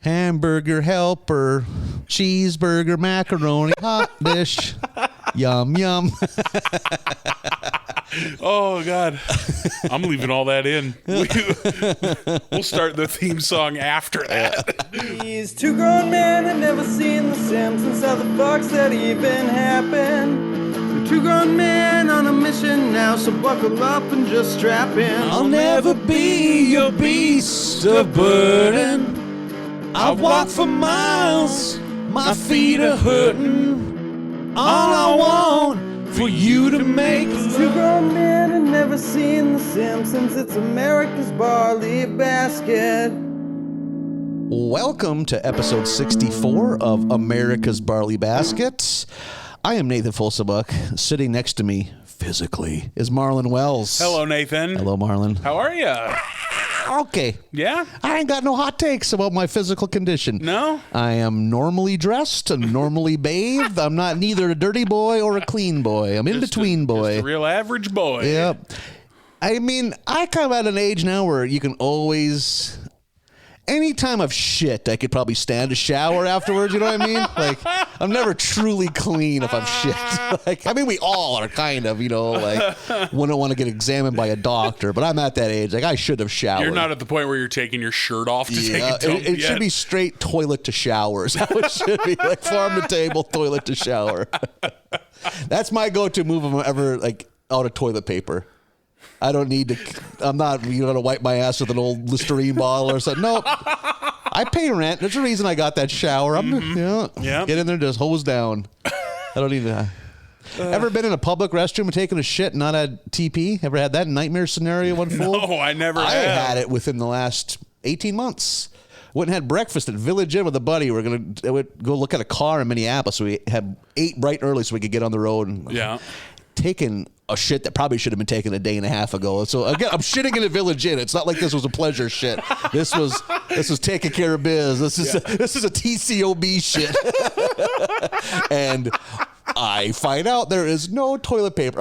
Hamburger helper, cheeseburger, macaroni, hot dish. Yum, yum. Oh, God. I'm leaving all that in. We'll start the theme song after that. These two grown men had never seen The Simpsons. How the fuck's that even happen? We're two grown men on a mission now, so buckle up and just strap in. I'll never be your beast of burden. I've walked for miles, my feet are hurting. All I want for you to make These two grown men had never seen The Simpsons. It's America's barley basket. Welcome to episode 64 of America's Barley Basket. I am Nathan Folsebuck. Sitting next to me, physically, is Marlin Wells. Hello, Nathan. Hello, Marlin. How are you? Okay. Yeah? I ain't got no hot takes about my physical condition. No? I am normally dressed and normally bathed. I'm not neither a dirty boy or a clean boy. I'm in between boy. Just a real average boy. Yep. I mean, I kind of at an age now where you can always... Anytime I've shit, I could probably stand a shower afterwards, you know what I mean? Like, I'm never truly clean if I'm shit. Like, I mean, we all are kind of, you know, like, wouldn't want to get examined by a doctor, but I'm at that age. Like, I should have showered. You're not at the point where you're taking your shirt off to take a dump it should be straight toilet to shower. Is how it should be. Like, farm to table, toilet to shower. That's my go-to move if I'm ever, like, out of toilet paper. I don't need to, I'm not, going to wipe my ass with an old Listerine bottle or something. Nope. I pay rent. There's a reason I got that shower. I'm, get in there and just hose down. I don't need to. Ever been in a public restroom and taken a shit and not had TP? Ever had that nightmare scenario unfold? No, I never have. I had it within the last 18 months. Went and had breakfast at Village Inn with a buddy. We're going to go look at a car in Minneapolis. So we had ate bright and early so we could get on the road. And taken a shit that probably should have been taken a day and a half ago. So again, I'm shitting in a Village Inn. It's not like this was a pleasure shit. This was taking care of biz. This is a TCOB shit. And I find out there is no toilet paper.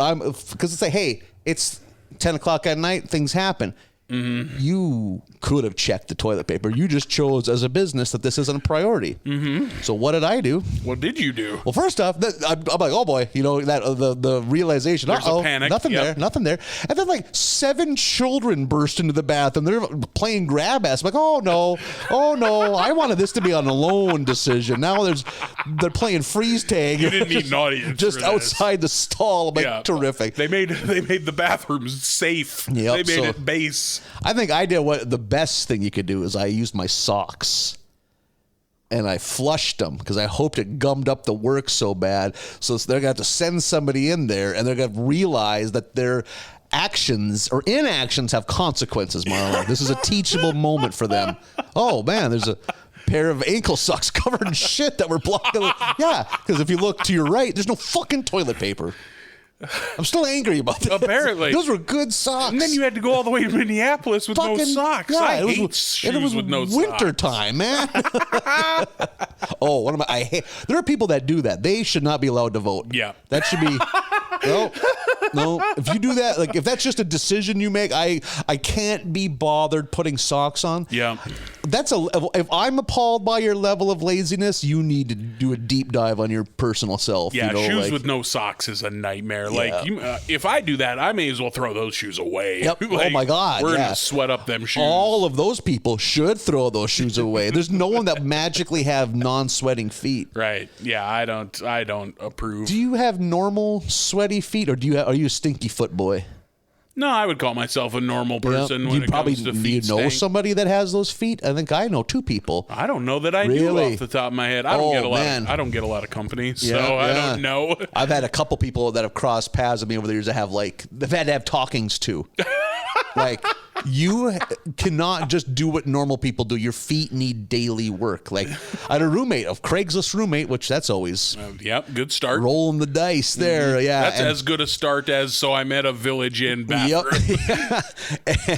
Because it's like, hey, it's 10 o'clock at night. Things happen. Mm-hmm. You could have checked the toilet paper. You just chose as a business that this isn't a priority. Mm-hmm. So what did I do? What did you do? Well, first off, I'm like, oh boy, you know, that the realization. There's a panic. Nothing there. And then like 7 children burst into the bathroom. They're playing grab ass. I'm like, oh no, I wanted this to be an alone decision. Now they're playing freeze tag. You didn't need an audience just outside the stall. I'm like, terrific. They made the bathrooms safe. Yep, they made it base. I think I did what the best thing you could do is I used my socks and I flushed them because I hoped it gummed up the work so bad. So they're going to have to send somebody in there and they're going to realize that their actions or inactions have consequences, Marlon. This is a teachable moment for them. Oh, man, there's a pair of ankle socks covered in shit that were blocking. Yeah, because if you look to your right, there's no fucking toilet paper. I'm still angry about this. Apparently. Those were good socks. And then you had to go all the way to Minneapolis with no socks. Yeah, I hate shoes with no socks. Winter time, man. There are people that do that. They should not be allowed to vote. Yeah. That should be... No. If you do that, like if that's just a decision you make, I can't be bothered putting socks on. Yeah. If I'm appalled by your level of laziness, you need to do a deep dive on your personal self. Yeah, you know, shoes with no socks is a nightmare. Yeah. Like, if I do that, I may as well throw those shoes away. Yep. Like, oh my God. We're gonna sweat up them shoes. All of those people should throw those shoes away. There's no one that magically have non-sweating feet. Right. Yeah, I don't approve. Do you have normal sweaty feet, or are you a stinky foot boy? No, I would call myself a normal person when it comes to feet. Do you know stink. somebody that has those feet? I think I know 2 people. I don't know that I do off the top of my head. I don't get a lot of company, so I don't know. I've had a couple people that have crossed paths with me over the years that have they've had to have talkings too. Like, you cannot just do what normal people do. Your feet need daily work. Like, I had a Craigslist roommate, which that's always good start. Rolling the dice there. Yeah, that's as good a start as so I'm at a Village Inn bathroom. Yep.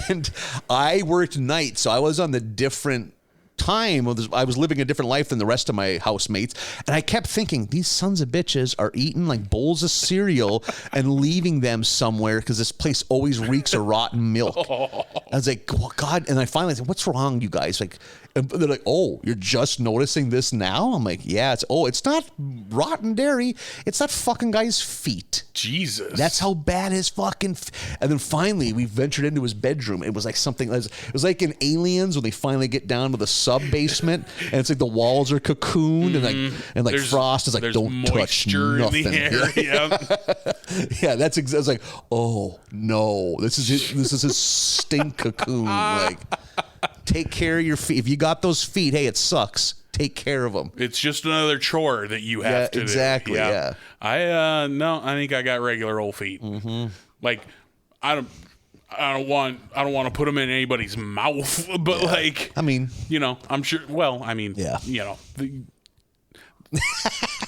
And I worked nights, so I was on the different time, I was living a different life than the rest of my housemates, and I kept thinking, these sons of bitches are eating like bowls of cereal and leaving them somewhere because this place always reeks of rotten milk. I was like, oh, God. And I finally said, what's wrong, you guys? Like, and they're like, oh, you're just noticing this now? I'm like, yeah. It's not rotten dairy. It's that fucking guy's feet. Jesus. That's how bad his fucking... And then finally, we ventured into his bedroom. It was like something... It was like in Aliens when they finally get down to the sub-basement, and it's like the walls are cocooned, and like Frost is like, don't touch nothing. In the air. Yeah, I was like, oh, no. This is his stink cocoon. Like... Take care of your feet. If you got those feet, hey, it sucks. Take care of them. It's just another chore that you have to exactly, do. Yeah. I think I got regular old feet. Mm-hmm. Like, I don't want to put them in anybody's mouth, but like, I mean, I'm sure. Well, I mean,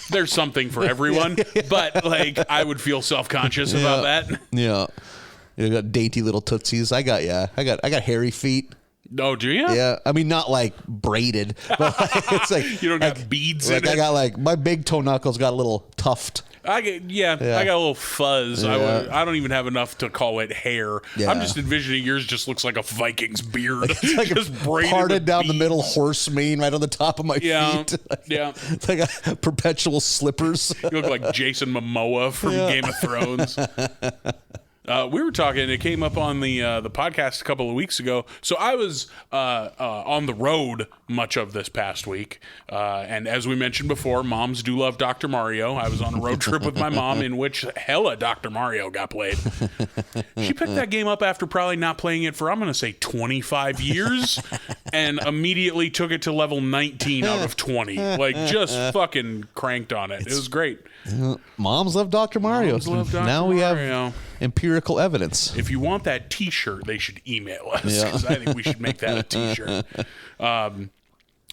there's something for everyone, but like, I would feel self-conscious about that. Yeah. You got dainty little tootsies. I got hairy feet. Oh, do you? Yeah, I mean, not like braided, but like, it's like you don't got beads like in it. I got like my big toe knuckles got a little tuft. I got a little fuzz. Yeah. I don't even have enough to call it hair. Yeah. I'm just envisioning yours just looks like a Viking's beard. It's like just braided parted down beads. the middle, horse mane right on the top of my feet. Yeah. It's like a perpetual slippers. You look like Jason Momoa from Game of Thrones. We were talking, it came up on the podcast a couple of weeks ago. So I was on the road much of this past week. And as we mentioned before, moms do love Dr. Mario. I was on a road trip with my mom in which hella Dr. Mario got played. She picked that game up after probably not playing it for, I'm going to say, 25 years and immediately took it to level 19 out of 20. Like, just fucking cranked on it. It was great. Moms love Dr. Mario. Now we have empirical evidence. If you want that T-shirt, they should email us because I think we should make that a T-shirt.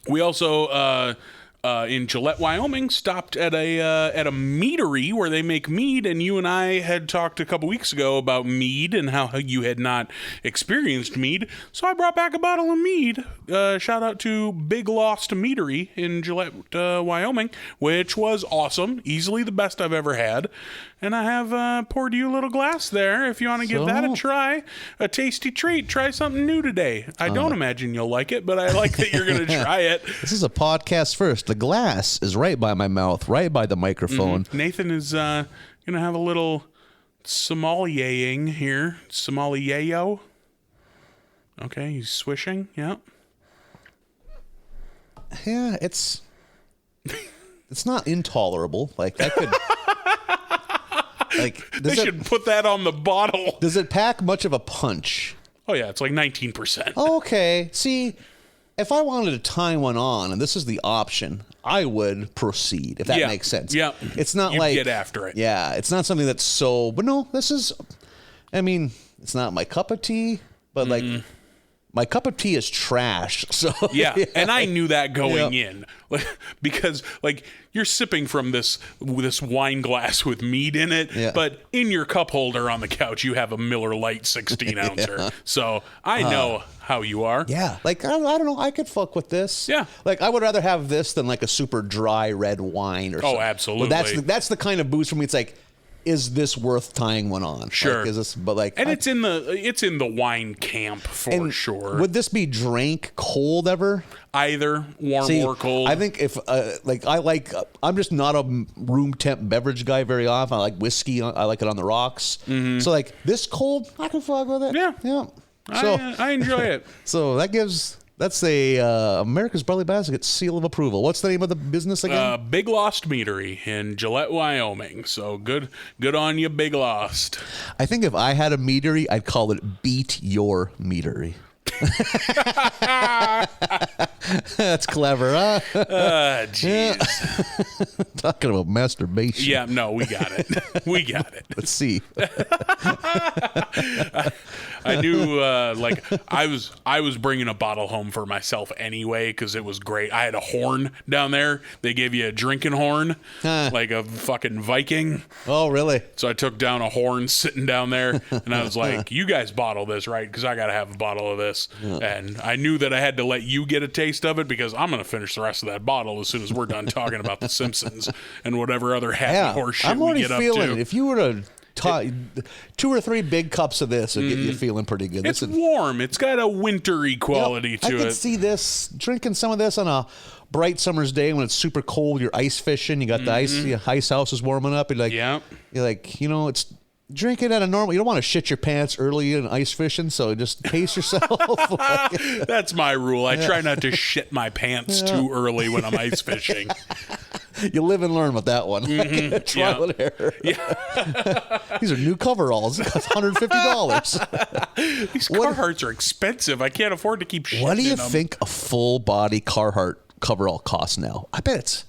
We also in Gillette, Wyoming, stopped at a meadery where they make mead, and you and I had talked a couple weeks ago about mead and how you had not experienced mead. So I brought back a bottle of mead. Shout out to Big Lost Meadery in Gillette, Wyoming, which was awesome, easily the best I've ever had. And I have poured you a little glass there if you want to give that a try. A tasty treat. Try something new today. I don't imagine you'll like it, but I like that you're going to try it. This is a podcast first. The glass is right by my mouth, right by the microphone. Mm-hmm. Nathan is going to have a little sommeliering here. Sommelier. Okay, he's swishing. Yeah. Yeah, it's not intolerable. Like, I could... Like, they should put that on the bottle. Does it pack much of a punch? Oh, yeah, it's like 19%. Okay. See, if I wanted to tie one on, and this is the option, I would proceed, if that makes sense. Yeah. It's not You'd like... get after it. Yeah, it's not something that's so... But no, this is... I mean, it's not my cup of tea, but like... My cup of tea is trash. So yeah, and I knew that going in, because like you're sipping from this wine glass with mead in it, but in your cup holder on the couch you have a Miller Lite 16 ouncer. So I know how you are. Yeah, like I don't know, I could fuck with this. Yeah, like I would rather have this than like a super dry red wine or something. Oh, absolutely. But that's the kind of boost for me. It's like, is this worth tying one on? Sure. Like, is this, but like, and it's in the wine camp for sure. Would this be drank cold ever? Either warm or cold. I think if I'm just not a room temp beverage guy very often. I like whiskey. I like it on the rocks. Mm-hmm. So like this cold, I can fuck with it. Yeah. So I enjoy it. So that's a America's Barley Basket seal of approval. What's the name of the business again? Big Lost Meadery in Gillette, Wyoming. So good on you, Big Lost. I think if I had a meadery, I'd call it Beat Your Meadery. That's clever, huh? Jeez. Talking about masturbation. Yeah, no, we got it. We got it. Let's see. I knew like I was bringing a bottle home for myself anyway because it was great. I had a horn down there. They gave you a drinking horn, like a fucking Viking. Oh, really? So I took down a horn sitting down there, and I was like, "You guys bottle this, right? Because I got to have a bottle of this." And I knew that I had to let you get a taste of it because I'm going to finish the rest of that bottle as soon as we're done talking about The Simpsons and whatever other happy horse shit we get up to. If you were to 2 or 3 big cups of this would get you feeling pretty good. It's warm. It's got a wintry quality to it. I could see this, drinking some of this on a bright summer's day when it's super cold. You're ice fishing. You got the ice house is warming up. You're like, it's drink it at a normal. You don't want to shit your pants early in ice fishing, so just pace yourself. That's my rule. I try not to shit my pants too early when I'm ice fishing. You live and learn with that one. Trial and error. Yeah. These are new coveralls. It costs $150. These Carhartts are expensive. I can't afford to keep shitting. What do you think a full body Carhartt coverall costs now? I bet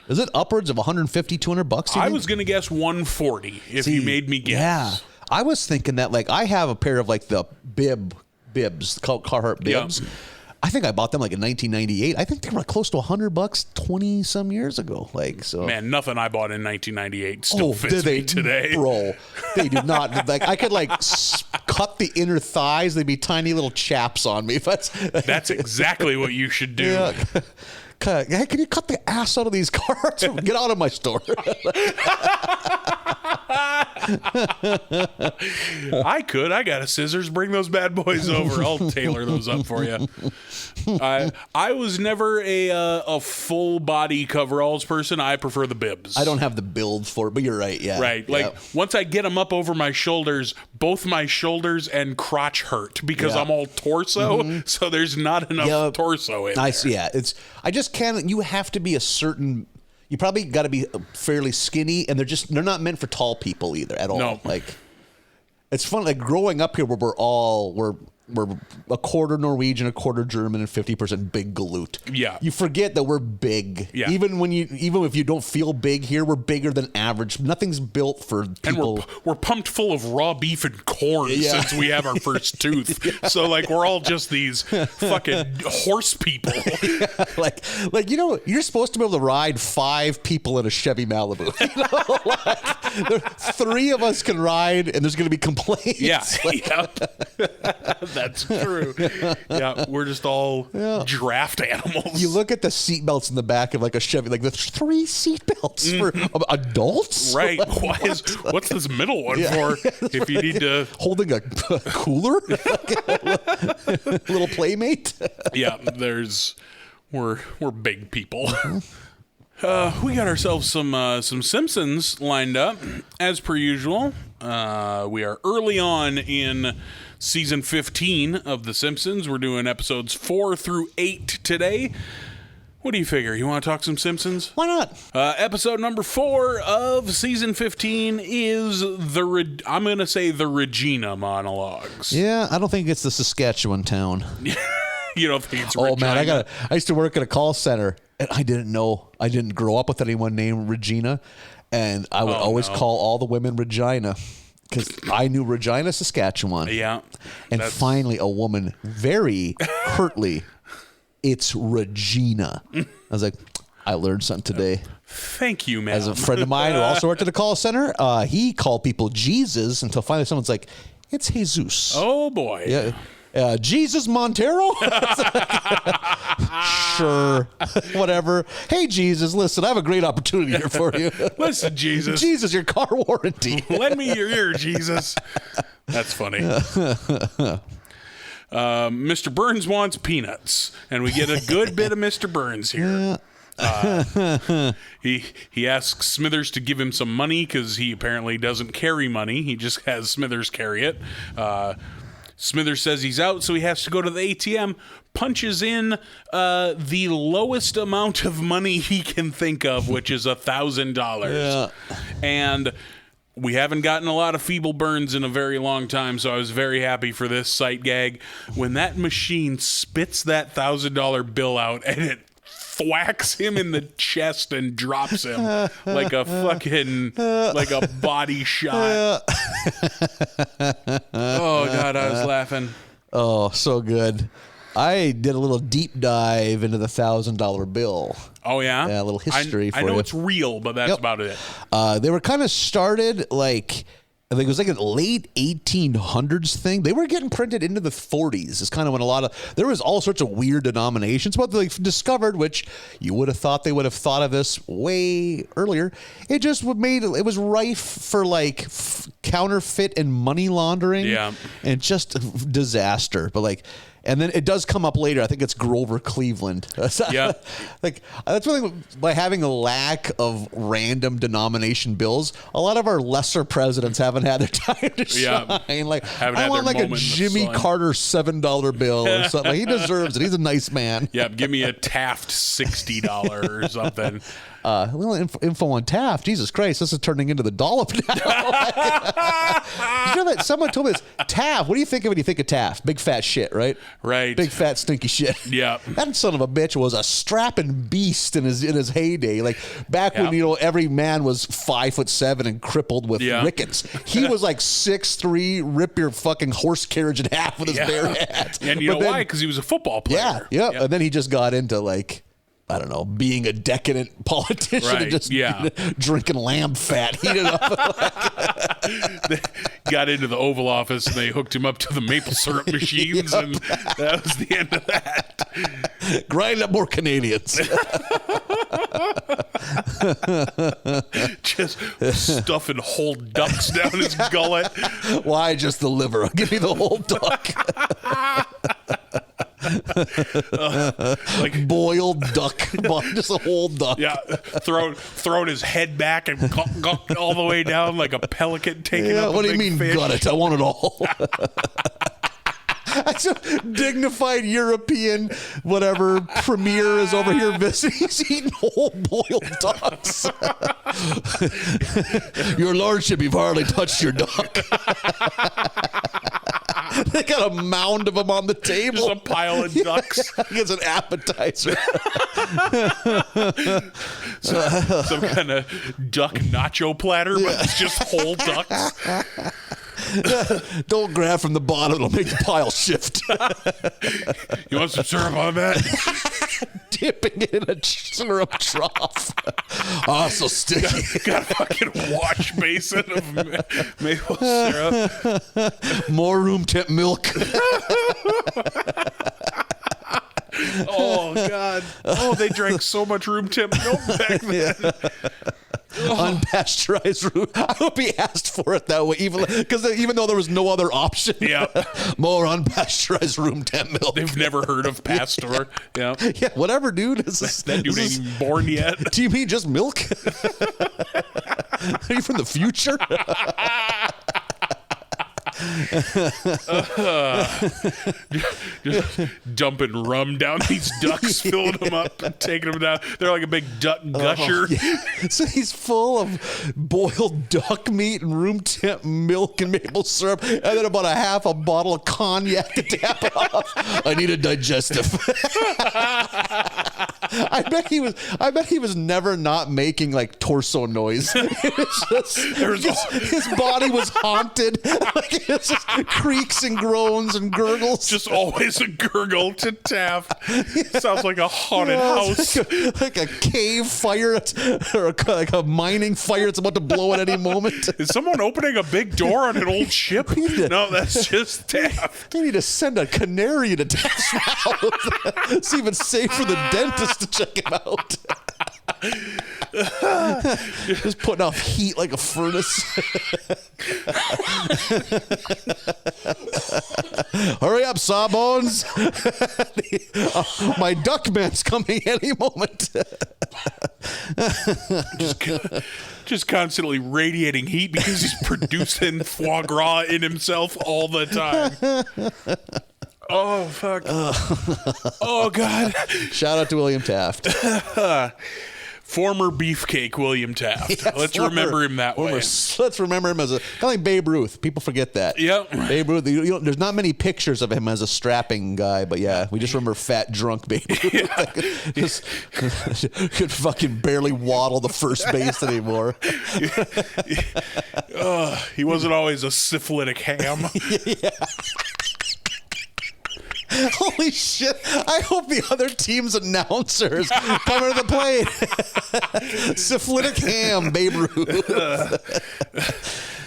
is it upwards of $150, $200? I was going to guess $140 if you made me guess. Yeah. I was thinking that, like, I have a pair of, like, the bibs, Carhartt bibs. Yeah. I think I bought them like in 1998. I think they were close to $100 20 some years ago. Like, so man, nothing I bought in 1998 still fits me today, bro. They do not. Like, I could cut the inner thighs. They'd be tiny little chaps on me. That's exactly what you should do. Yeah. Hey, can you cut the ass out of these cars? Get out of my store. I could. I got a scissors. Bring those bad boys over. I'll tailor those up for you. I was never a full body coveralls person. I prefer the bibs. I don't have the build for it, but you're right. Yeah. Right. Like once I get them up over my shoulders, both my shoulders and crotch hurt because I'm all torso. So there's not enough torso in there. Yeah. I just can't. You have to be a certain. You probably got to be fairly skinny, and they're not meant for tall people either at all. No. Like, it's fun. Like growing up here, where we're a quarter Norwegian, a quarter German, and 50% big galoot. Yeah, you forget that we're big. Yeah. Even if you don't feel big here, we're bigger than average. Nothing's built for people. And we're pumped full of raw beef and corn since we have our first tooth. So like we're all just these fucking horse people. Like you're supposed to be able to ride 5 people in a Chevy Malibu. 3 of us can ride, and there's going to be complaints. Yeah. That's true. Yeah, we're just all draft animals. You look at the seatbelts in the back of like a Chevy, like the 3 seatbelts for adults. Right. What's this middle one for? If you need to holding a cooler, little playmate. Yeah, we're big people. We got ourselves some Simpsons lined up as per usual. We are early on in season 15 of The Simpsons. We're doing episodes 4 through 8 today. What do you figure? You want to talk some Simpsons? Why not? Episode number 4 of season 15 is I'm going to say the Regina monologues. Yeah, I don't think it's the Saskatchewan town. You don't think it's Regina? Oh man, I used to work at a call center, and I didn't grow up with anyone named Regina, and I would always call all the women Regina. Because I knew Regina, Saskatchewan. Yeah. And finally, a woman very curtly, it's Regina. I was like, I learned something today. Thank you, man. As a friend of mine who also worked at a call center, he called people Jesus until finally someone's like, it's Jesus. Oh, boy. Yeah. Jesus Montero? Sure. Whatever. Hey, Jesus, listen, I have a great opportunity here for you. Listen, Jesus. Jesus, your car warranty. Lend me your ear, Jesus. That's funny. Mr. Burns wants peanuts, and we get a good bit of Mr. Burns here. He asks Smithers to give him some money because he apparently doesn't carry money. He just has Smithers carry it. Smithers says he's out, so he has to go to the ATM, punches in the lowest amount of money he can think of, which is $1,000. Yeah. And we haven't gotten a lot of feeble burns in a very long time, so I was very happy for this sight gag. When that machine spits that $1,000 bill out and it thwacks him in the chest and drops him like a fucking body shot. Oh, God, I was laughing. Oh, so good. I did a little deep dive into the $1,000 bill. Oh, yeah? Yeah, a little history for I know you. it's real, but that's about it. They were kind of started like, I think it was like a late 1800s thing. They were getting printed into the 40s. It's kind of when there was all sorts of weird denominations, but they discovered, which you would have thought they would have thought of this way earlier. It just it was rife for like counterfeit and money laundering. Yeah. And just disaster. But and then it does come up later. I think it's Grover Cleveland. Yeah. That's one thing, by having a lack of random denomination bills, a lot of our lesser presidents haven't had their time to shine. I want like a Jimmy Carter $7 bill or something. He deserves it. He's a nice man. Yeah, give me a Taft $60 or something. A little info on Taft. Jesus Christ, this is turning into the dollop now. You know that someone told me this. Taft. What do you think of when you think of Taft? Big fat shit, right? Right. Big fat stinky shit. Yeah. That son of a bitch was a strapping beast in his heyday. Like back when every man was 5'7" and crippled with rickets. He was like 6'3", rip your fucking horse carriage in half with his bare hands. And you know why? Because he was a football player. Yeah. And then he just got into I don't know, being a decadent politician and just drinking lamb fat, heated up. They got into the Oval Office and they hooked him up to the maple syrup machines, and that was the end of that. Grind up more Canadians. Just stuffing whole ducks down his gullet. Why just the liver? Give me the whole duck. Like boiled duck, just a whole duck. Yeah, throwing his head back and all the way down like a pelican taking up. What do you big mean? fish. Got it? I want it all. That's a dignified European, whatever premier is over here visiting. He's eating whole boiled ducks. Your lordship, you've hardly touched your duck. They got a mound of them on the table. Just a pile of ducks. It's an appetizer. Some kind of duck nacho platter, but it's just whole ducks. Don't grab from the bottom. It'll make the pile shift. You want some syrup on that? Dipping it in a syrup trough. Oh, so sticky. Got a fucking wash basin of maple syrup. More room temp milk. Oh, God. Oh, they drank so much room temp milk back then. Unpasteurized room. I hope he asked for it that way, even though there was no other option. Yeah. More unpasteurized room temp milk. They've never heard of Pasteur. Yeah. Yeah, whatever, dude. That dude ain't even born yet. Do you mean just milk? Are you from the future? Just dumping rum down these ducks, filling them up and taking them down. They're like a big duck gusher. Yeah. So he's full of boiled duck meat and room temp milk and maple syrup, and then about a half a bottle of cognac to tap it off. I need a digestive. I bet he was never not making like torso noise. It was just, his body was haunted. Like it's just creaks and groans and gurgles. Just always a gurgle to Taft. Sounds like a haunted house. Like a cave fire or like a mining fire that's about to blow at any moment. Is someone opening a big door on an old ship? No, that's just Taft. They need to send a canary to Taft's mouth. It's even safe for the dentist to check him out. Just putting off heat like a furnace. Hurry up, Sawbones. My duckman's coming any moment. Just constantly radiating heat because he's producing foie gras in himself all the time. Oh, fuck. Oh, God. Shout out to William Taft. Former Beefcake William Taft. Yeah, let's remember him that way. Let's remember him as kind of like Babe Ruth. People forget that. Yep. Babe Ruth. There's not many pictures of him as a strapping guy, but yeah, we just remember fat, drunk Babe Ruth. Just could fucking barely waddle the first base anymore. He wasn't always a syphilitic ham. Yeah. Holy shit. I hope the other team's announcers come to the plate. Syphilitic ham, Babe Ruth.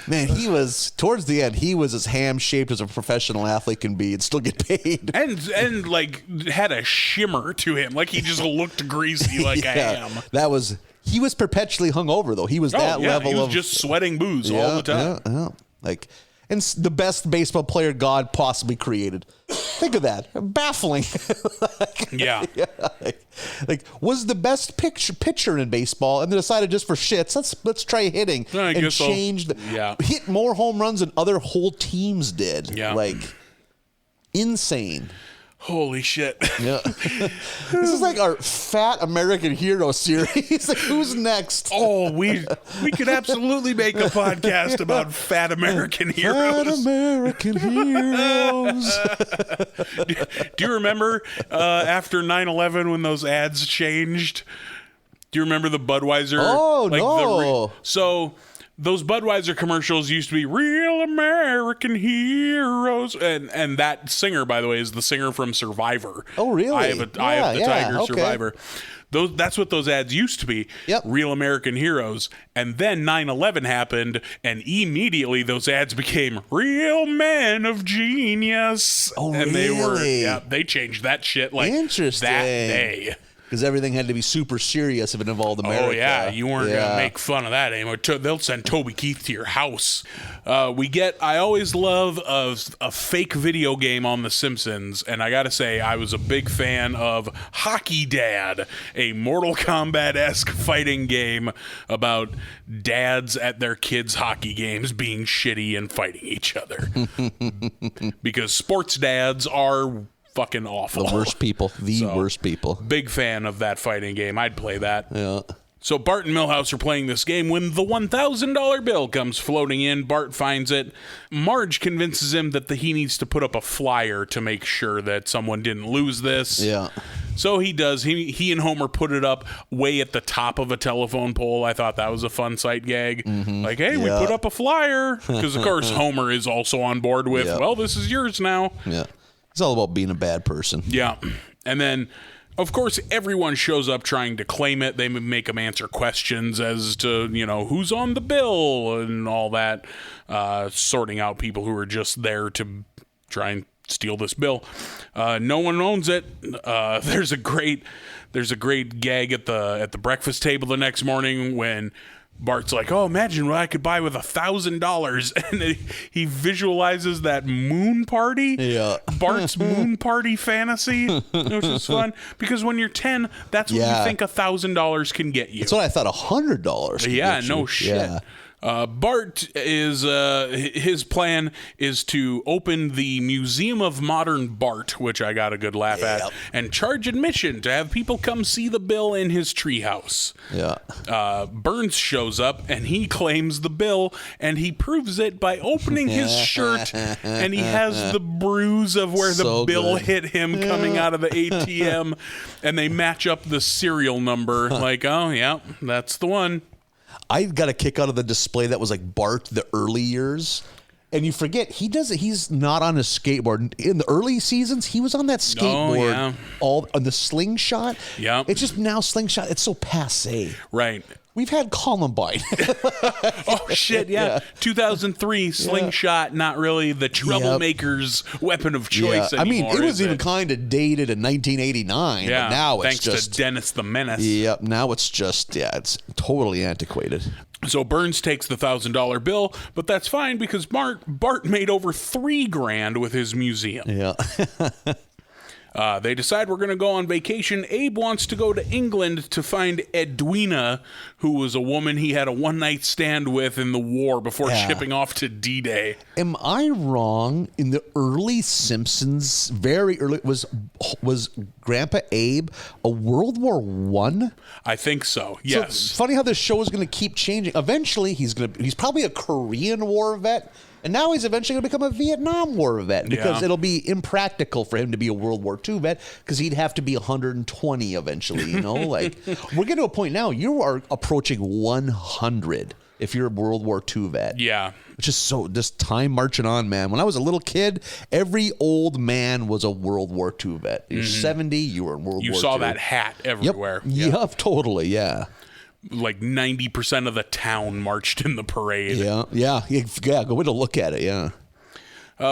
Man, he was, towards the end, he was as ham-shaped as a professional athlete can be and still get paid. And like, had a shimmer to him. Like, he just looked greasy like a ham. He was perpetually hungover, though. He was that level of... he was just sweating booze all the time. Yeah. Like... And the best baseball player God possibly created. Think of that. Baffling. Like, was the best pitcher in baseball, and they decided just for shits, let's try hitting and change hit more home runs than other whole teams did. Yeah. Like, insane. Holy shit. Yeah. This is like our Fat American Hero series. Like, who's next? Oh, we could absolutely make a podcast about Fat American Heroes. Fat American Heroes. Do you remember after 9/11 when those ads changed? Do you remember the Budweiser? Oh, no. So... those Budweiser commercials used to be Real American Heroes. And that singer, by the way, is the singer from Survivor. Oh, really? Eye of the Tiger, Survivor. That's what those ads used to be. Yep. Real American Heroes. And then 9/11 happened, and immediately those ads became Real Men of Genius. Oh, and really? They changed that shit like Interesting. that day. Because everything had to be super serious if it involved America. Oh, yeah. You weren't going to make fun of that anymore. They'll send Toby Keith to your house. I always love a fake video game on The Simpsons. And I got to say, I was a big fan of Hockey Dad, a Mortal Kombat-esque fighting game about dads at their kids' hockey games being shitty and fighting each other. Because sports dads are... fucking awful. The worst people. Worst people. Big fan of that fighting game. I'd play that. Yeah. So Bart and Milhouse are playing this game when the $1,000 bill comes floating in. Bart finds it. Marge convinces him that he needs to put up a flyer to make sure that someone didn't lose this. Yeah. So he does. He and Homer put it up way at the top of a telephone pole. I thought that was a fun sight gag. Mm-hmm. Like, hey, we put up a flyer. Because, of course, Homer is also on board with, well, this is yours now. Yeah. It's all about being a bad person. Yeah. And then, of course, everyone shows up trying to claim it. They make them answer questions as to, who's on the bill and all that, sorting out people who are just there to try and steal this bill. No one owns it. There's a great gag at the breakfast table the next morning when Bart's like, oh, imagine what I could buy with $1,000. And he visualizes that moon party. Yeah. Bart's moon party fantasy, which is fun. Because when you're 10, that's what you think $1,000 can get you. That's what I thought $100 can get you. No shit. Yeah. Bart is his plan is to open the Museum of Modern Bart, which I got a good laugh at, and charge admission to have people come see the bill in his treehouse. Yeah. Burns shows up and he claims the bill, and he proves it by opening his shirt, and he has the bruise of where the bill hit him coming out of the ATM, and they match up the serial number. Like, oh yeah, that's the one. I got a kick out of the display that was like Bart the early years. And you forget, he's not on a skateboard. In the early seasons, he was on that skateboard all on the slingshot. Yeah. It's just now slingshot, it's so passé. Right. We've had Columbine. Oh, shit, yeah. 2003, slingshot, not really the troublemaker's weapon of choice anymore. I mean, it was even kind of dated in 1989. Yeah, but now it's thanks to Dennis the Menace. Yep, now it's just, it's totally antiquated. So Burns takes the $1,000 bill, but that's fine because Bart made over $3,000 with his museum. Yeah. They decide we're going to go on vacation. Abe wants to go to England to find Edwina, who was a woman he had a one-night stand with in the war before shipping off to D-Day. Am I wrong? In the early Simpsons, very early, was Grandpa Abe a World War I? I think so, yes. So it's funny how this show is going to keep changing. Eventually, he's probably a Korean War vet. And now he's eventually going to become a Vietnam War vet because it'll be impractical for him to be a World War II vet because he'd have to be 120 eventually, you know? Like, we're getting to a point now, you are approaching 100 if you're a World War II vet. Yeah. It's just so, just time marching on, man. When I was a little kid, every old man was a World War II vet. You're 70, you were in World War II. You saw that hat everywhere. Yep, totally, yeah. Like 90% of the town marched in the parade. Yeah. Go in to look at it. Yeah.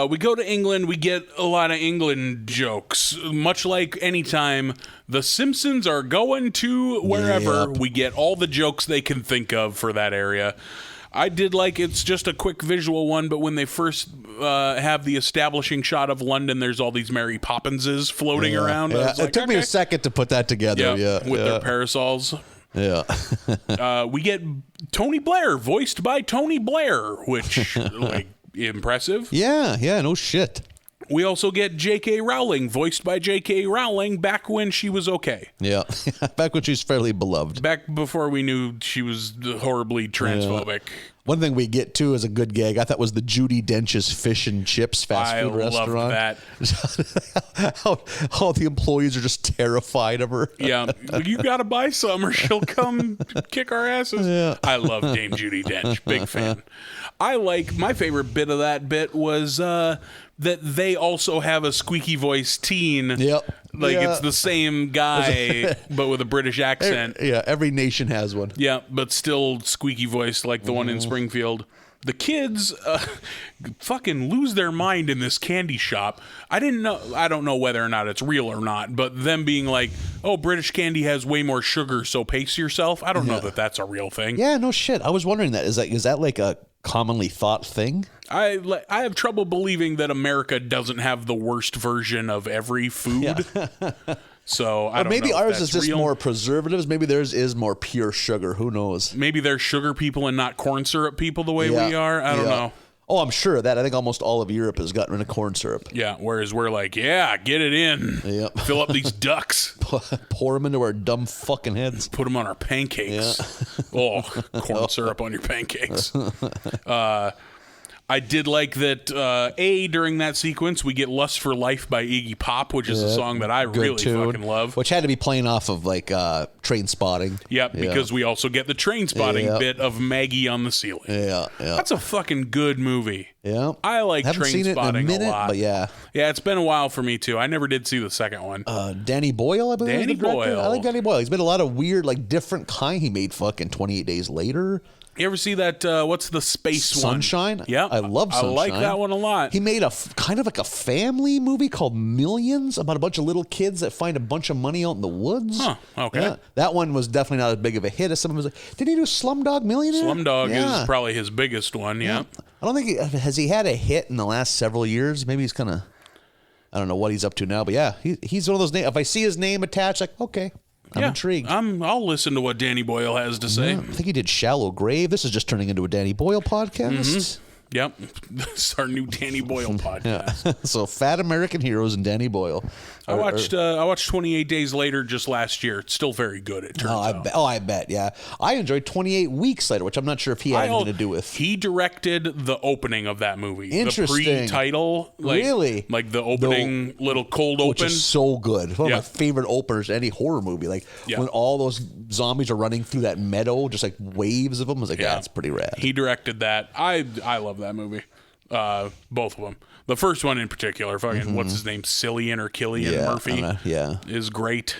We go to England. We get a lot of England jokes. Much like anytime the Simpsons are going to wherever, we get all the jokes they can think of for that area. I did like it's just a quick visual one, but when they first have the establishing shot of London, there's all these Mary Poppinses floating around. Yeah. It took me a second to put that together. With their parasols. Yeah. We get Tony Blair, voiced by Tony Blair, which, like, impressive. Yeah, no shit. We also get J.K. Rowling, voiced by J.K. Rowling, back when she was okay. Yeah, back when she was fairly beloved. Back before we knew she was horribly transphobic. Yeah. One thing we get, too, is a good gag. I thought was the Judi Dench's fish and chips fast food restaurant. I love that. how the employees are just terrified of her. Yeah. You got to buy some or she'll come kick our asses. Yeah. I love Dame Judi Dench. Big fan. My favorite bit of that bit was that they also have a squeaky voice teen. Yep. It's the same guy, but with a British accent. Every nation has one. Yeah, but still squeaky voice like the one in Springfield. The kids fucking lose their mind in this candy shop. I don't know whether or not it's real or not, but them being like, oh, British candy has way more sugar, so pace yourself. I don't know that that's a real thing. Yeah, no shit. I was wondering that. Is that like a commonly thought thing? I have trouble believing that America doesn't have the worst version of every food. Yeah. So I don't know. Maybe ours is just more preservatives. Maybe theirs is more pure sugar. Who knows? Maybe they're sugar people and not corn syrup people the way we are. I don't know. Oh, I'm sure of that. I think almost all of Europe has gotten rid of corn syrup. Yeah, whereas we're like, get it in. Yep. Fill up these ducks. Pour them into our dumb fucking heads. Put them on our pancakes. Yeah. Corn syrup on your pancakes. I did like that, during that sequence, we get Lust for Life by Iggy Pop, which is a song that I really fucking love. Which had to be playing off of, Train Spotting. Yep, because we also get the Train Spotting bit of Maggie on the ceiling. Yeah. That's a fucking good movie. Yeah. I like Train Spotting a lot. But yeah. Yeah, it's been a while for me, too. I never did see the second one. Danny Boyle, I believe. Danny Boyle. I like Danny Boyle. He's been a lot of weird, different kind. He made fucking 28 Days Later. You ever see that, what's the space Sunshine? one? Yeah. I love Sunshine. I like that one a lot. He made a kind of like a family movie called Millions about a bunch of little kids that find a bunch of money out in the woods. Huh, okay. Yeah, that one was definitely not as big of a hit as some of his. Did he do Slumdog Millionaire? Slumdog is probably his biggest one, yeah. I don't think, has he had a hit in the last several years? Maybe he's kind of, I don't know what he's up to now, but yeah, he's one of those names. If I see his name attached, okay. I'm intrigued. I'll listen to what Danny Boyle has to say. Yeah, I think he did Shallow Grave. This is just turning into a Danny Boyle podcast. Mm-hmm. Yep. It's our new Danny Boyle podcast. Yeah. So Fat American Heroes and Danny Boyle. I watched 28 Days Later just last year. It's still very good, it turns out. I bet, yeah. I enjoyed 28 Weeks Later, which I'm not sure if he had anything to do with. He directed the opening of that movie. Interesting. The pre-title. Really? Like the opening little cold open. Which is so good. One of my favorite openers to any horror movie. When all those zombies are running through that meadow, just waves of them. I was like, that's pretty rad. He directed that. I love that movie. Both of them. The first one in particular, fucking what's his name, Cillian or Killian Murphy, is great.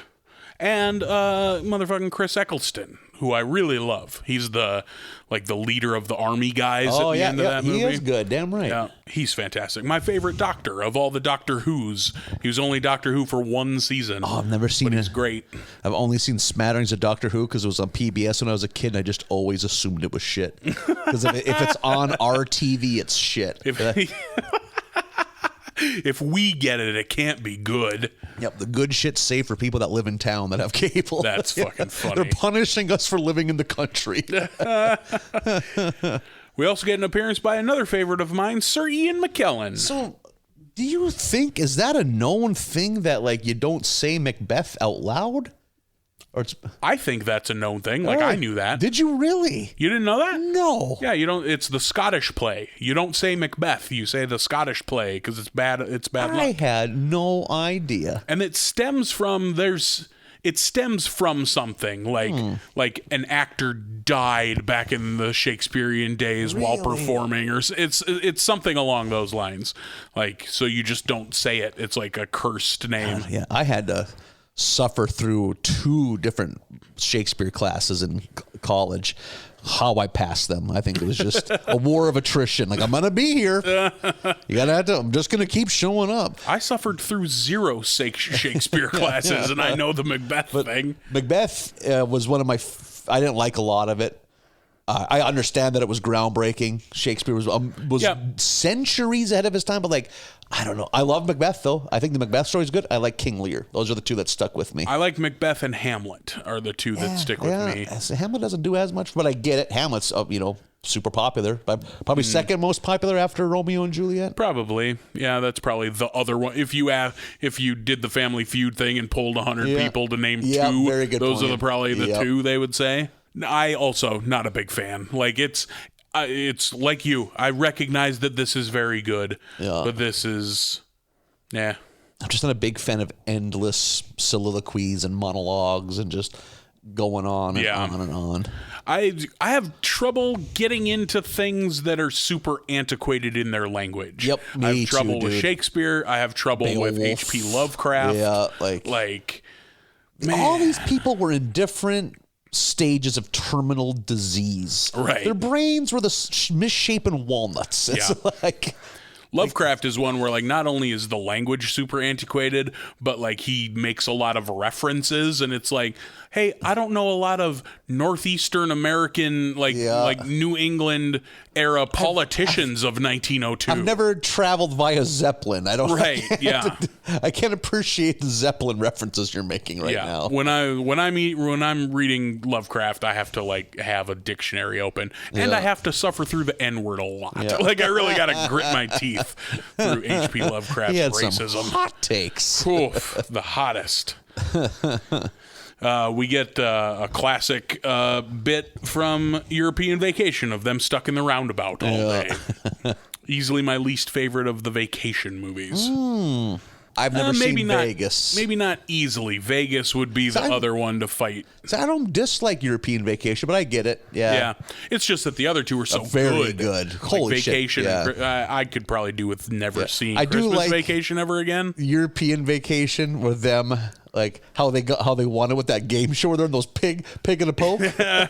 And motherfucking Chris Eccleston, who I really love. He's the leader of the army guys at the end of that movie. He is good, damn right. Yeah, he's fantastic. My favorite Doctor of all the Doctor Who's. He was only Doctor Who for one season. Oh, I've never seen it. But he's great. I've only seen smatterings of Doctor Who because it was on PBS when I was a kid, and I just always assumed it was shit. Because if it's on our TV, it's shit. if we get it, it can't be good. Yep, the good shit's safe for people that live in town that have cable. That's fucking funny. They're punishing us for living in the country. We also get an appearance by another favorite of mine, Sir Ian McKellen. So, do you think, is that a known thing that, like, you don't say Macbeth out loud? Or I think that's a known thing. Like, I knew that. Did you really? You didn't know that? No. Yeah, you don't. It's the Scottish play. You don't say Macbeth. You say the Scottish play because it's bad. It's bad luck. I had no idea. And it stems from something like an actor died back in the Shakespearean days while performing, or it's something along those lines. Like, so you just don't say it. It's like a cursed name. Yeah, I had to suffer through 2 different Shakespeare classes in college. How I passed them, I think it was just a war of attrition. Like, I'm gonna be here. You gotta have to. I'm just gonna keep showing up. I suffered through 0 Shakespeare classes, and I know the Macbeth thing. Macbeth was one of my. I didn't like a lot of it. I understand that it was groundbreaking. Shakespeare was centuries ahead of his time, but like, I don't know. I love Macbeth, though. I think the Macbeth story is good. I like King Lear. Those are the 2 that stuck with me. I like Macbeth and Hamlet are the 2 that stick with me. So Hamlet doesn't do as much, but I get it. Hamlet's, super popular. Probably second most popular after Romeo and Juliet. Probably. Yeah, that's probably the other one. If you did the Family Feud thing and pulled 100 people to name 2, very good those point. are probably the 2 they would say. I also not a big fan. Like, it's like you. I recognize that this is very good, but this is, I'm just not a big fan of endless soliloquies and monologues and just going on and on and on. I have trouble getting into things that are super antiquated in their language. Yep, I have trouble with Shakespeare. I have trouble with H.P. Lovecraft. Yeah, like man. All these people were in different stages of terminal disease. Right. Their brains were the misshapen walnuts. It's like... Lovecraft is one where, like, not only is the language super antiquated, but, like, he makes a lot of references, and it's like, hey, I don't know a lot of Northeastern American, like New England era politicians of 1902. I've never traveled via Zeppelin. I don't. Right. I can't appreciate the Zeppelin references you're making right now. When I'm reading Lovecraft, I have to like have a dictionary open, and I have to suffer through the N-word a lot. Yeah. Like, I really got to grit my teeth through H.P. Lovecraft's racism. Some hot takes. Oof, the hottest. We get a classic bit from European Vacation of them stuck in the roundabout all day. Easily my least favorite of the vacation movies. I've never seen Vegas. Maybe not easily. Vegas would be the other one to fight. So I don't dislike European Vacation, but I get it. Yeah. It's just that the other 2 are so very good. Holy like Vacation, shit. I could probably do with never seeing I Christmas do like Vacation ever again. European Vacation with them, like how they won it with that game show where they're in those pig in a poke. I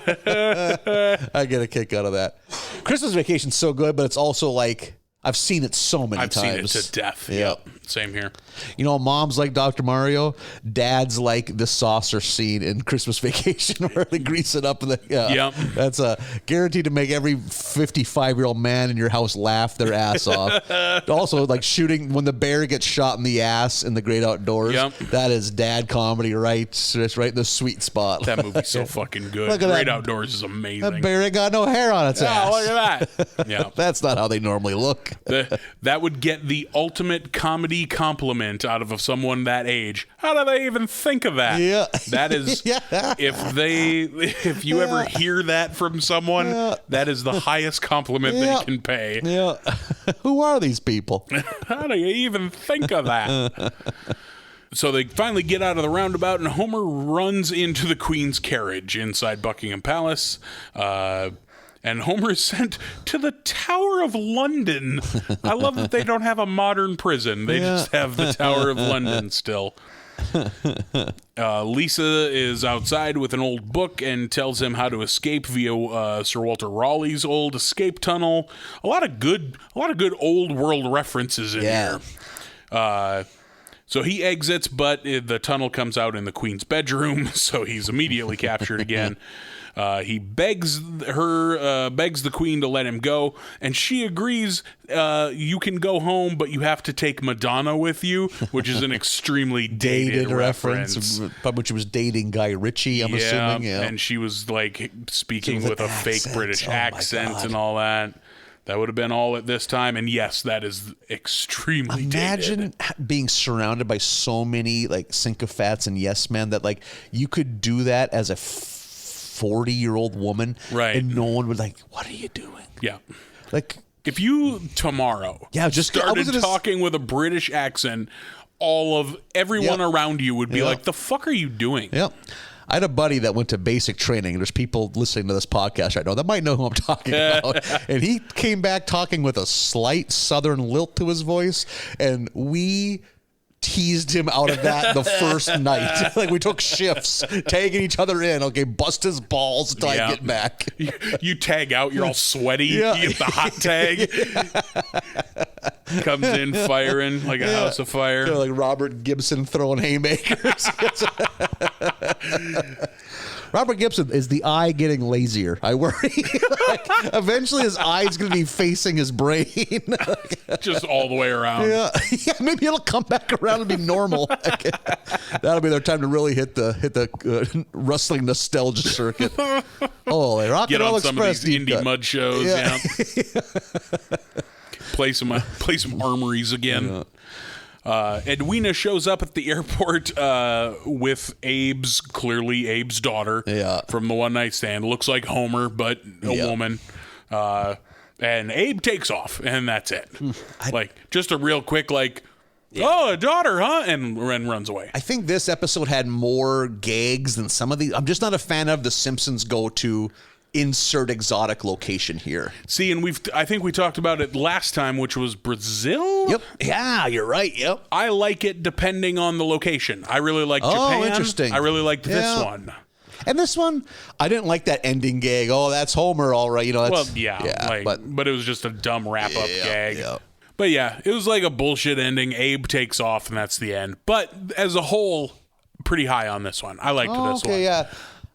get a kick out of that. Christmas Vacation's so good, but it's also like I've seen it so many times. I've seen it to death. Yep. Same here. Mom's like Dr. Mario. Dad's like the saucer scene in Christmas Vacation where they grease it up. Yep. That's guaranteed to make every 55-year-old man in your house laugh their ass off. Also, like shooting when the bear gets shot in the ass in The Great Outdoors. Yep. That is dad comedy, right? Just right in the sweet spot. That movie's so fucking good. Look at Great that. Outdoors is amazing. That bear ain't got no hair on its ass. Look at that. Yeah. That's not how they normally look. That would get the ultimate comedy compliment out of someone that age. How do they even think of that? Yeah. That is, if you ever hear that from someone, that is the highest compliment they can pay. Yeah. Who are these people? How do you even think of that? So they finally get out of the roundabout, and Homer runs into the Queen's carriage inside Buckingham Palace. And Homer is sent to the Tower of London. I love that they don't have a modern prison. They just have the Tower of London still. Lisa is outside with an old book and tells him how to escape via Sir Walter Raleigh's old escape tunnel. A lot of good old world references in here. So he exits, but the tunnel comes out in the queen's bedroom, so he's immediately captured again. He begs the queen to let him go, and she agrees. You can go home, but you have to take Madonna with you, which is an extremely dated reference. Probably she was dating Guy Ritchie, I'm assuming. Yeah, and she was like speaking with a fake British accent and all that. That would have been all at this time, and yes, that is extremely Imagine dated. being surrounded by so many like sycophants and yes men that like you could do that as a 40-year-old woman, right? And no one would like, what are you doing? Yeah, like if you tomorrow, just started talking with a British accent, everyone around you would be like, "The fuck are you doing?" Yep. I had a buddy that went to basic training. There's people listening to this podcast right now that might know who I'm talking about. And he came back talking with a slight southern lilt to his voice, and we teased him out of that the first night. Like, we took shifts, tagging each other in. Okay, bust his balls till I get back. You tag out, you're all sweaty. Yeah. You get the hot tag. Comes in firing like a house of fire. Kind of like Robert Gibson throwing haymakers. Robert Gibson, is the eye getting lazier? I worry. Like, eventually his eye's going to be facing his brain. Just all the way around. Yeah, maybe it'll come back around and be normal. That'll be their time to really hit the wrestling nostalgia circuit. Oh, they Rock Get and Roll on some Express of these indie mud shows. Yeah. Play some armories again. Edwina shows up at the airport with clearly Abe's daughter from the one night stand. Looks like Homer, but a woman. And Abe takes off, and that's it. Just a real quick, oh, a daughter, huh? And Ren runs away. I think this episode had more gags than some of these. I'm just not a fan of the Simpsons go to insert exotic location here. See, and I think we talked about it last time, which was Brazil. Yep. Yeah, you're right. Yep. I like it depending on the location. I really like Japan. Oh, interesting. I really liked this one. And this one, I didn't like that ending gag. Oh, that's Homer, all right. That's, but it was just a dumb wrap-up gag. Yeah. But yeah, it was like a bullshit ending. Abe takes off, and that's the end. But as a whole, pretty high on this one. I liked this one. Okay, yeah.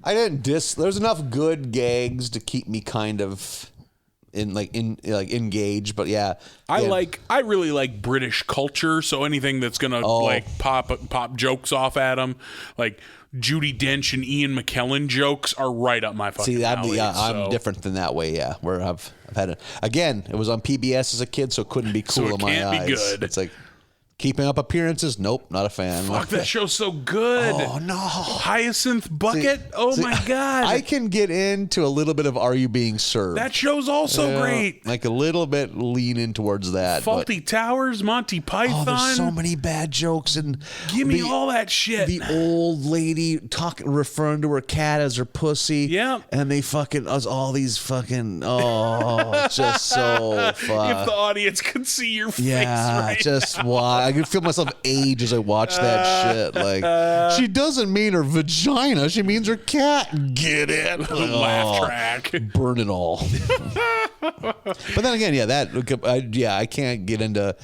I didn't there's enough good gags to keep me kind of engaged, but yeah. I really like British culture, so anything that's gonna pop jokes off at them, like Judi Dench and Ian McKellen jokes are right up my fucking alley. I'm different than that way, yeah. Where I've had it again. It was on PBS as a kid, so it couldn't be cool in my eyes. Can't be good. It's like Keeping Up Appearances, nope, not a fan. Fuck, that show's so good. Oh, no. Hyacinth Bucket, my God. I can get into a little bit of Are You Being Served? That show's also great. Like a little bit lean in towards that. Faulty Towers, Monty Python. Oh, there's so many bad jokes. And give me all that shit. The old lady referring to her cat as her pussy. Yeah. And they fucking, all these fucking, just so fun. If the audience could see your face right just now. why. I can feel myself age as I watch that shit. Like, she doesn't mean her vagina. She means her cat. Get it? Laugh track. Burn it all. But then again, I can't get into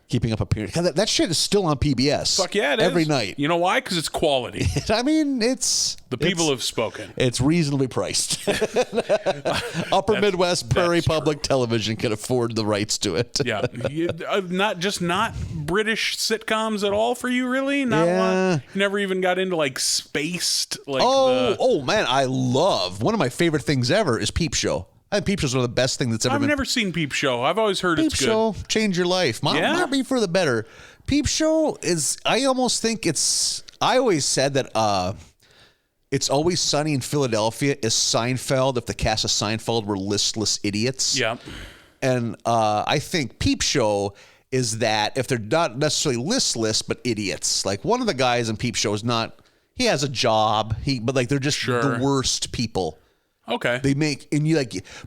Keeping Up Appearances. That shit is still on PBS. Fuck yeah, it every is. night. You know why? Because it's quality. I mean, the people have spoken. It's reasonably priced. Upper Midwest Prairie Public Television can afford the rights to it. Yeah, not British sitcoms at all for you, really. Not one. You never even got into Spaced. Man, I love one of my favorite things ever is Peep Show. I think Peep Show's one of the best things that's ever been. I've never seen Peep Show. I've always heard it's good. Peep Show, change your life. Might be for the better. Peep Show is, I almost think I always said that It's Always Sunny in Philadelphia is Seinfeld if the cast of Seinfeld were listless idiots. Yeah. And I think Peep Show is that if they're not necessarily listless, but idiots. Like one of the guys in Peep Show is not, he has a job, but they're just the worst people. Okay. They make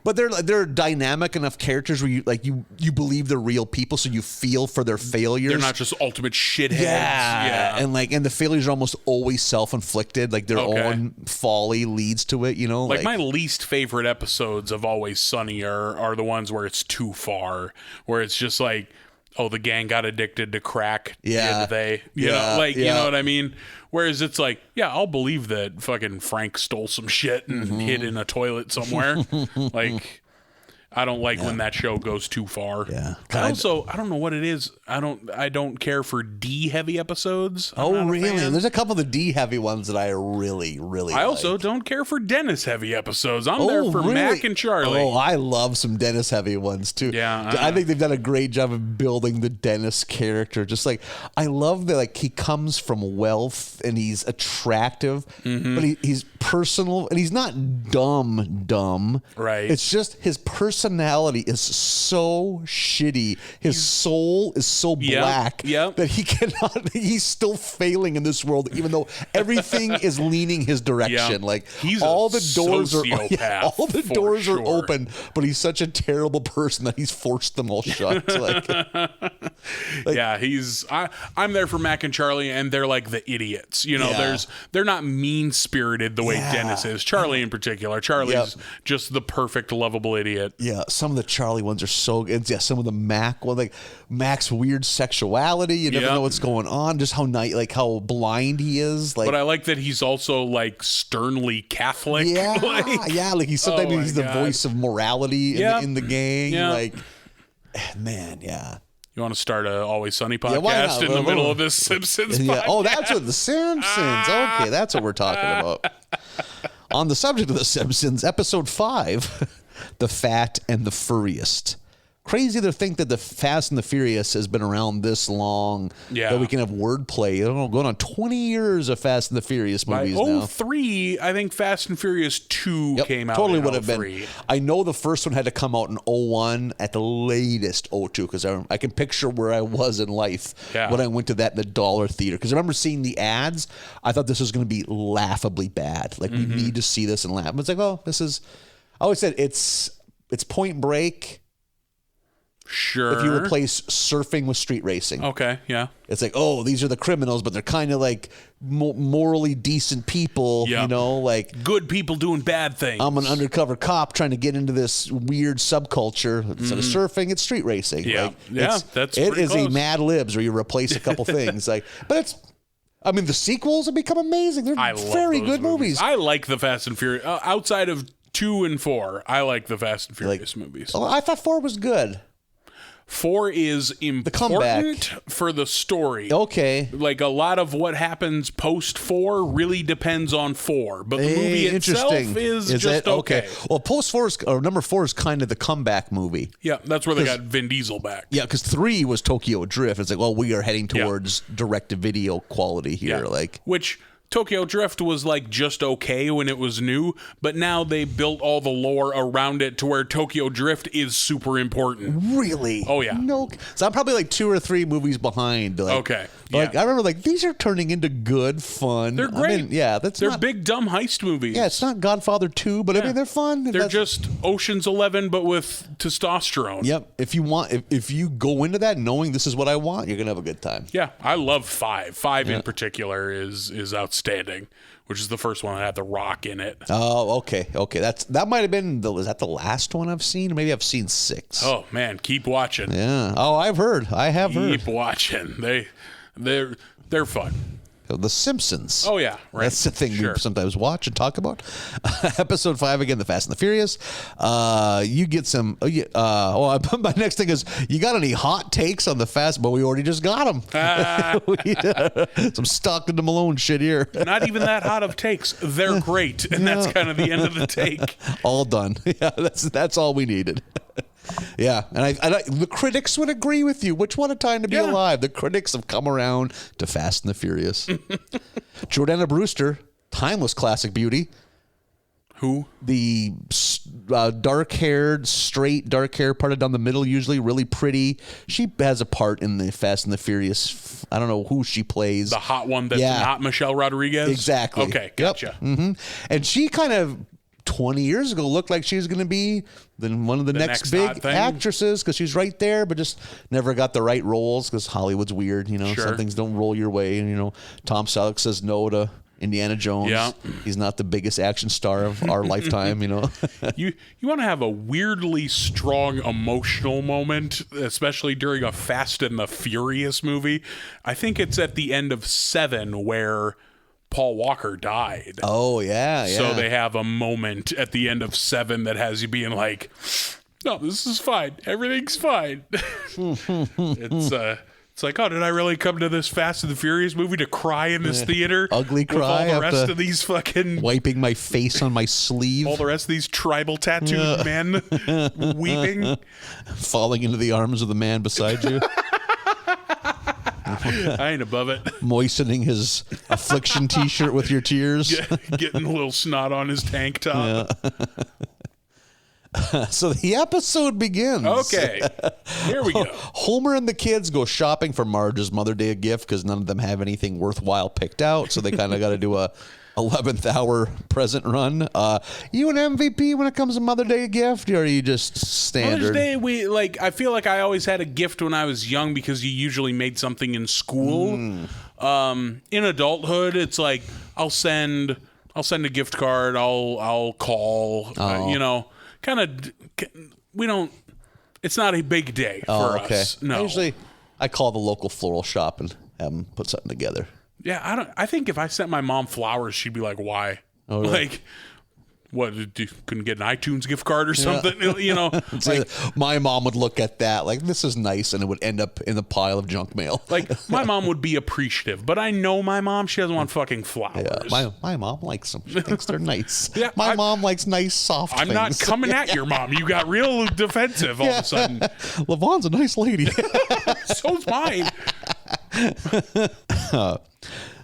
but they're dynamic enough characters where you believe they're real people, so you feel for their failures. They're not just ultimate shitheads. Yeah. And the failures are almost always self-inflicted. Like their own folly leads to it, Like my least favorite episodes of Always Sunny are the ones where it's too far, where it's just like, oh, the gang got addicted to crack. Yeah. Did they? You know, like, you know what I mean? Whereas it's like, yeah, I'll believe that fucking Frank stole some shit and hid in a toilet somewhere. Like, I don't like when that show goes too far. Yeah. I don't know what it is. I don't care for D heavy episodes. Oh, really? There's a couple of the D heavy ones that I really, really I also don't care for Dennis heavy episodes. I'm there for really? Mac and Charlie. Oh, I love some Dennis heavy ones too. Yeah, I think they've done a great job of building the Dennis character. Just like, I love that, like, he comes from wealth and he's attractive, but he's personal and he's not dumb. Right. It's just his personality is so shitty. His soul is so black that he cannot. He's still failing in this world, even though everything is leaning his direction. Like, he's all the doors are all the doors are sure. open, but he's such a terrible person that he's forced them all shut. I'm there for Mac and Charlie, and they're like the idiots. You know, they're not mean spirited the way Dennis is. Charlie in particular. Charlie's just the perfect lovable idiot. Yeah, some of the Charlie ones are so good. Yeah, some of the Mac one, like Mac's weird sexuality. You never know what's going on. Just how blind he is. Like, but I like that he's also like sternly Catholic. Yeah, like he's sometimes he's the voice of morality in the gang. Yeah. Like, man, You want to start a Always Sunny podcast in the middle of this Simpsons podcast? Oh, that's what the Simpsons. Okay, that's what we're talking about. On the subject of the Simpsons, episode 5, The Fat and the Furriest. Crazy to think that the Fast and the Furious has been around this long. Yeah. That we can have wordplay. I don't know, going on 20 years of Fast and the Furious movies now. 03, I think Fast and Furious 2 came out. Totally in would have 03. been. I know the first one had to come out in 01, at the latest 02, because I can picture where I was in life when I went to that in the dollar theater. Because I remember seeing the ads. I thought this was going to be laughably bad. Like, we need to see this and laugh. But it's like, oh, this is. I always said it's Point Break. Sure. If you replace surfing with street racing. Okay, yeah. It's like, oh, these are the criminals, but they're kind of like morally decent people, you know, like good people doing bad things. I'm an undercover cop trying to get into this weird subculture. Instead of surfing, it's street racing. Yeah, it is a Mad Libs where you replace a couple things. Like, but the sequels have become amazing. They're very good movies. I like the Fast and Furious. Outside of 2 and 4, I like the Fast and Furious movies. Oh, I thought 4 was good. 4 is important for the story. Okay. Like, a lot of what happens post 4 really depends on 4, but the movie itself is just okay. Well, number 4 is kind of the comeback movie. Yeah, that's where they got Vin Diesel back. Yeah, because 3 was Tokyo Drift. It's like, well, we are heading towards direct-to-video quality here. Yeah. Like, which Tokyo Drift was like just okay when it was new, but now they built all the lore around it to where Tokyo Drift is super important. Really? Oh yeah. No. So I'm probably like 2 or 3 movies behind. Like, okay. Like, I remember, like, these are turning into good fun. They're great. They're big dumb heist movies. Yeah, it's not Godfather 2, but I mean, they're fun. They're just Ocean's 11, but with testosterone. Yep. If you go into that knowing this is what I want, you're gonna have a good time. Yeah, I love 5. 5 in particular is outstanding, which is the first one that had The Rock in it. Oh, okay. That might have been is that the last one I've seen? Or maybe I've seen 6. Oh man, keep watching. Yeah. Oh, I have heard. Keep watching. They're fun. The Simpsons. Oh yeah, right. That's the thing we sometimes watch and talk about. Episode 5 again, The Fast and the Furious. You get some. My next thing is, you got any hot takes on the Fast? But we already just got them. Some Stockton to Malone shit here. Not even that hot of takes. They're great, and that's kind of the end of the take. All done. Yeah, that's all we needed. Yeah, and the critics would agree with you. Which what a time to be alive. The critics have come around to Fast and the Furious. Jordana Brewster, timeless classic beauty. Who? The dark-haired, straight, dark hair parted down the middle, usually really pretty. She has a part in the Fast and the Furious. I don't know who she plays. The hot one that's not Michelle Rodriguez? Exactly. Okay, gotcha. Yep. Mm-hmm. And she kind of 20 years ago looked like she was going to be one of the next big actresses, because she's right there, but just never got the right roles because Hollywood's weird. Some things don't roll your way. And Tom Selleck says no to Indiana Jones. Yeah. He's not the biggest action star of our lifetime, you know. You want to have a weirdly strong emotional moment, especially during a Fast and the Furious movie. I think it's at the end of 7 where Paul Walker died. Oh, yeah. So they have a moment at the end of 7 that has you being like, no, this is fine. Everything's fine. It's like, oh, did I really come to this Fast and the Furious movie to cry in this theater? Ugly cry. With all the rest of these fucking... Wiping my face on my sleeve. All the rest of these tribal tattooed men weeping. Falling into the arms of the man beside you. I ain't above it. Moistening his affliction t-shirt with your tears. Getting a little snot on his tank top. Yeah. So the episode begins. Okay, here we go. Homer and the kids go shopping for Marge's Mother's Day gift because none of them have anything worthwhile picked out. So they kind of got to do a 11th hour present run. You an MVP when it comes to Mother's Day gift, or are you just standard? Mother's Day, I feel like I always had a gift when I was young because you usually made something in school. In adulthood, it's like I'll send a gift card. I'll call. You know. Kind of, we don't. It's not a big day for us. No, I call the local floral shop and have them put something together. Yeah, I think if I sent my mom flowers, she'd be like, "Why?" Oh, really? Like, what? You couldn't get an iTunes gift card or something? Yeah. You know, like, my mom would look at that like, "This is nice," and it would end up in the pile of junk mail. Like, my mom would be appreciative, but I know my mom; she doesn't want fucking flowers. Yeah, my mom likes them. She thinks they're nice. Yeah, my mom likes nice, soft I'm things. not coming at your mom. You got real defensive all of a sudden. Lavon's a nice lady. So's mine.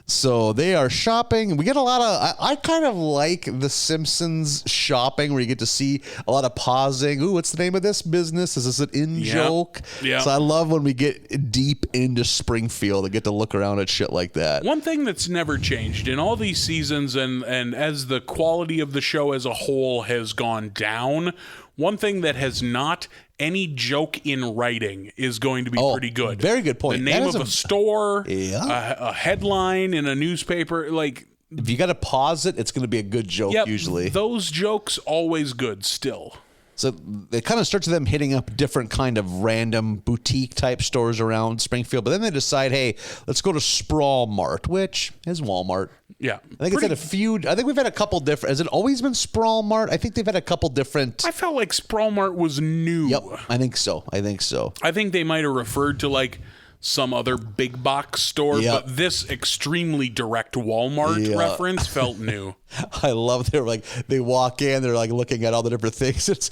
So they are shopping. We get a lot of, I kind of like The Simpsons shopping where you get to see a lot of pausing. Ooh, what's the name of this business? Is this an in-joke? Yeah. So I love when we get deep into Springfield and get to look around at shit like that. One thing that's never changed in all these seasons and as the quality of the show as a whole has gone down, one thing that has not, any joke in writing is going to be pretty good. Very good point. The name of a store, a headline in a newspaper, like... If you got to pause it, it's going to be a good joke usually. Those jokes always good still. So it kind of starts with them hitting up different kind of random boutique type stores around Springfield. But then they decide, hey, let's go to Sprawl Mart, which is Walmart. Yeah. I think it's had a few. I think we've had a couple different. Has it always been Sprawl Mart? I think they've had a couple different. I felt like Sprawl Mart was new. Yep. I think so. I think they might have referred to like some other big box store, but this extremely direct Walmart reference felt new. I love they walk in, they're like looking at all the different things. It's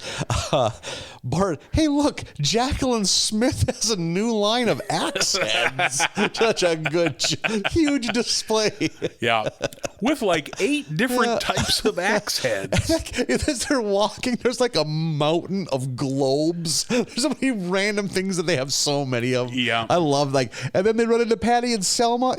Bart, hey look, Jacqueline Smith has a new line of axe heads. Such a good, huge display. Yeah. With like 8 different types of axe heads. As they're walking, there's like a mountain of globes. There's so many random things that they have so many of. Yeah. I love and then they run into Patty and Selma.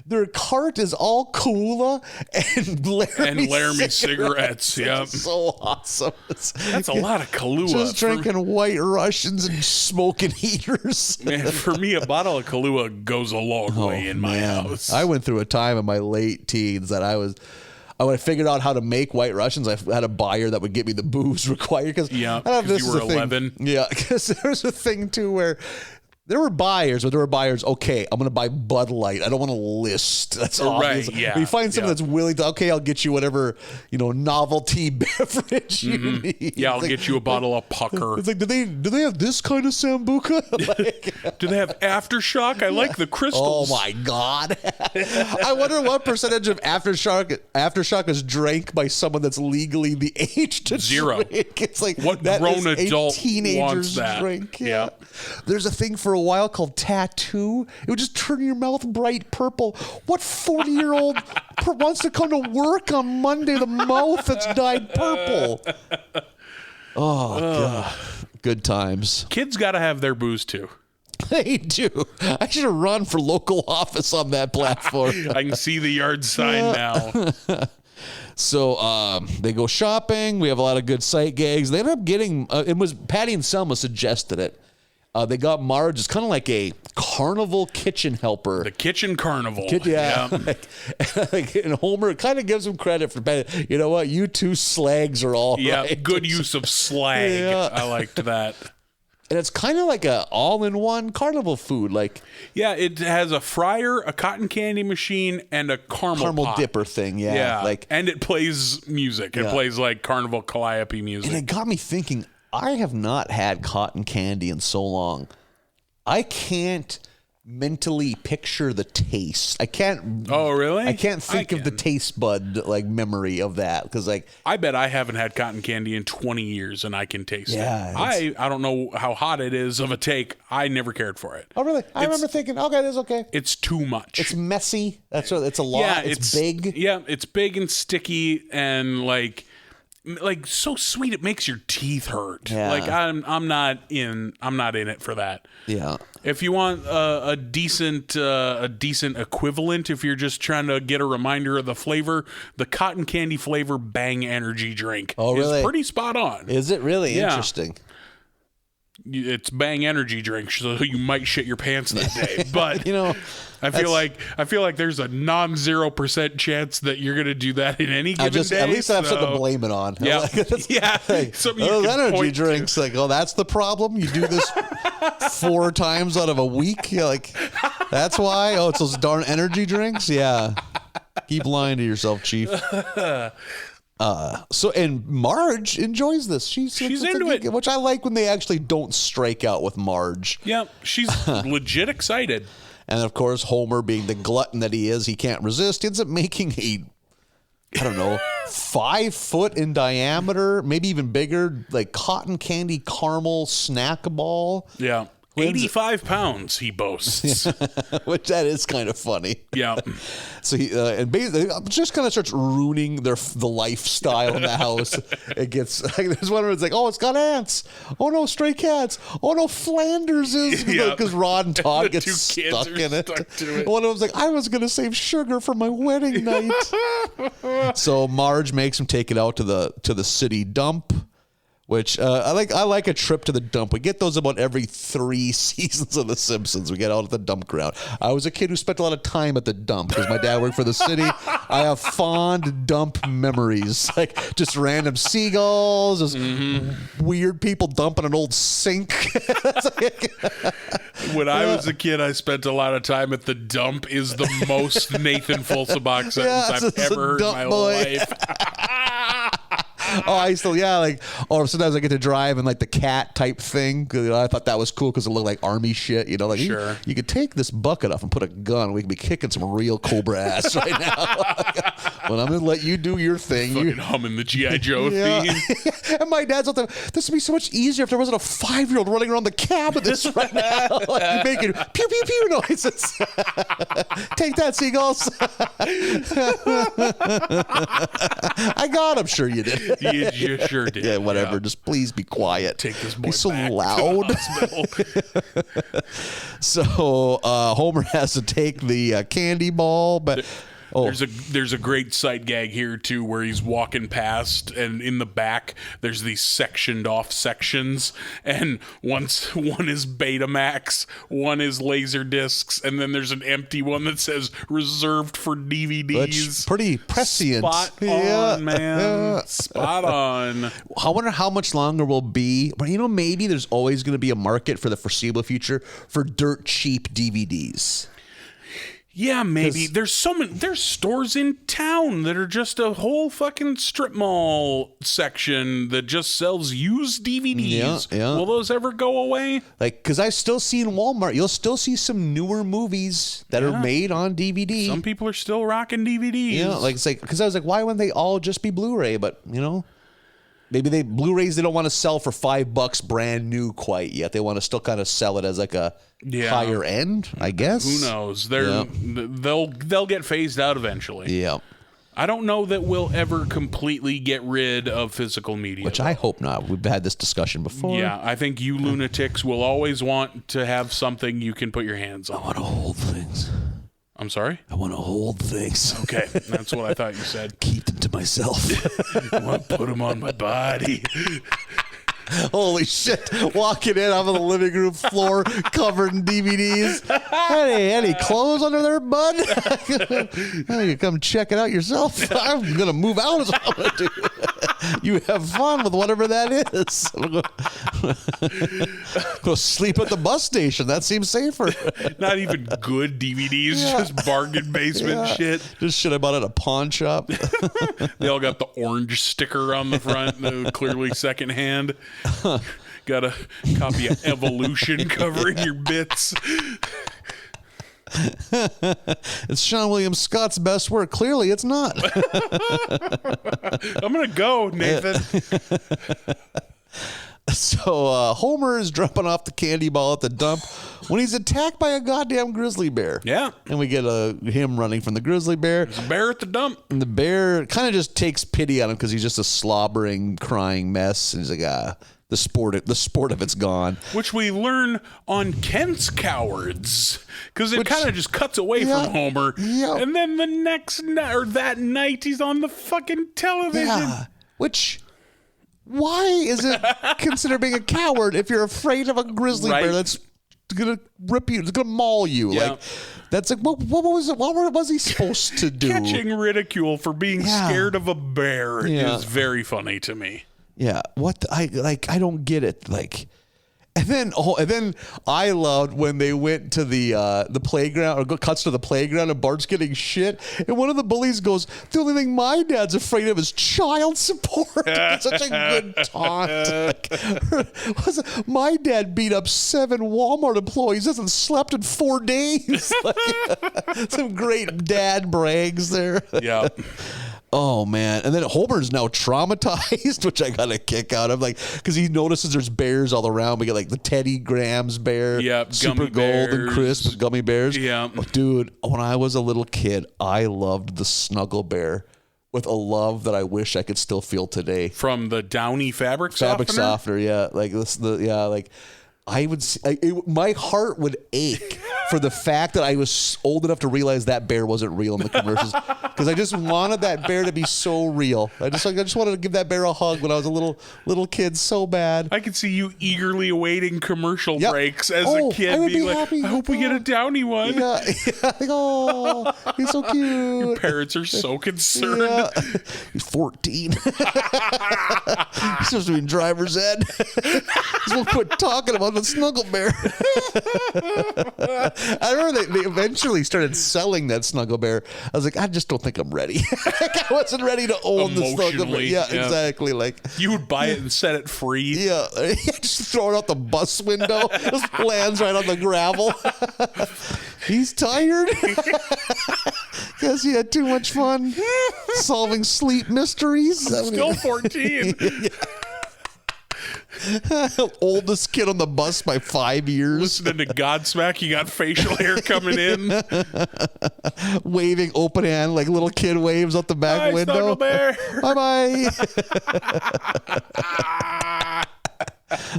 Their cart is all Kahlua and Laramie cigarettes. Yep. So awesome. That's a lot of Kahlua. Just drinking White Russians and smoking heaters. Man, for me, a bottle of Kahlua goes a long way in my house. I went through a time in my late teens that when I figured out how to make White Russians, I had a buyer that would get me the booze required. Because you were 11. Yeah, because there's a thing too where there were buyers, okay, I'm going to buy Bud Light. I don't want to list. That's obvious. Right, yeah. When you find someone that's willing to, okay, I'll get you whatever, novelty beverage you need. Yeah, I'll get you a bottle of Pucker. It's like, do they have this kind of Sambuca? Do they have Aftershock? I like the crystals. Oh, my God. I wonder what percentage of Aftershock is drank by someone that's legally the age to 0. drink. It's like, what that grown is adult a teenager's wants that? drink. Yeah. There's a thing for a while called Tattoo. It would just turn your mouth bright purple. What 40-year-old wants to come to work on Monday, the mouth that's dyed purple? Oh, God. Good times. Kids got to have their booze, too. They do. I should have run for local office on that platform. I can see the yard sign now. So they go shopping. We have a lot of good sight gags. They end up getting, it was Patty and Selma suggested it. They got Marge. It's kind of like a carnival kitchen helper. The kitchen carnival. Yeah. And Homer kind of gives him credit for, you know what, you two slags are all right. Good use of slag. Yeah. I liked that. And it's kind of like a all-in-one carnival food. It has a fryer, a cotton candy machine, and a caramel pot. dipper thing. Yeah. And it plays music. It plays like Carnival Calliope music. And it got me thinking, I have not had cotton candy in so long. I can't mentally picture the taste. I can't. Oh, really? I can't think of the taste bud memory of that because I bet I haven't had cotton candy in 20 years and I can taste it. I don't know how hot it is of a take. I never cared for it. Oh, really? I remember thinking, okay, this is okay. It's too much. It's messy. It's a lot. Yeah, it's big. Yeah, it's big and sticky and like so sweet it makes your teeth hurt. Yeah. I'm not in it for that. Yeah. If you want a decent equivalent, if you're just trying to get a reminder of the flavor, the cotton candy flavor Bang energy drink is pretty spot on. Is it really? Yeah. Interesting. It's Bang energy drink, so you might shit your pants that day. But I feel like there's a non-0% chance that you're going to do that in any given day. At least I have something to blame it on. Yeah, those energy drinks, that's the problem. You do this 4 times out of a week. You're like, that's why. Oh, it's those darn energy drinks. Yeah, keep lying to yourself, Chief. And Marge enjoys this. She's into it, which I like when they actually don't strike out with Marge. Yeah, she's legit excited. And of course, Homer, being the glutton that he is, he can't resist. He ends up making a, 5 foot in diameter, maybe even bigger, cotton candy caramel snack ball. Yeah. 85 pounds, he boasts. Which that is kind of funny. Yeah. So he and basically just kind of starts ruining the lifestyle in the house. It gets there's one where it's like, oh, it's got ants. Oh no, stray cats. Oh no, Flanders is because Rod and Todd get stuck in it. One of them's like, I was gonna save sugar for my wedding night. So Marge makes him take it out to the city dump. Which I like a trip to the dump. We get those about every 3 seasons of The Simpsons. We get out at the dump ground. I was a kid who spent a lot of time at the dump because my dad worked for the city. I have fond dump memories, just random seagulls, just weird people dumping an old sink. When I was a kid, I spent a lot of time at the dump. Is the most Nathan Folsabach sentence I've ever heard in my life. Oh, I still, or sometimes I get to drive in the cat type thing. I thought that was cool because it looked like army shit. Sure. You could take this bucket off and put a gun. We could be kicking some real Cobra ass right now. But I'm going to let you do your thing. Fucking humming the G.I. Joe theme. And my dad's out there, this would be so much easier if there wasn't a 5-year-old running around the cab of this right now. You're making pew, pew, pew noises. Take that, seagulls. I got him. Sure you did. You sure did. Yeah, whatever. Just please be quiet. Take this boy He's so back loud. To the hospital. So Homer has to take the candy ball, but there's a great sight gag here too, where he's walking past, and in the back there's these sectioned off sections, and one is Betamax, one is laser discs, and then there's an empty one that says reserved for DVDs. Which, pretty prescient. Spot on, man. Spot on. I wonder how much longer we'll be. But maybe there's always going to be a market for the foreseeable future for dirt cheap DVDs. Yeah, maybe. There's stores in town that are just a whole fucking strip mall section that just sells used DVDs. Yeah. Will those ever go away? Because I still see in Walmart, you'll still see some newer movies that are made on DVD. Some people are still rocking DVDs. Yeah, because I was like, why wouldn't they all just be Blu-ray? But, maybe Blu-rays they don't want to sell for $5 brand new quite yet. They want to still kind of sell it as a higher end, I guess. Who knows? They'll get phased out eventually. Yeah. I don't know that we'll ever completely get rid of physical media. Which I hope not. We've had this discussion before. Yeah, I think you lunatics will always want to have something you can put your hands on. I want to hold things. I'm sorry? I want to hold things. Okay, that's what I thought you said. Keep them to myself. I want to put them on my body. Holy shit. Walking in off of the living room floor covered in DVDs. Any clothes under there, bud? You come check it out yourself. I'm going to move out. Is what I'm gonna do. You have fun with whatever that is. Go sleep at the bus station. That seems safer. Not even good DVDs, just bargain basement shit. Just shit I bought at a pawn shop. They all got the orange sticker on the front, clearly secondhand. Got a copy of Evolution covering your bits. It's Sean William Scott's best work. Clearly, it's not. I'm going to go, Nathan. So Homer is dropping off the candy ball at the dump when he's attacked by a goddamn grizzly bear. Yeah. And we get him running from the grizzly bear. There's a bear at the dump. And the bear kind of just takes pity on him because he's just a slobbering, crying mess. And he's like, the sport of it's gone. Which we learn on Kent's Cowards. Because it kind of just cuts away from Homer. Yeah. And then the next night, or that night, he's on the fucking television. Yeah. Which... Why is it considered being a coward if you're afraid of a grizzly bear that's gonna rip you, it's gonna maul you? Yeah. Like that's like what was it? What was he supposed to do? Catching ridicule for being scared of a bear is very funny to me. Yeah, I don't get it. Like, and then I loved when they went to the playground, or cuts to the playground, and Bart's getting shit, and one of the bullies goes, "The only thing my dad's afraid of is child support." It's such a good taunt. Like, my dad beat up 7 Walmart employees. Hasn't slept in 4 days. Like, some great dad brags there. Yeah. Oh, man. And then Homer's now traumatized, which I got a kick out of, like, because he notices there's bears all around. We get, like, the Teddy Grahams bear, Super Golden Crisp gummy bears. Yeah. Oh, dude, when I was a little kid, I loved the Snuggle Bear with a love that I wish I could still feel today. From the Downy fabric softener? Yeah. Like, I would, my heart would ache for the fact that I was old enough to realize that bear wasn't real in the commercials, because I just wanted that bear to be so real. I just wanted to give that bear a hug when I was a little kid so bad. I could see you eagerly awaiting commercial breaks as a kid, being like, happy. I hope we get a Downy one. Yeah. Like, oh, he's so cute. Your parents are so concerned. Yeah. He's 14. He's supposed to be in driver's ed. He's going to quit talking about the Snuggle Bear. I remember they eventually started selling that Snuggle Bear. I was like, I just don't think I'm ready. I wasn't ready to own the Snuggle Bear. Yeah, exactly. Like, you would buy it and set it free. Yeah, just throw it out the bus window. Just lands right on the gravel. He's tired because he had too much fun solving sleep mysteries. I'm still 14. Oldest kid on the bus by 5 years. Listening to Godsmack, you got facial hair coming in. Waving open hand like little kid waves out the back window. Bye bye.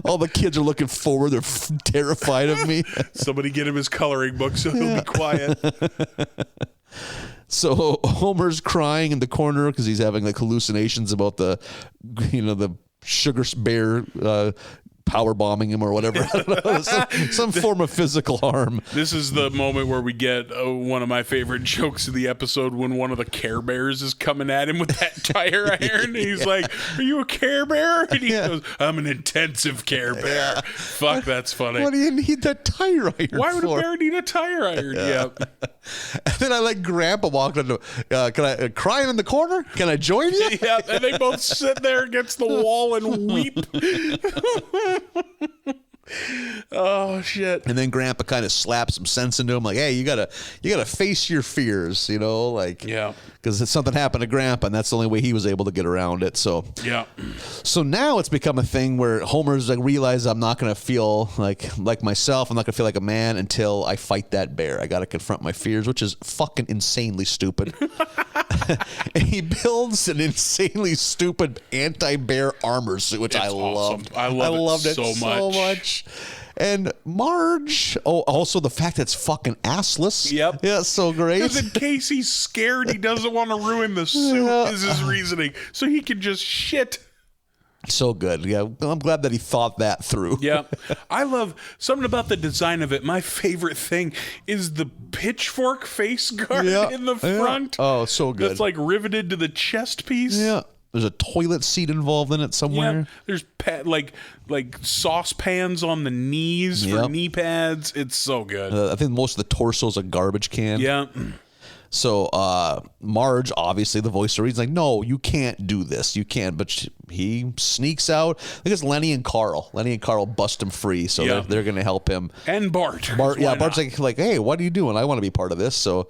All the kids are looking forward. They're terrified of me. Somebody get him his coloring book so he'll be quiet. So Homer's crying in the corner because he's having like hallucinations about the sugar bear power bombing him or whatever. I don't know, some form of physical harm. This is the moment where we get one of my favorite jokes of the episode, when one of the Care Bears is coming at him with that tire iron. And he's like, "Are you a Care Bear?" And he goes, "I'm an intensive Care Bear." Fuck, that's funny. What do you need that tire iron Why would for? a bear need a tire iron? Yep. And then I like Grandpa walked into, can I crying in the corner? Can I join you? Yeah, and they both sit there against the wall and weep. Oh shit. And then Grandpa kind of slaps some sense into him, like, hey, you gotta face your fears, like, yeah, because something happened to Grandpa, and that's the only way he was able to get around it. So yeah. So now it's become a thing where Homer's like, realize I'm not gonna feel like myself. I'm not gonna feel like a man until I fight that bear. I gotta confront my fears, which is fucking insanely stupid. And he builds an insanely stupid anti-bear armor suit, which I loved. Awesome. I loved it so much. And Marge, also the fact that it's fucking assless. Yep. Yeah, so great. Because in case he's scared, he doesn't want to ruin the suit, is his reasoning. So he can just shit. So good. Yeah, I'm glad that he thought that through. Yeah. I love something about the design of it. My favorite thing is the pitchfork face guard in the front. Yeah. Oh, so good. That's like riveted to the chest piece. Yeah. There's a toilet seat involved in it somewhere. Yeah. There's like saucepans on the knees for knee pads. It's so good. I think most of the torso's a garbage can. Yeah. So Marge, obviously the voice of reason's like, no, you can't do this. You can't. But he sneaks out. I think it's Lenny and Carl. Lenny and Carl bust him free, so they're going to help him. And Bart. Bart's like, hey, what are you doing? I want to be part of this. So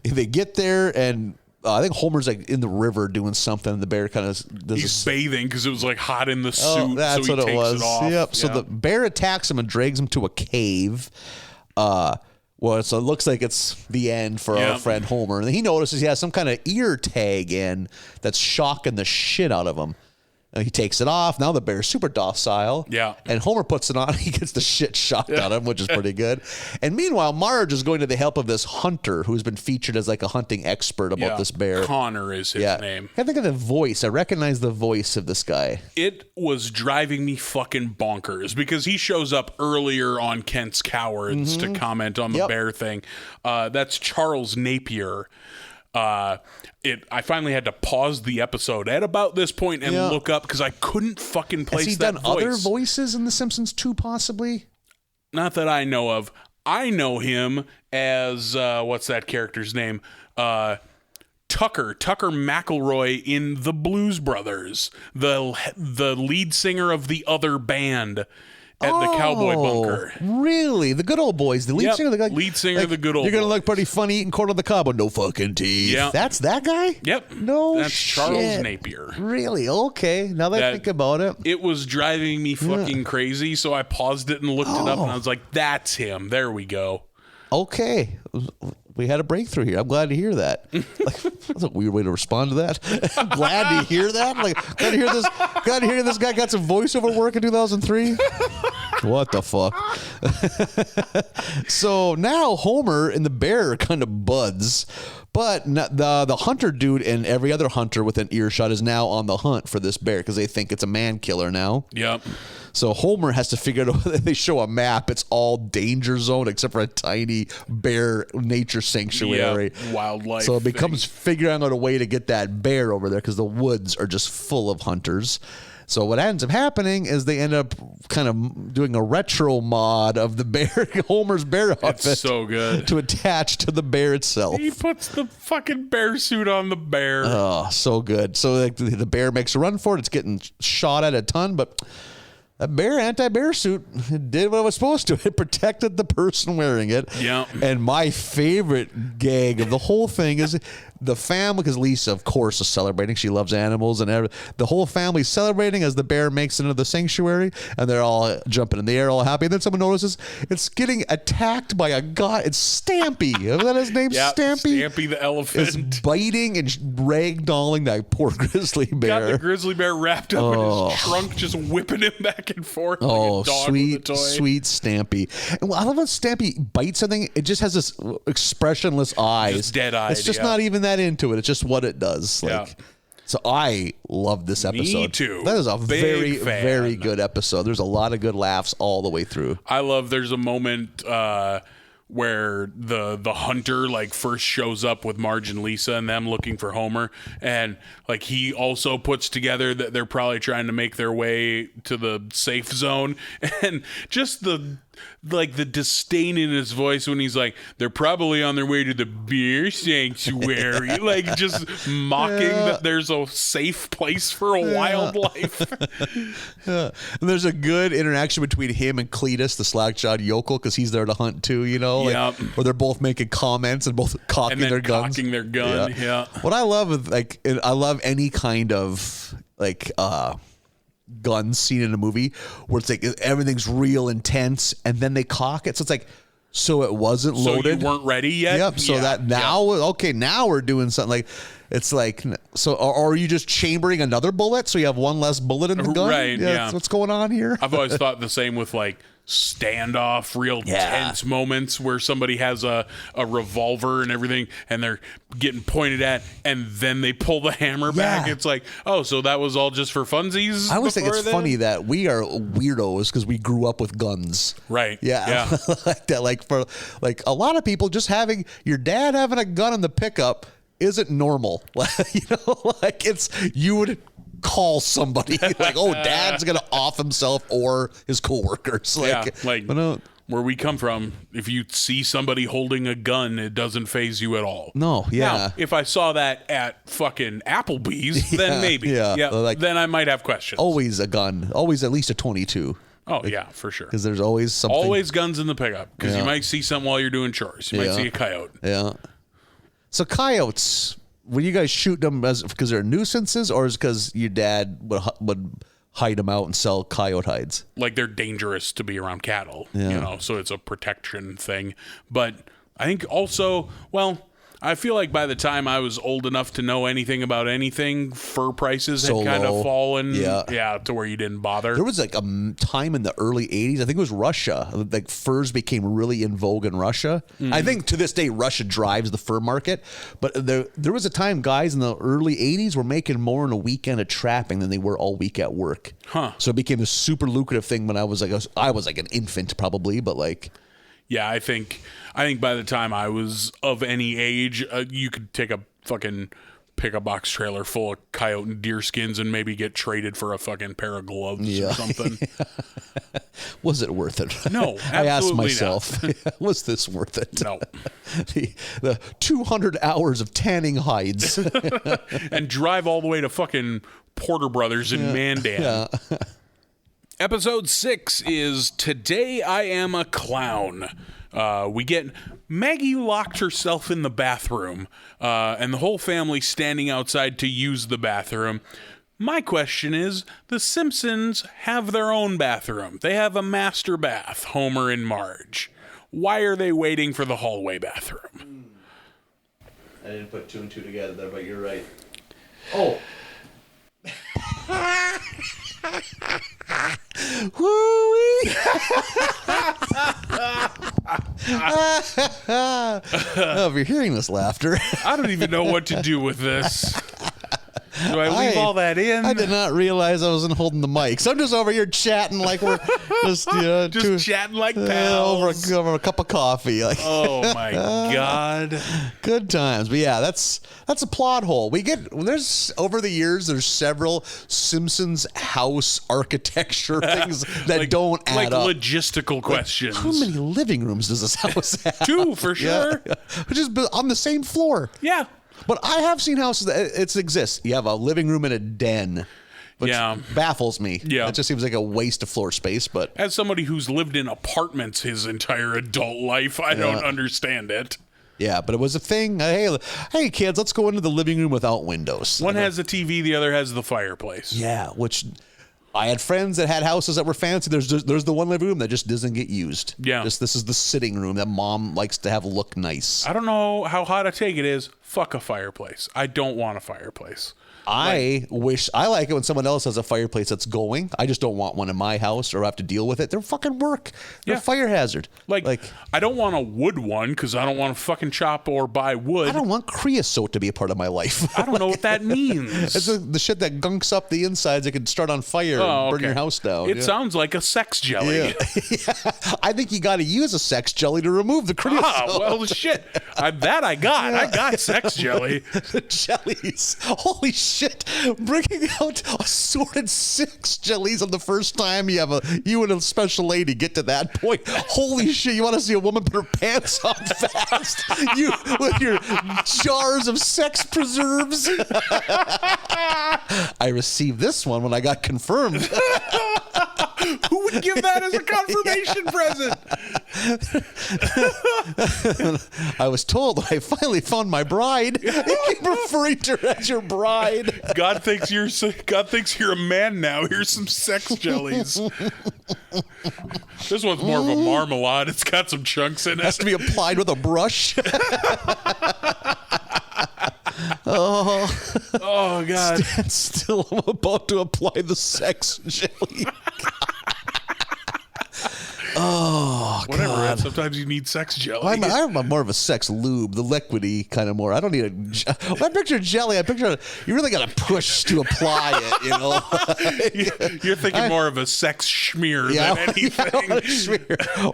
they get there, and I think Homer's like in the river doing something. And the bear kind of he's bathing because it was like hot in the suit. Oh, that's so he what it takes was. It off. Yep. So the bear attacks him and drags him to a cave. Well, so it looks like it's the end for our friend Homer. And he notices he has some kind of ear tag in that's shocking the shit out of him. And he takes it off. Now the bear's super docile. Yeah. And Homer puts it on. He gets the shit shocked out of him, which is pretty good. And meanwhile, Marge is going to the help of this hunter who's been featured as like a hunting expert about this bear. Connor is his name. I think of the voice. I recognize the voice of this guy. It was driving me fucking bonkers because he shows up earlier on Kent's Cowards to comment on the bear thing. That's Charles Napier. I finally had to pause the episode at about this point and look up because I couldn't fucking place that voice. Has he done other voices in The Simpsons too, possibly? Not that I know of. I know him as, what's that character's name? Tucker McElroy in The Blues Brothers, the lead singer of the other band at the Cowboy Bunker. Really? The Good Old Boys. The lead singer? Lead singer of the Good Old You're going to Boys. look pretty funny eating corn on the cob with no fucking teeth. Yeah. That's that guy? Yep. No That's shit. Charles Napier. Really? Okay. Now that I think about it. It was driving me fucking crazy, so I paused it and looked it up, and I was like, that's him. There we go. Okay. We had a breakthrough here. I'm glad to hear that. That's a weird way to respond to that. I'm glad to hear that. Glad to hear this. Glad to hear this guy got some voiceover work in 2003. What the fuck? So now Homer and the bear are kind of buds, but the hunter dude and every other hunter within earshot is now on the hunt for this bear because they think it's a man killer now. Yep. So Homer has to figure out. They show a map. It's all danger zone except for a tiny bear nature sanctuary. Yeah, wildlife. So it becomes figuring out a way to get that bear over there because the woods are just full of hunters. So what ends up happening is they end up kind of doing a retro mod of the bear, Homer's bear outfit. It's so good. To attach to the bear itself. He puts the fucking bear suit on the bear. Oh, so good. So the bear makes a run for it. It's getting shot at a ton, but that anti-bear suit did what it was supposed to. It protected the person wearing it. Yeah. And my favorite gag of the whole thing is the family, because Lisa, of course, is celebrating. She loves animals and everything. The whole family's celebrating as the bear makes it into the sanctuary, and they're all jumping in the air, all happy. And then someone notices it's getting attacked by a guy. It's Stampy. Is that his name? Yep, Stampy? Stampy the elephant. Is biting and ragdolling that poor grizzly bear. Got the grizzly bear wrapped up in his trunk, just whipping him back and forth like a dog sweet, with a toy. Sweet Stampy. And I love how Stampy bites something. It just has this expressionless eyes. Just dead-eyed, It's just not even that into it. It's just what it does. So I love this episode. Me too. That is a very, fan. very good episode. There's a lot of good laughs all the way through. I love there's a moment where the hunter first shows up with Marge and Lisa and them looking for Homer, and he also puts together that they're probably trying to make their way to the safe zone, and just the disdain in his voice when he's like, they're probably on their way to the beer sanctuary, just mocking that there's a safe place for a wildlife. And there's a good interaction between him and Cletus, the slack-jawed yokel, because he's there to hunt too, where they're both making comments and both cocking their guns. Yeah. What I love is I love any kind of gun scene in a movie where it's everything's real intense and then they cock it. So it's so it wasn't loaded. So you weren't ready yet? Yep. So that now, okay, now we're doing something so are you just chambering another bullet so you have one less bullet in the gun? Right. Yeah. That's what's going on here. I've always thought the same with standoff, real tense moments where somebody has a revolver and everything, and they're getting pointed at, and then they pull the hammer back. It's like, oh, so that was all just for funsies? I always think it's funny that we are weirdos because we grew up with guns. Right. Yeah. Like that. Like for like a lot of people, just having your dad having a gun in the pickup isn't normal. You know, like you would call somebody like, oh, dad's gonna off himself or his coworkers. Where we come from, if you see somebody holding a gun, it doesn't faze you at all. No, Now, if I saw that at fucking Applebee's, then maybe. Then I might have questions. Always a gun. Always at least a 22. Oh, yeah, for sure. Because there's always something. Always guns in the pickup. Because you might see something while you're doing chores. You might see a coyote. Yeah. So coyotes, when you guys shoot them because they're nuisances, or is it because your dad would hide them out and sell coyote hides? Like, they're dangerous to be around cattle, you know, so it's a protection thing. But I think also, well, I feel like by the time I was old enough to know anything about anything, fur prices had kind of fallen to where you didn't bother. There was like a time in the early 80s, I think it was Russia, like furs became really in vogue in Russia. Mm-hmm. I think to this day, Russia drives the fur market. But there was a time guys in the early 80s were making more in a weekend of trapping than they were all week at work. So it became a super lucrative thing when I was like an infant probably, but like... Yeah, I think by the time I was of any age, you could take a fucking pickup box trailer full of coyote and deer skins and maybe get traded for a fucking pair of gloves or something. Was it worth it? No, absolutely I asked myself, was this worth it? No. The 200 hours of tanning hides. And drive all the way to fucking Porter Brothers in Mandan. Yeah. Episode 6 is Today I Am a Clown. We get Maggie locked herself in the bathroom, and the whole family standing outside to use the bathroom. My question is, the Simpsons have their own bathroom. They have a master bath, Homer and Marge. Why are they waiting for the hallway bathroom? I didn't put 2 and 2 together there, but you're right. Oh. Woo-wee. If you're hearing this laughter, I don't even know what to do with this. Do I leave all that in? I did not realize I wasn't holding the mic. So I'm just over here chatting like we're just chatting like pals over a cup of coffee. Like, oh my God, good times. But yeah, that's a plot hole. There's over the years there's several Simpsons house architecture things that don't add up. Like logistical questions. How many living rooms does this house have? 2 for sure. Which is on the same floor. Yeah. But I have seen houses that it exists. You have a living room and a den, which baffles me. Yeah. It just seems like a waste of floor space. But as somebody who's lived in apartments his entire adult life, I don't understand it. Yeah, but it was a thing. Hey, kids, let's go into the living room without windows. One has a TV, the other has the fireplace. Yeah, which... I had friends that had houses that were fancy. There's the one living room that just doesn't get used. Yeah. This is the sitting room that mom likes to have look nice. I don't know how hot a take it is. Fuck a fireplace. I don't want a fireplace. I like it when someone else has a fireplace that's going. I just don't want one in my house or have to deal with it. They're fucking work. They're a fire hazard. Like I don't want a wood one because I don't want to fucking chop or buy wood. I don't want creosote to be a part of my life. I don't know what that means. It's the shit that gunks up the insides that can start on fire and burn your house down. It sounds like a sex jelly. Yeah. I think you got to use a sex jelly to remove the creosote. Well, shit. I got sex jelly. The jellies. Holy shit. Bringing out assorted sex jellies on the first time you and a special lady get to that point. Holy shit, you want to see a woman put her pants on fast? You with your jars of sex preserves. I received this one when I got confirmed. Who would give that as a confirmation present? I was told I finally found my bride. You keep referring to her as your bride. God thinks you're a man now. Here's some sex jellies. This one's more of a marmalade. It's got some chunks in it. Has to be applied with a brush. Oh God! Stand still. I'm about to apply the sex jelly. man. Sometimes you need sex jelly. I'm more of a sex lube, the liquidy kind of more. I don't need when I picture jelly, I picture you really got to push to apply it, you know. You're thinking more of a sex schmear than anything.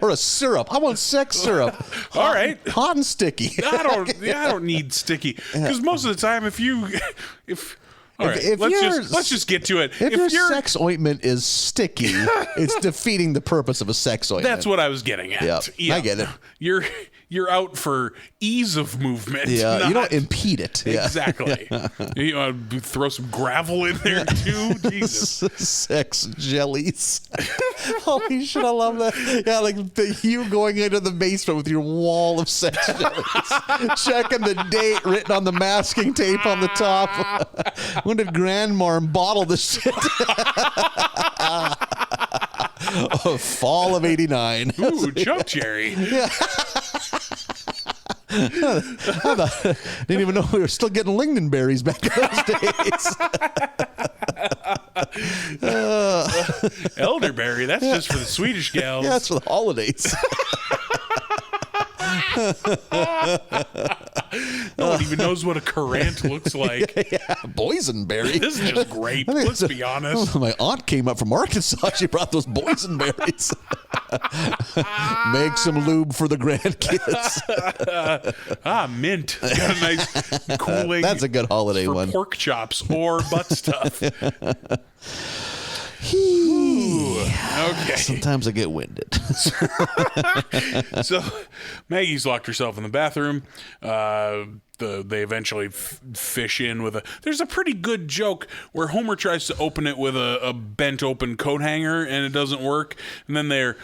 Or a syrup. I want sex syrup. All right. Hot and sticky. I don't need sticky. Because most of the time, let's just get to it. If your sex ointment is sticky, it's defeating the purpose of a sex ointment. That's what I was getting at. Yep. Yeah, I get it. You're out for ease of movement. Yeah, you don't impede it. Exactly. You throw some gravel in there too. Jesus. Sex jellies. Holy shit, I love that. Yeah, like you going into the basement with your wall of sex jellies, checking the date written on the masking tape on the top. When did Grandma bottle this shit? Fall of '89. Ooh, choke cherry. Yeah. Didn't even know we were still getting lingonberries back in those days. Elderberry, that's just for the Swedish gals. Yeah, that's for the holidays. No one even knows what a currant looks like. Yeah, boysenberry. This is just grape. Let's be honest. My aunt came up from Arkansas. She brought those boysenberries. Make some lube for the grandkids. Mint. Got a nice cooling. That's a good holiday for one. Pork chops or butt stuff. Okay. Sometimes I get winded. So Maggie's locked herself in the bathroom. They eventually fish in with there's a pretty good joke where Homer tries to open it with a bent open coat hanger and it doesn't work. And then they're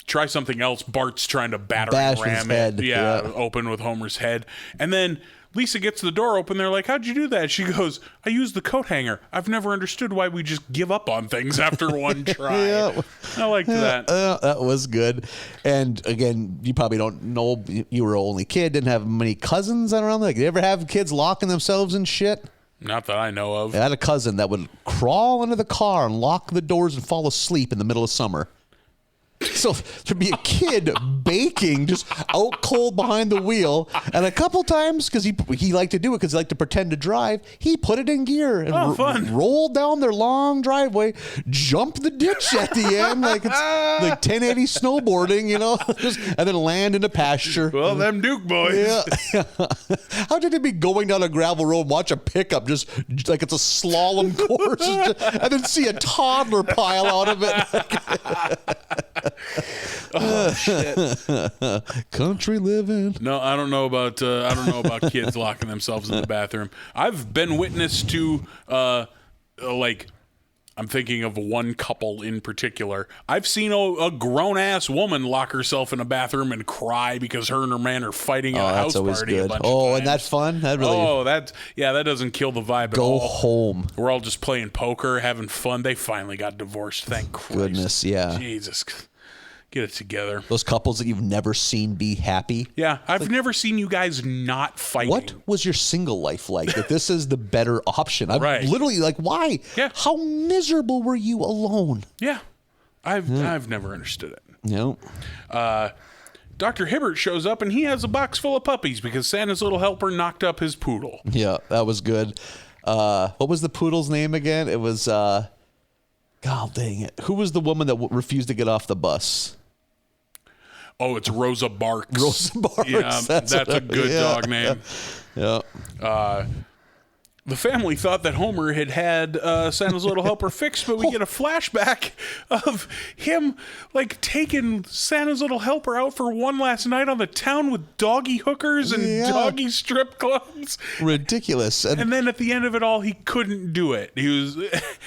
try something else. Bart's trying to battering ram it. Yeah, open with Homer's head. And then Lisa gets the door open. They're like, how'd you do that? She goes, I used the coat hanger. I've never understood why we just give up on things after one try. Yeah. I liked that. That was good. And again, you probably don't know, you were an only kid, didn't have many cousins around. Like, did you ever have kids locking themselves in shit? Not that I know of. I had a cousin that would crawl into the car and lock the doors and fall asleep in the middle of summer. So to be a kid baking just out cold behind the wheel, and a couple times because he liked to do it because he liked to pretend to drive, he put it in gear and rolled down their long driveway, jumped the ditch at the end like it's like 1080 snowboarding, you know, and then land in a pasture. Well, them Duke boys. Yeah. How did it be going down a gravel road, watch a pickup just like it's a slalom course, and then see a toddler pile out of it? Oh shit! Country living. No, I don't know about kids locking themselves in the bathroom. I've been witness to I'm thinking of one couple in particular. I've seen a grown ass woman lock herself in a bathroom and cry because her and her man are fighting at a house party. Good. A bunch of times. And that's fun. That doesn't kill the vibe at Go all. home. We're all just playing poker, having fun. They finally got divorced. Thank Christ. Goodness, yeah. Jesus. Get it together. Those couples that you've never seen be happy. Yeah, I've never seen you guys not fighting. What was your single life like? That this is the better option. I'm literally like, why? Yeah. How miserable were you alone? Yeah, I've never understood it. No. Dr. Hibbert shows up and he has a box full of puppies because Santa's little helper knocked up his poodle. Yeah, that was good. What was the poodle's name again? It was, God dang it. Who was the woman that refused to get off the bus? Oh, it's Rosa Barks. Rosa Barks. Yeah, that's a good dog name. Yeah. The family thought that Homer had Santa's little helper fixed, but we get a flashback of him like taking Santa's little helper out for one last night on the town with doggy hookers and doggy strip clubs. Ridiculous. And then at the end of it all, he couldn't do it. He was,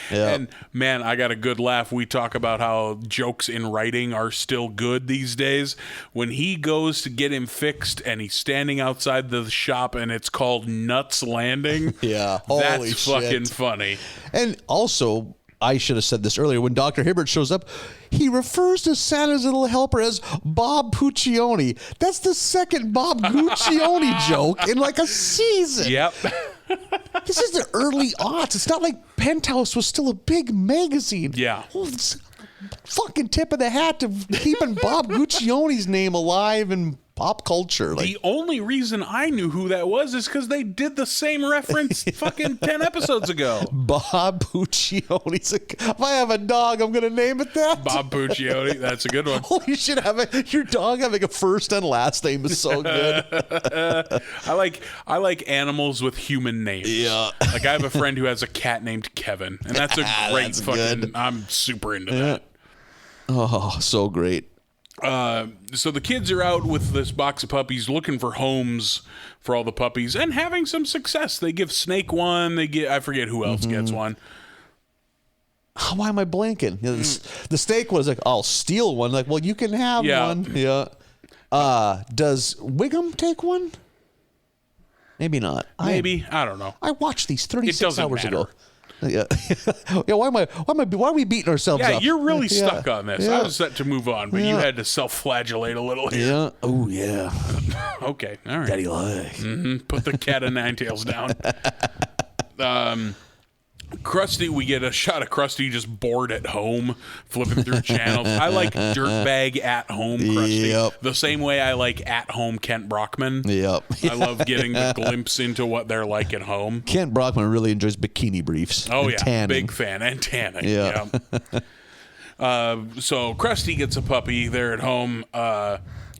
and man, I got a good laugh. We talk about how jokes in writing are still good these days. When he goes to get him fixed and he's standing outside the shop and it's called Nuts Landing. Yeah. Holy That's fucking funny. And also, I should have said this earlier, when Dr. Hibbert shows up, he refers to Santa's little helper as Bob Puccioni. That's the second Bob Guccione joke in like a season. Yep. This is the early aughts. It's not like Penthouse was still a big magazine. Yeah. fucking tip of the hat to keeping Bob Guccione's name alive in pop culture. Like, the only reason I knew who that was is because they did the same reference fucking 10 episodes ago. Bob Guccione's. If I have a dog, I'm gonna name it that. Bob Guccione. That's a good one. Holy shit! Your dog having a first and last name is so good. I like animals with human names. Yeah. Like I have a friend who has a cat named Kevin, and that's a great That's fucking. good. I'm super into that. Oh, so great. So the kids are out with this box of puppies looking for homes for all the puppies and having some success. They give Snake one. I forget who else gets one. Why am I blanking? The Snake was like, I'll steal one. Like, well, you can have one. Yeah. Does Wiggum take one? Maybe not. Maybe. I don't know. I watched these 36 hours matter. ago. Yeah. Yeah. Why are we beating ourselves up? Yeah, you're really stuck on this. I was set to move on, but you had to self-flagellate a little here. Yeah. Oh, yeah. Okay. All right. Daddy like. Put the cat of nine tails down. Krusty, we get a shot of Krusty just bored at home, flipping through channels. I like dirtbag at home Krusty. Yep. The same way I like at home Kent Brockman. Yep. I love getting the glimpse into what they're like at home. Kent Brockman really enjoys bikini briefs. Oh, and yeah. tanning. Big fan. And tanning. Yeah. So Krusty gets a puppy there at home.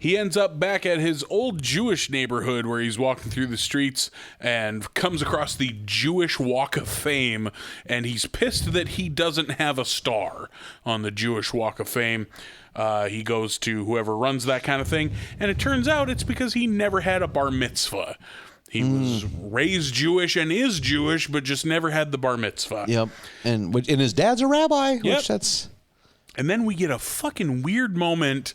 He ends up back at his old Jewish neighborhood where he's walking through the streets and comes across the Jewish Walk of Fame, and he's pissed that he doesn't have a star on the Jewish Walk of Fame. He goes to whoever runs that kind of thing, and it turns out it's because he never had a bar mitzvah. He was raised Jewish and is Jewish, but just never had the bar mitzvah. Yep. And his dad's a rabbi. Yep. Which that's... And then we get a fucking weird moment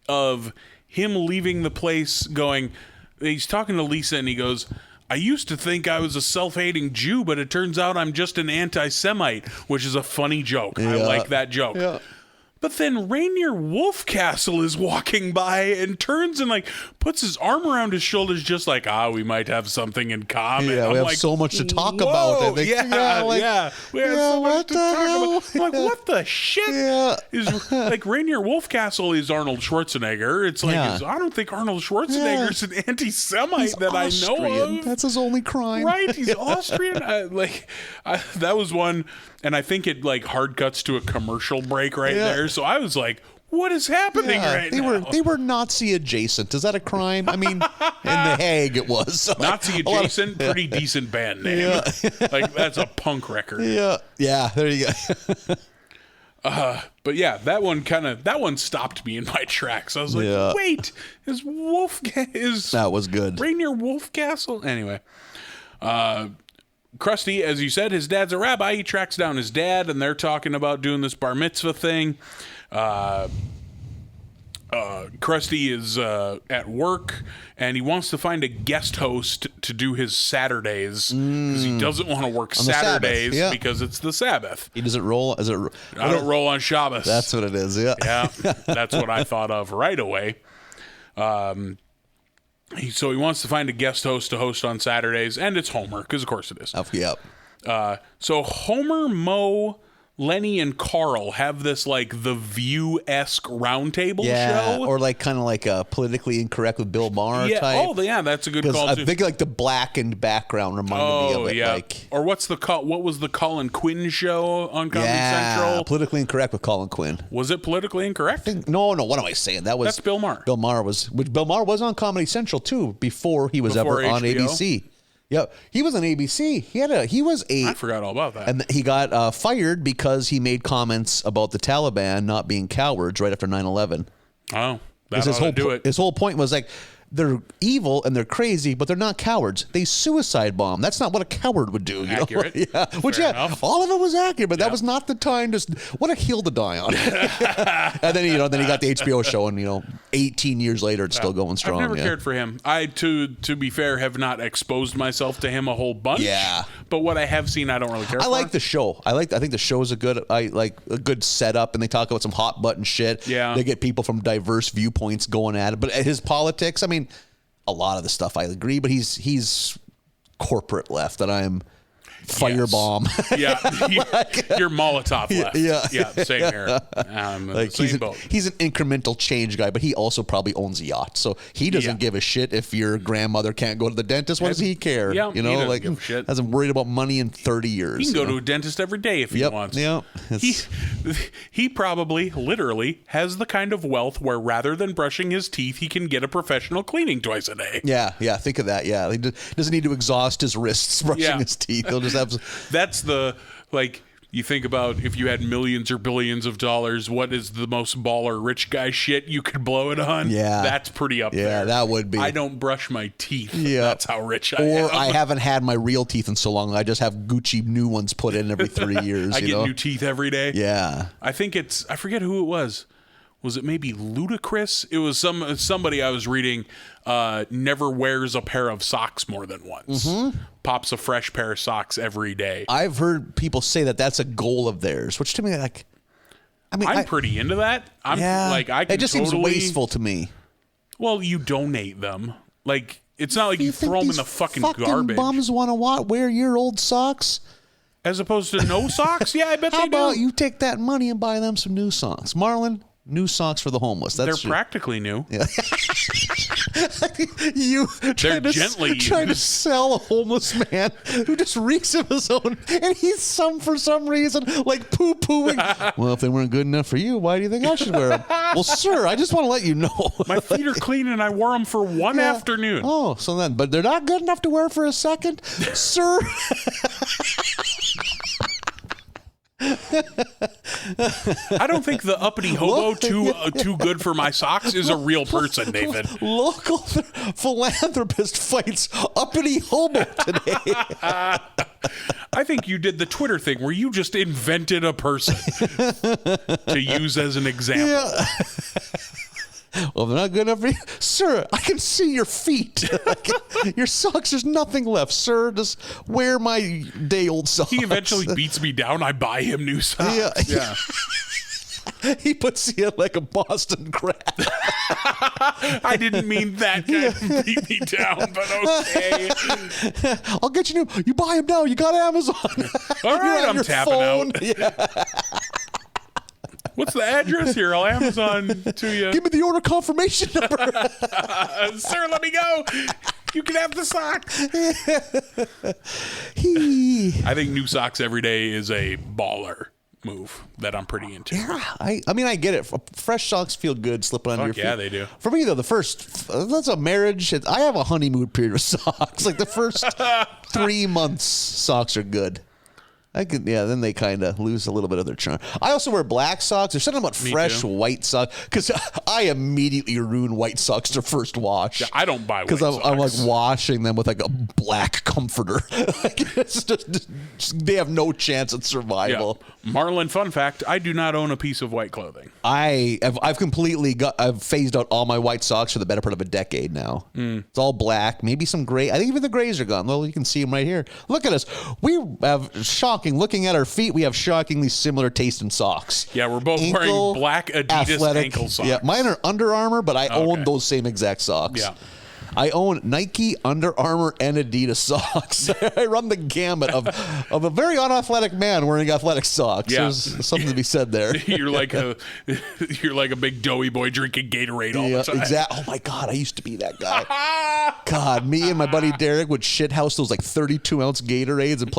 of him leaving the place going, he's talking to Lisa and he goes, I used to think I was a self-hating Jew, but it turns out I'm just an anti-Semite, which is a funny joke. I like that joke. Yeah. But then Rainier Wolfcastle is walking by and turns and like puts his arm around his shoulders, just like, we might have something in common. Yeah, we have so much to talk about. I think. We have so much to talk about. I'm like, what the shit? Yeah. Is like Rainier Wolfcastle is Arnold Schwarzenegger. It's like I don't think Arnold Schwarzenegger's an anti-Semite that Austrian. I know of. That's his only crime. Right? He's Austrian. That was one. And I think it like hard cuts to a commercial break there. So I was like, what is happening right now? They were Nazi adjacent. Is that a crime? I mean, in The Hague it was. So Nazi adjacent, pretty decent band name. Yeah. Like that's a punk record. Yeah. Yeah, there you go. But yeah, that one stopped me in my tracks. I was like, wait, that was good. Rainier Wolfcastle? Anyway. Krusty, as you said, his dad's a rabbi. He tracks down his dad, and they're talking about doing this bar mitzvah thing. Krusty is at work, and he wants to find a guest host to do his Saturdays because he doesn't want to work Saturdays because it's the Sabbath. He doesn't roll. I don't roll on Shabbos. That's what it is. Yeah, yeah. That's what I thought of right away. So he wants to find a guest host to host on Saturdays, and it's Homer, because of course it is. Yep. So Homer, Moe, Lenny, and Carl have this like The View-esque roundtable show. Or like kind of like a Politically Incorrect with Bill Maher type. Oh, yeah, that's a good call too. I think like the blackened background reminded me of it. Yeah. Like, or what was the Colin Quinn show on Comedy Central? Politically Incorrect with Colin Quinn. Was it Politically Incorrect? No, what am I saying? That's Bill Maher. Bill Maher was on Comedy Central too before he was ever on ABC. Yeah, he was on ABC. I forgot all about that. And he got fired because he made comments about the Taliban not being cowards right after 9/11. Oh, that ought to do it. His whole point was like, they're evil and they're crazy, but they're not cowards. They suicide bomb. That's not what a coward would do. Accurate. Yeah. Which, enough. all of it was accurate, but that was not the time to. What a hill to die on. And then then he got the HBO show, and 18 years later, it's still going strong. I've never cared for him. I, to be fair, have not exposed myself to him a whole bunch. Yeah. But what I have seen, I don't really care for. I like the show. I think the show is a good setup, and they talk about some hot button shit. Yeah. They get people from diverse viewpoints going at it. But his politics, I mean, a lot of the stuff I agree, but he's corporate left, and I'm firebomb. Yeah, you're Molotov left. Yeah, same here. Like same boat. He's an incremental change guy, but he also probably owns a yacht, so he doesn't give a shit if your grandmother can't go to the dentist. What does he care? Yeah, you know, he doesn't like give a shit. Hasn't worried about money in 30 years. He can go to a dentist every day if he wants. Yeah, he probably literally has the kind of wealth where rather than brushing his teeth, he can get a professional cleaning twice a day. Yeah. Think of that. Yeah, he doesn't need to exhaust his wrists brushing his teeth. He'll just have. That's the like. You think about if you had millions or billions of dollars, what is the most baller rich guy shit you could blow it on? Yeah. That's pretty up there. Yeah, that would be. I don't brush my teeth. Yeah. That's how rich I am. Or I haven't had my real teeth in so long. I just have Gucci new ones put in every 3 years. I get new teeth every day. Yeah. I think I forget who it was. Was it maybe Ludacris? It was somebody I was reading never wears a pair of socks more than once. Mm-hmm. Pops a fresh pair of socks every day. I've heard people say that that's a goal of theirs, which to me, like, I'm pretty into that. I can it just seems wasteful to me. Well, you donate them. Like, it's not like you throw them in the fucking garbage. Bums want to wear your old socks? As opposed to no socks? Yeah, I bet they do. How about you take that money and buy them some new socks? Marlin, new socks for the homeless. They're practically new. Yeah. You They're gently trying to sell a homeless man who just reeks of his own, and he's for some reason like poo-pooing. Well, if they weren't good enough for you, why do you think I should wear them? Well, sir, I just want to let you know. My feet are clean and I wore them for one afternoon. Oh, but they're not good enough to wear for a second? Sir? I don't think the uppity hobo too good for my socks is a real person, David. Local philanthropist fights uppity hobo today. I think you did the Twitter thing where you just invented a person to use as an example. Yeah. Well, they're not good enough for you. Sir, I can see your feet. Your socks, there's nothing left, sir. Just wear my day-old socks. He eventually beats me down. I buy him new socks. Yeah. He puts you like a Boston crab. I didn't mean that guy to beat me down, but okay. I'll get you new. You buy him now. You got Amazon. All right, I'm tapping phone. out. Yeah. What's the address here? I'll Amazon to you. Give me the order confirmation number. Sir, let me go. You can have the socks. I think new socks every day is a baller move that I'm pretty into. Yeah, I mean, I get it. Fresh socks feel good slipping on your feet. Yeah, they do. For me, though, that's a marriage. I have a honeymoon period with socks. Like the first 3 months, socks are good. Then they kind of lose a little bit of their charm. I also wear black socks. There's something about fresh white socks because I immediately ruin white socks to first wash. Yeah, I don't buy white socks. Because I'm like washing them with like a black comforter. Like it's just, they have no chance at survival. Yeah. Marlin, fun fact, I do not own a piece of white clothing. I've phased out all my white socks for the better part of a decade now. It's all black, maybe some gray. I think even the grays are gone. Well, you can see them right here. Look at us. We have looking at our feet, we have shockingly similar taste in socks. Yeah, we're both wearing black Adidas ankle socks. Yeah, mine are Under Armour, but I own those same exact socks. Yeah. I own Nike, Under Armour, and Adidas socks. I run the gamut of a very unathletic man wearing athletic socks. Yeah. There's something to be said there. You're like a big doughy boy drinking Gatorade all the time. Exactly. Oh my God, I used to be that guy. God, me and my buddy Derek would shithouse those like 32-ounce Gatorades and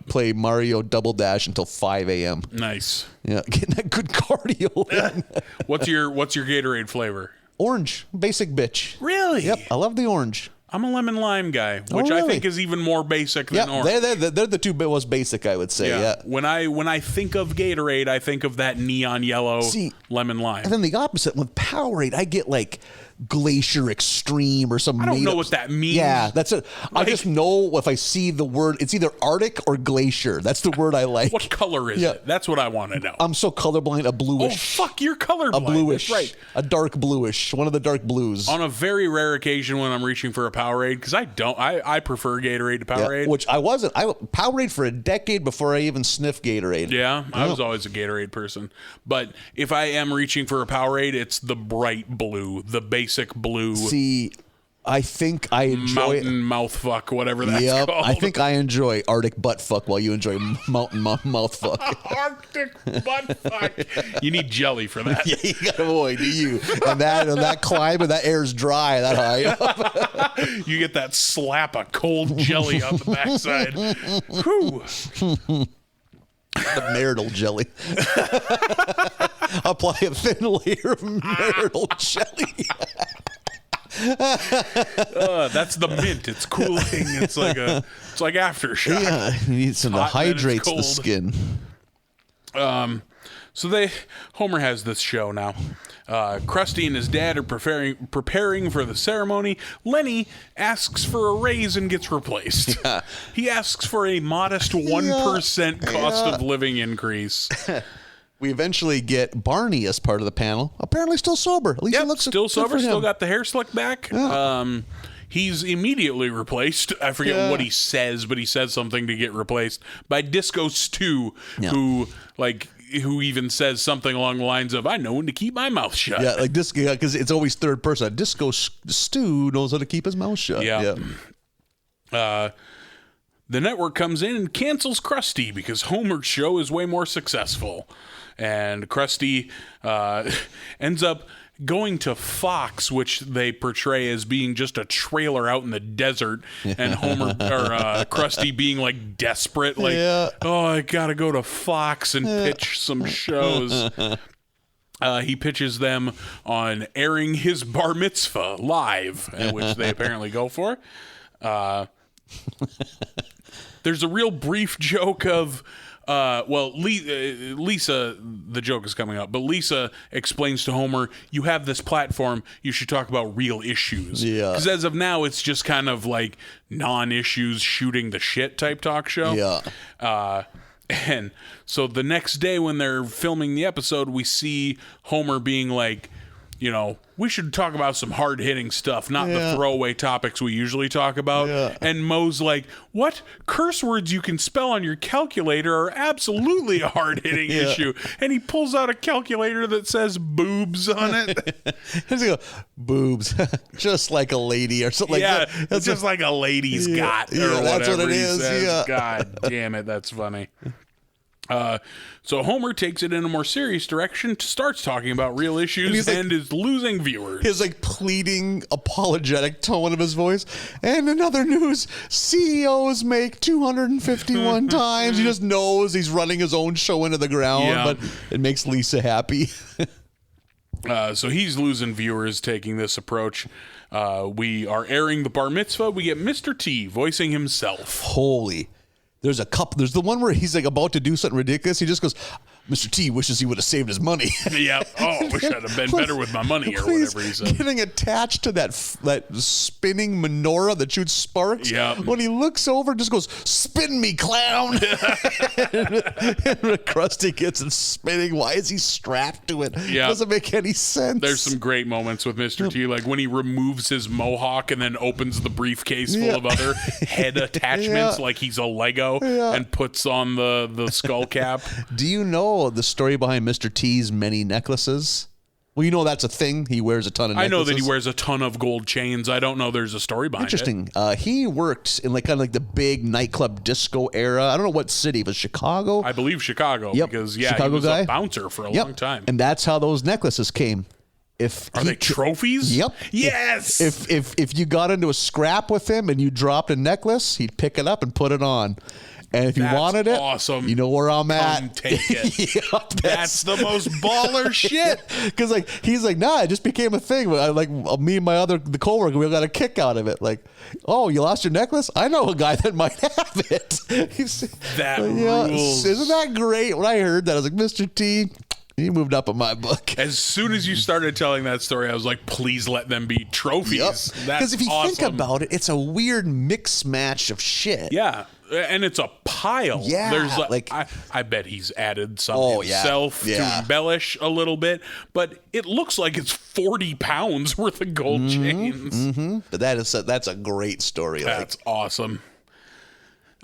play Mario Double Dash until 5 a.m. Nice. Yeah, getting that good cardio in. What's your Gatorade flavor? Orange, basic bitch. Really? Yep, I love the orange. I'm a lemon lime guy, which I think is even more basic than orange. They're the two most basic, I would say. Yeah. When I think of Gatorade, I think of that neon yellow lemon lime. And then the opposite with Powerade, I get like Glacier Extreme or some. I don't know what that means. Yeah, that's it. I just know if I see the word, it's either Arctic or Glacier. That's the word I like. What color is it? That's what I want to know. I'm so colorblind. A bluish. Oh fuck, you're colorblind. A bluish. That's right. A dark bluish. One of the dark blues. On a very rare occasion when I'm reaching for a Powerade, because I prefer Gatorade to Powerade. Which I wasn't. Powerade for a decade before I even sniffed Gatorade. Yeah, I was always a Gatorade person. But if I am reaching for a Powerade, it's the bright blue, the basic blue. See, I think I enjoy mountain mouth fuck, whatever that's called. I think I enjoy Arctic butt fuck while you enjoy mountain mouth fuck. Arctic butt fuck. You need jelly for that. Yeah, you got boy, do you? And that climate, that air's dry that high up. You get that slap of cold jelly on the backside. Whew. The marital jelly. Apply a thin layer of marital jelly. That's the mint. It's cooling. It's like aftershock. Yeah, you need some to hydrate the skin. So Homer has this show now. Krusty and his dad are preparing for the ceremony. Lenny asks for a raise and gets replaced. Yeah. He asks for a modest 1% cost of living increase. We eventually get Barney as part of the panel. Apparently still sober. At least he looks still sober. Still got the hair slicked back. Yeah. He's immediately replaced. I forget what he says, but he says something to get replaced by Disco Stew, who even says something along the lines of, "I know when to keep my mouth shut." Yeah, like this, because it's always third person. Disco Stew knows how to keep his mouth shut. Yeah. The network comes in and cancels Krusty because Homer's show is way more successful. And Krusty ends up going to Fox, which they portray as being just a trailer out in the desert, and Krusty being like desperate, like, oh, I gotta go to Fox and pitch some shows. He pitches them on airing his bar mitzvah live, which they apparently go for. There's a real brief joke of, Lisa, the joke is coming up, but Lisa explains to Homer, you have this platform, you should talk about real issues. Yeah. Because as of now, it's just kind of like non-issues shooting the shit type talk show. Yeah. And so the next day when they're filming the episode, we see Homer being like, we should talk about some hard-hitting stuff, not the throwaway topics we usually talk about. Yeah. And Moe's like, what? Curse words you can spell on your calculator are absolutely a hard-hitting issue. And he pulls out a calculator that says boobs on it. He goes, boobs, just like a lady or something like that. It's just like a lady's got or whatever that's what it is. Yeah. God damn it, that's funny. So Homer takes it in a more serious direction, starts talking about real issues, and is losing viewers. His pleading, apologetic tone of his voice. And in other news, CEOs make 251 times. He just knows he's running his own show into the ground, but it makes Lisa happy. So he's losing viewers taking this approach. We are airing the bar mitzvah. We get Mr. T voicing himself. Holy. There's a couple. There's the one where he's about to do something ridiculous. He just goes, Mr. T wishes he would have saved his money. Yeah. Oh, I wish I'd have been better with my money or whatever he said. Getting attached to that spinning menorah that shoots sparks. Yeah. When he looks over, just goes, spin me, clown. and Krusty gets it spinning. Why is he strapped to it? Yeah. Doesn't make any sense. There's some great moments with Mr. T, like when he removes his mohawk and then opens the briefcase full of other head attachments like he's a Lego and puts on the skull cap. Do you know the story behind Mr. T's many necklaces? Well, that's a thing. He wears a ton of necklaces. I know that he wears a ton of gold chains. I don't know there's a story behind it. Interesting. He worked in kind of the big nightclub disco era. I don't know what city. It was Chicago? I believe Chicago. Yep. Because, Chicago he was guy. a bouncer for a long time. And that's how those necklaces came. Are they trophies? Yep. Yes. If you got into a scrap with him and you dropped a necklace, he'd pick it up and put it on. And if you wanted it, awesome. You know where I'm at. Come take it. That's the most baller shit. Because he's like, nah, it just became a thing. Me and the coworker, we got a kick out of it. Like, oh, you lost your necklace? I know a guy that might have it. That rules. Isn't that great? When I heard that, I was like, Mr. T, you moved up in my book. As soon as you started telling that story, I was like, please let them be trophies. Because if you think about it, it's a weird mix match of shit. Yeah. And it's a pile. Yeah. There's I bet he's added some himself to embellish a little bit, but it looks like it's 40 pounds worth of gold chains. Mm-hmm. But that's a great story. That's awesome.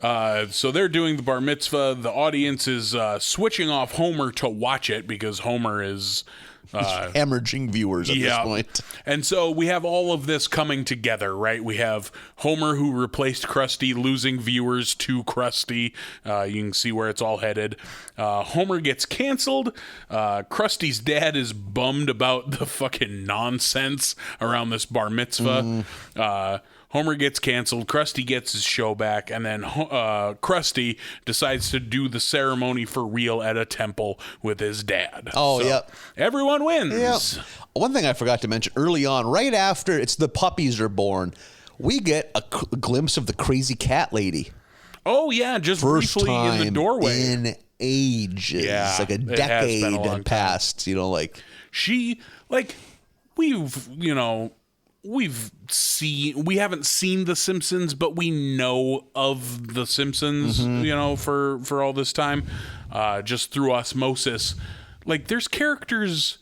So they're doing the bar mitzvah. The audience is switching off Homer to watch it because Homer is hemorrhaging viewers at this point. And so we have all of this coming together, right? We have Homer, who replaced Krusty, losing viewers to Krusty. You can see where it's all headed. Homer gets canceled. Krusty's dad is bummed about the fucking nonsense around this bar mitzvah. Homer gets canceled, Krusty gets his show back, and then Krusty decides to do the ceremony for real at a temple with his dad. Oh, so everyone wins. Yep. One thing I forgot to mention early on, right after the puppies are born, we get a glimpse of the crazy cat lady. Oh, yeah, just First briefly in the doorway. In ages. Yeah, like a decade had passed, She, we haven't seen The Simpsons, but we know of The Simpsons, for all this time, just through osmosis. Like, there's characters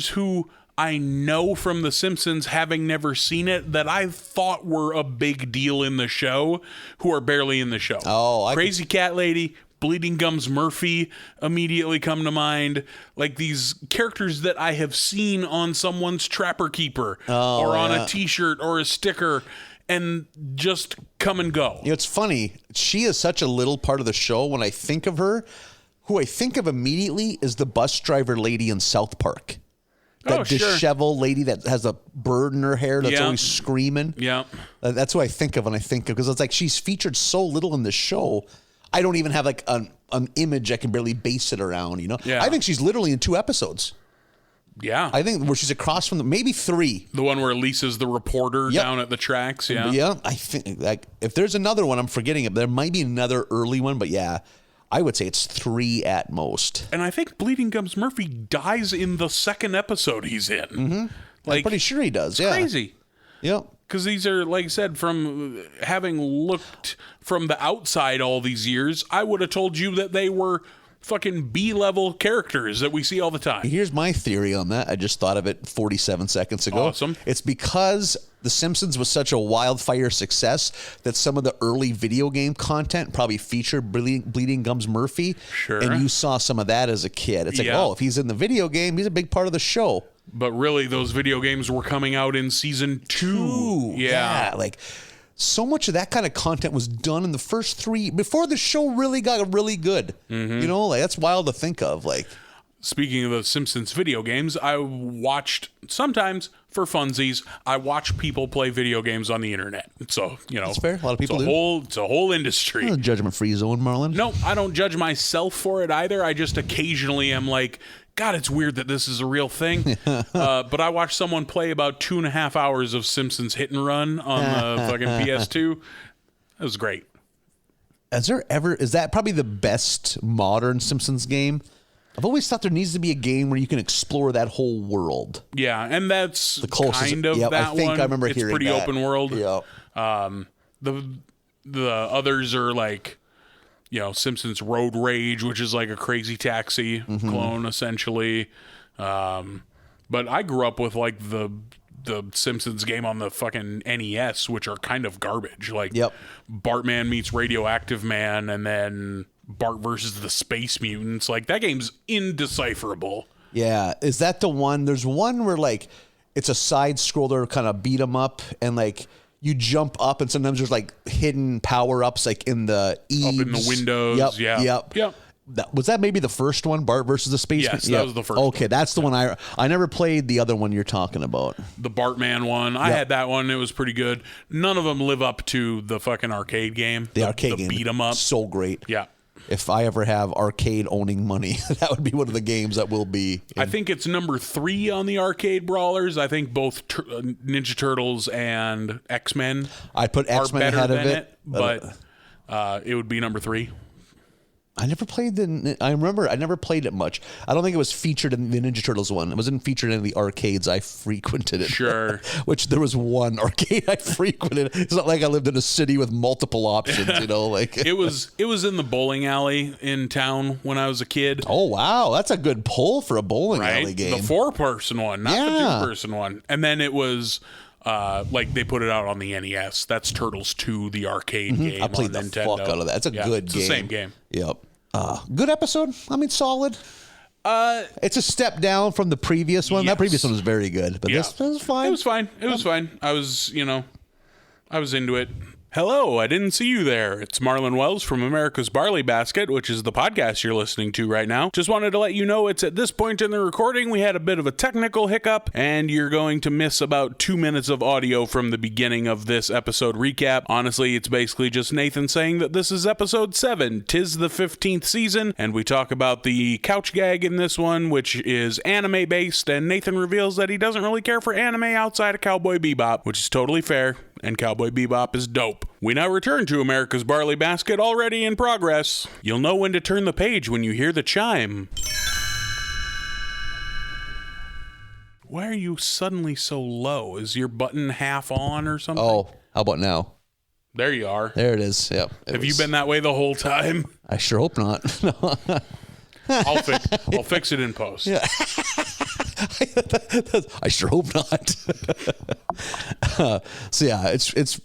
who I know from The Simpsons, having never seen it, that I thought were a big deal in the show, who are barely in the show. Oh, Crazy Cat Lady, Bleeding Gums Murphy immediately come to mind. Like these characters that I have seen on someone's Trapper Keeper or on a t-shirt or a sticker and just come and go. It's funny. She is such a little part of the show. When I think of her, who I think of immediately is the bus driver lady in South Park. That disheveled lady that has a bird in her hair that's always screaming. Yeah. That's who I think of when I think of, because it's like she's featured so little in the show. I don't even have like an image I can barely base it around, Yeah. I think she's literally in 2 episodes. Yeah. I think where she's across from maybe 3. The one where Lisa's the reporter down at the tracks, yeah. Yeah, I think like if there's another one, I'm forgetting it. There might be another early one, but yeah, I would say it's 3 at most. And I think Bleeding Gums Murphy dies in the 2nd episode he's in. Mm-hmm. I'm pretty sure he does, yeah. Crazy. Yep. Because these are, like I said, from having looked from the outside all these years, I would have told you that they were fucking B-level characters that we see all the time. Here's my theory on that. I just thought of it 47 seconds ago. Awesome. It's because The Simpsons was such a wildfire success that some of the early video game content probably featured Bleeding Gums Murphy. Sure. And you saw some of that as a kid. It's like, if he's in the video game, he's a big part of the show. But really, those video games were coming out in season 2. Yeah. Like, so much of that kind of content was done in the first 3, before the show really got really good. Mm-hmm. Like, that's wild to think of. Like, speaking of the Simpsons video games, I watched, sometimes for funsies, I watch people play video games on the internet. So, that's fair. A lot of people do. It's a whole industry. Not a judgment-free zone, Marlin. No, I don't judge myself for it either. I just occasionally am like, God, it's weird that this is a real thing. But I watched someone play about 2.5 hours of Simpsons Hit and Run on the fucking PS2. It was great. Is that probably the best modern Simpsons game? I've always thought there needs to be a game where you can explore that whole world. Yeah, and that's the closest, kind of that I think one. I remember hearing it's pretty open world. Yeah. The others are like, Simpsons Road Rage, which is like a Crazy Taxi clone, essentially. But I grew up with like the Simpsons game on the fucking NES, which are kind of garbage. Like Bartman meets Radioactive Man, and then Bart versus the Space Mutants. Like, that game's indecipherable. Yeah. Is that the one? There's one where like it's a side scroller kind of beat 'em up, and like you jump up, and sometimes there's like hidden power ups like in the eaves. Up in the windows. Yep. Was that maybe the first one, Bart versus the Space? Yes, that was the first one. That's the one I never played the other one you're talking about. The Bartman one. I had that one. It was pretty good. None of them live up to the fucking arcade game. The arcade game. Beat 'em up. So great. Yeah. If I ever have arcade owning money, that would be one of the games that will be. I think it's number 3 on the arcade brawlers. I think both Ninja Turtles and X-Men. I put X-Men ahead of it, but it would be number 3. I never played I remember I never played it much. I don't think it was featured in the Ninja Turtles one. It wasn't featured in the arcades I frequented. Sure. Which there was one arcade I frequented. It's not like I lived in a city with multiple options, like it was in the bowling alley in town when I was a kid. Oh wow, that's a good pull for a bowling alley game. The 4-person one, not the 2-person one. And then it was Like they put it out on the NES. That's Turtles 2, the arcade game. I played on the Nintendo. fuck out of that. It's a good it's game. The same game. Yep. Good episode. I mean, solid. It's a step down from the previous one. Yes. That previous one was very good, but this was fine. It was fine. It was fine. I was into it. Hello, I didn't see you there. It's Marlin Wells from America's Barley Basket, which is the podcast you're listening to right now. Just wanted to let you know it's at this point in the recording we had a bit of a technical hiccup, and you're going to miss about 2 minutes of audio from the beginning of this episode recap. Honestly, it's basically just Nathan saying that this is episode 7, 'tis the 15th season, and we talk about the couch gag in this one, which is anime-based, and Nathan reveals that he doesn't really care for anime outside of Cowboy Bebop, which is totally fair. And Cowboy Bebop is dope. We now return to America's Barley Basket, already in progress. You'll know when to turn the page when you hear the chime. Why are you suddenly so low? Is your button half on or something? Oh, how about now? There you are. There it is. Yep. Have you been that way the whole time? I sure hope not. I'll fix it in post. Yeah. I sure hope not. So yeah, it's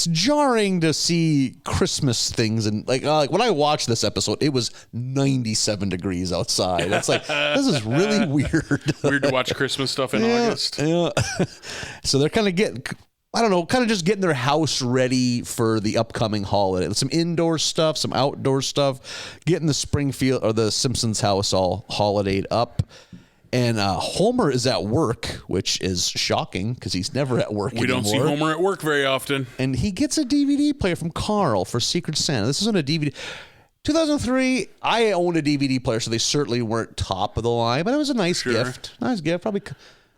jarring to see Christmas things, and like when I watched this episode, it was 97 degrees outside. It's like, this is really weird. Weird to watch Christmas stuff in August. Yeah. So they're kind of just getting their house ready for the upcoming holiday. Some indoor stuff, some outdoor stuff, getting the Springfield or the Simpsons house all holidayed up. And Homer is at work, which is shocking because he's never at work anymore. We don't see Homer at work very often. And he gets a DVD player from Carl for Secret Santa. This is on a DVD. 2003, I owned a DVD player, so they certainly weren't top of the line, but it was a nice gift. Nice gift. Probably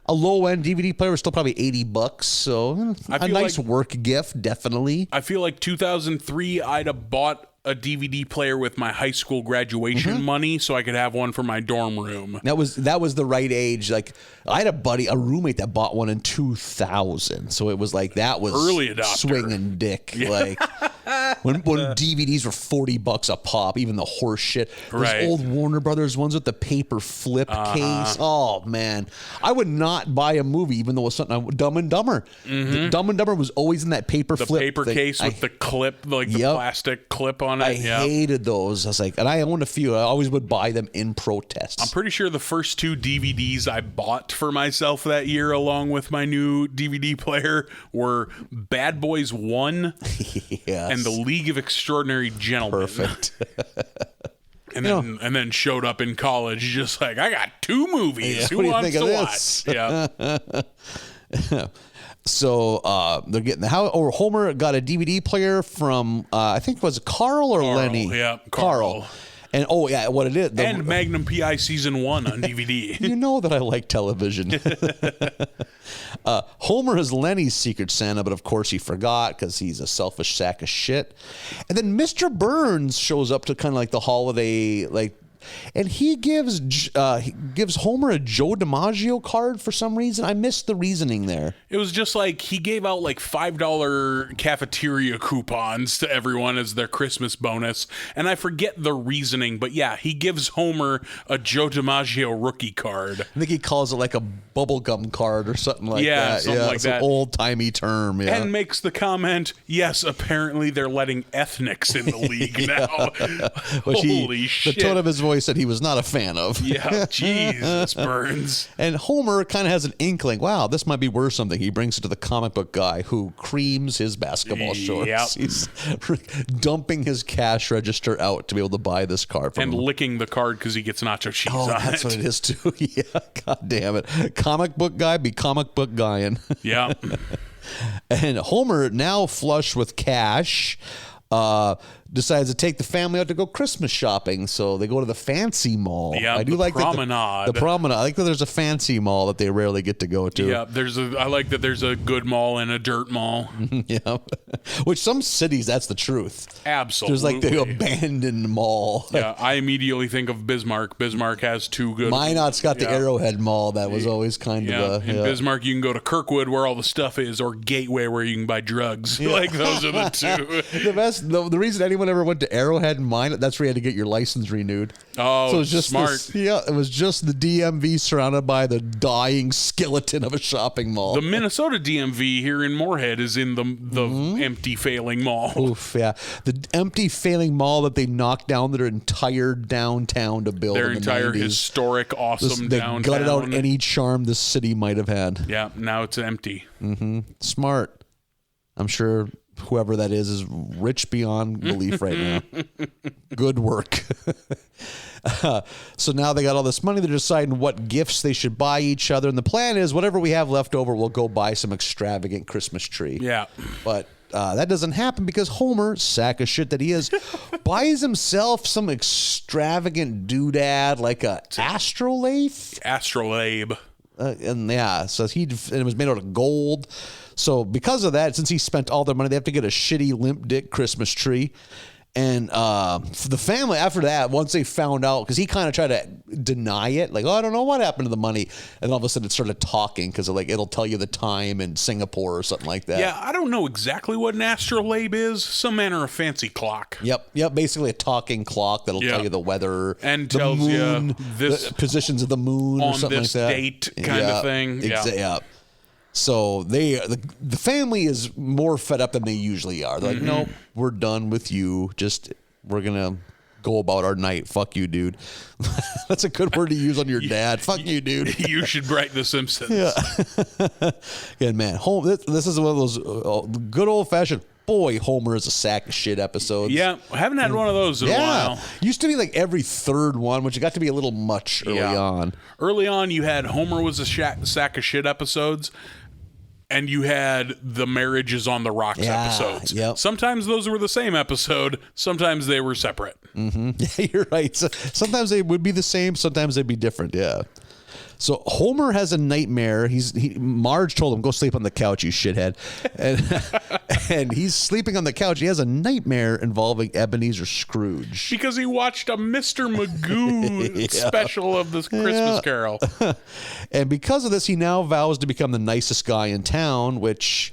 a low-end DVD player was still probably $80, so a nice work gift, definitely. I feel like 2003, I'd have bought a DVD player with my high school graduation money so I could have one for my dorm room. That was the right age. Like, I had a roommate that bought one in 2000. So it was like, that was early adopter. Swinging dick. Yeah. Like when DVDs were $40 a pop, even the horse shit. Those old Warner Brothers ones with the paper flip case. Oh man. I would not buy a movie even though it was something Dumb and Dumber. Dumb and Dumber was always in that paper flip. The paper case with the clip, like the plastic clip on it. I hated those. I was like, and I owned a few. I always would buy them in protest. I'm pretty sure the first 2 DVDs I bought for myself that year, along with my new DVD player, were Bad Boys 1 and The League of Extraordinary Gentlemen. Perfect. And then showed up in college, just like, I got 2 movies. Yeah, Who wants to watch? Yeah. So they're getting the house. Or Homer got a DVD player from I think it was Carl or Lenny. Yeah, Carl. And what it is. And Magnum P.I. Season 1 on DVD. You know that I like television. Homer is Lenny's Secret Santa, but of course he forgot because he's a selfish sack of shit. And then Mr. Burns shows up to kind of like the holiday, and he gives Homer a Joe DiMaggio card for some reason. I missed the reasoning there. It was just like he gave out like $5 cafeteria coupons to everyone as their Christmas bonus. And I forget the reasoning, but yeah, he gives Homer a Joe DiMaggio rookie card. I think he calls it like a bubblegum card or something like that. Yeah, something like that. It's an old-timey term, yeah. And makes the comment, yes, apparently they're letting ethnics in the league now. Holy shit. The tone of his voice said he was not a fan of. Yeah, Jesus, Burns. And Homer kind of has an inkling, wow, this might be worth something. He brings it to the comic book guy who creams his basketball shorts. Yep. He's dumping his cash register out to be able to buy this card from him. Licking the card because he gets nacho cheese on it. Oh, that's what it is too. Yeah, god damn it. Comic book guy be comic book guying. Yeah. And Homer, now flush with cash, decides to take the family out to go Christmas shopping. So they go to the fancy mall. Yeah, I do like Promenade. The Promenade. I like that there's a fancy mall that they rarely get to go to. Yeah, I like that there's a good mall and a dirt mall. Yeah. Which some cities, that's the truth. Absolutely. There's like the abandoned mall. Yeah, I immediately think of Bismarck. Bismarck has 2 good. Minot's got the Arrowhead Mall. That was always kind of a... In Bismarck, you can go to Kirkwood where all the stuff is, or Gateway where you can buy drugs. Like those are the 2. The reason anyone anyone ever went to Arrowhead and mined it, that's where you had to get your license renewed. Oh, so it was just smart. It was just the DMV surrounded by the dying skeleton of a shopping mall. The Minnesota DMV here in Moorhead is in the empty failing mall. Oof, yeah. The empty failing mall that they knocked down their entire downtown to build. Their in the entire 90s. Historic, awesome They downtown. gutted out any charm this city might have had. Yeah, now it's empty. Smart. I'm sure whoever that is rich beyond belief right now. Good work. So now they got all this money. They're deciding what gifts they should buy each other. And the plan is whatever we have left over, we'll go buy some extravagant Christmas tree. Yeah. But that doesn't happen because Homer, sack of shit that he is, buys himself some extravagant doodad like a astrolabe. Astrolabe. And yeah, so and it was made out of gold. So because of that, since he spent all their money, they have to get a shitty limp dick Christmas tree. And for the family, after that, once they found out, because he kind of tried to deny it, like, oh, I don't know what happened to the money. And all of a sudden it started talking because it'll tell you the time in Singapore or something like that. Yeah, I don't know exactly what an astrolabe is. Some manner of fancy clock. Yep. Basically a talking clock that'll tell you the weather. And the tells moon, you this the positions of the moon or something like that. On this date kind of thing. Yeah. So the family is more fed up than they usually are. They're like, nope, we're done with you. We're going to go about our night. Fuck you, dude. That's a good word to use on your dad. Fuck you, dude. You should write The Simpsons. Yeah. Good man. This is one of those good old fashioned, boy, Homer is a sack of shit episodes. Yeah. I haven't had one of those in a while. Used to be like every third one, which got to be a little much early on. Early on, you had Homer was a sack of shit episodes. And you had the Marriage is on the Rocks episodes. Yep. Sometimes those were the same episode. Sometimes they were separate. Yeah, you're right. So sometimes they would be the same. Sometimes they'd be different. Yeah. So Homer has a nightmare. Marge told him, go sleep on the couch, you shithead. And he's sleeping on the couch. He has a nightmare involving Ebenezer Scrooge. Because he watched a Mr. Magoo special of this Christmas Carol. And because of this, he now vows to become the nicest guy in town, which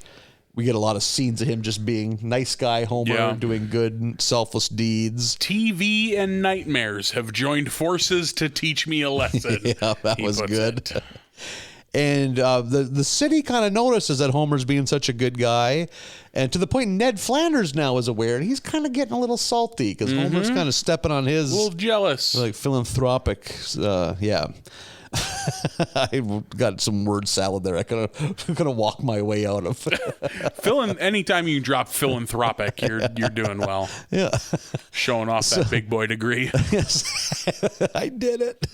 we get a lot of scenes of him just being nice guy Homer, doing good, selfless deeds. TV and nightmares have joined forces to teach me a lesson. Yeah, that was good. And the city kind of notices that Homer's being such a good guy. And to the point Ned Flanders now is aware. And he's kind of getting a little salty because Homer's kind of stepping on his... A little jealous. Like philanthropic, I got some word salad there. I could have walked my way out of. Anytime you drop philanthropic, you're doing well. Yeah, showing off that big boy degree. Yes, I did it.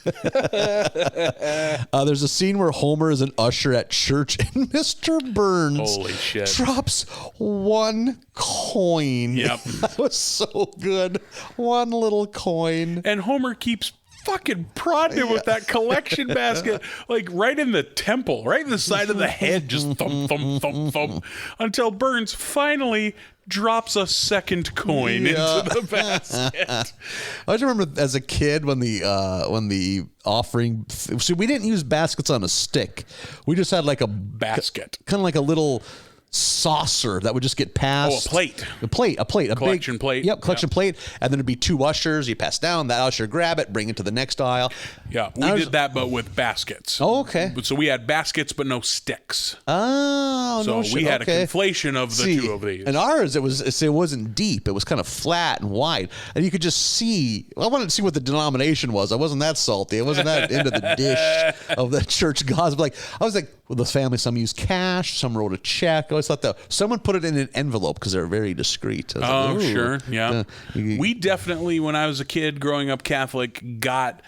There's a scene where Homer is an usher at church, and Mr. Burns holy shit drops one coin. Yep, that was so good. One little coin, and Homer keeps fucking prodding him with that collection basket, like right in the temple, right in the side of the head, just thump, thump, thump, thump, until Burns finally drops a second coin into the basket. I just remember as a kid when the offering. See, we didn't use baskets on a stick. We just had like a basket, kind of like a little saucer that would just get passed. Oh, a plate, a collection big plate. Yep, collection plate, and then it'd be two ushers. You pass down, that usher grab it, bring it to the next aisle. Yeah, we did that, but with baskets. Oh, okay. So we had baskets, but no sticks. Oh, so no shit. we had okay. a conflation of the two of these. And ours, it wasn't deep. It was kind of flat and wide, and you could just see. I wanted to see what the denomination was. I wasn't that salty. I wasn't that into the dish of the church gospel. I was like, well, the family. Some used cash. Some wrote a check. I always thought someone put it in an envelope because they're very discreet. Oh, like, sure, yeah. We definitely, when I was a kid growing up Catholic, got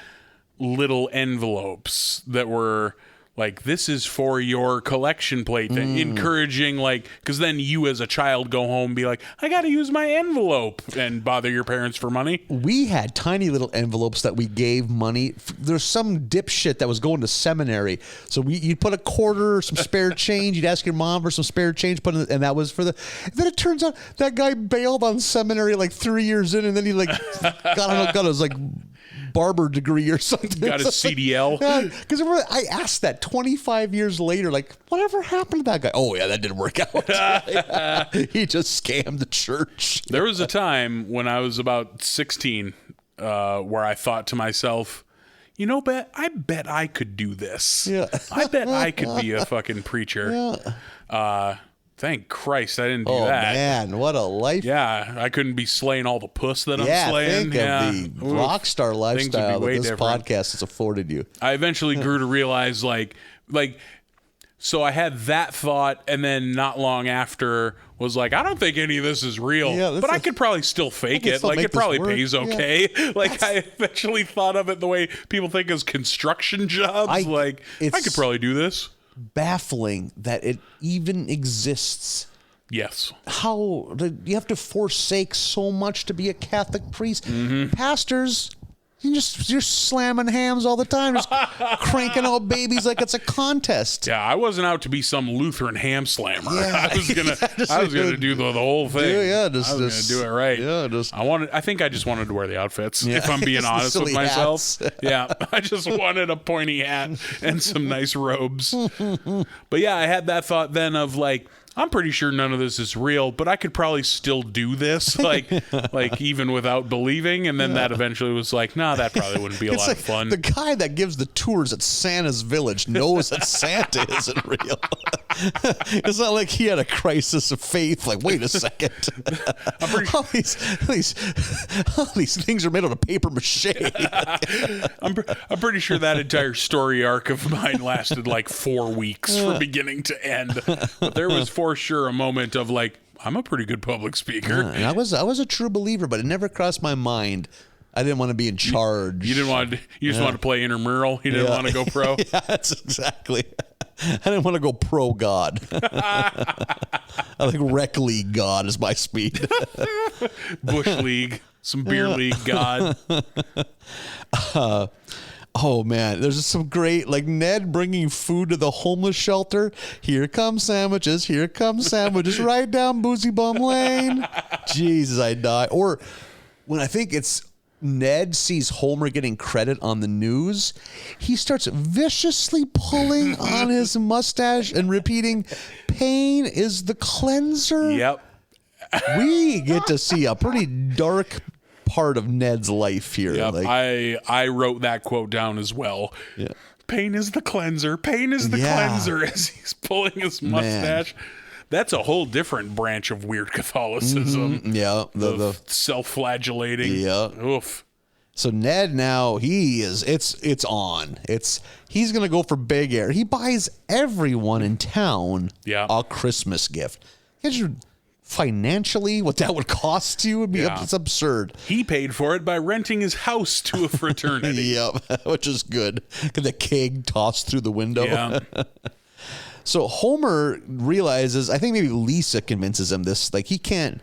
little envelopes that were like, this is for your collection plate thing, encouraging, like, because then you as a child go home and be like, I got to use my envelope, and bother your parents for money. We had tiny little envelopes that we gave money. There's some dipshit that was going to seminary. So you'd put a quarter, some spare change. You'd ask your mom for some spare change, and that was for the. And then it turns out that guy bailed on seminary like 3 years in, and then he like got his like barber degree or something. Got a CDL. Because I asked that 25 years later, like, whatever happened to that guy? Oh, yeah, that didn't work out. He just scammed the church. There was a time when I was about 16 where I thought to myself, you know, I bet I could do this. Yeah. I bet I could be a fucking preacher. Yeah. Thank Christ I didn't do that. Oh, man, what a life. Yeah, I couldn't be slaying all the puss that I'm slaying. Think of the rock star lifestyle that this podcast has afforded you. I eventually grew to realize, like, so I had that thought, and then not long after was like, I don't think any of this is real, but I could probably still fake it. Like, it probably pays okay. Yeah. Like, I eventually thought of it the way people think as construction jobs. I could probably do this. Baffling that it even exists. Yes. How you have to forsake so much to be a Catholic priest. Pastors, you're slamming hams all the time, just cranking out babies like it's a contest. Yeah, I wasn't out to be some Lutheran ham slammer. Yeah. I was gonna do the whole thing. I was gonna do it right. Yeah, I think I just wanted to wear the outfits. Yeah. If I'm being honest with myself. Yeah, I just wanted a pointy hat and some nice robes. But yeah, I had that thought then of like, I'm pretty sure none of this is real, but I could probably still do this, like even without believing. And then that eventually was like, nah, that probably wouldn't be a lot of fun. The guy that gives the tours at Santa's village knows that Santa isn't real. It's not like he had a crisis of faith. Like, wait a second, all these things are made out of paper mache. I'm pretty sure that entire story arc of mine lasted like 4 weeks from beginning to end. But there was for sure a moment of like, I'm a pretty good public speaker. And I was a true believer, but it never crossed my mind. I didn't want to be in charge. You didn't want to. You just wanted to play intramural. You didn't want to go pro. Yeah, that's exactly. I didn't want to go pro God. I think rec league God is my speed. Bush league, some beer league God. Oh, man, there's some great, like Ned bringing food to the homeless shelter. Here come sandwiches. Here come sandwiches. Right down Boozy Bum Lane. Jesus, I die. Or when I think it's Ned sees Homer getting credit on the news, he starts viciously pulling on his mustache and repeating, pain is the cleanser. Yep. We get to see a pretty dark part of Ned's life here. Yep, like, I wrote that quote down as well. Yeah. Pain is the cleanser. Pain is the cleanser as he's pulling his mustache. Man. That's a whole different branch of weird Catholicism. Mm-hmm. Yeah. The self-flagellating. Yeah. Oof. So Ned now it's on. He's gonna go for big air. He buys everyone in town a Christmas gift. Financially, what that would cost you would be it's absurd. He paid for it by renting his house to a fraternity. Yep, which is good. Get the keg tossed through the window. Yeah. So Homer realizes, I think maybe Lisa convinces him this, like he can't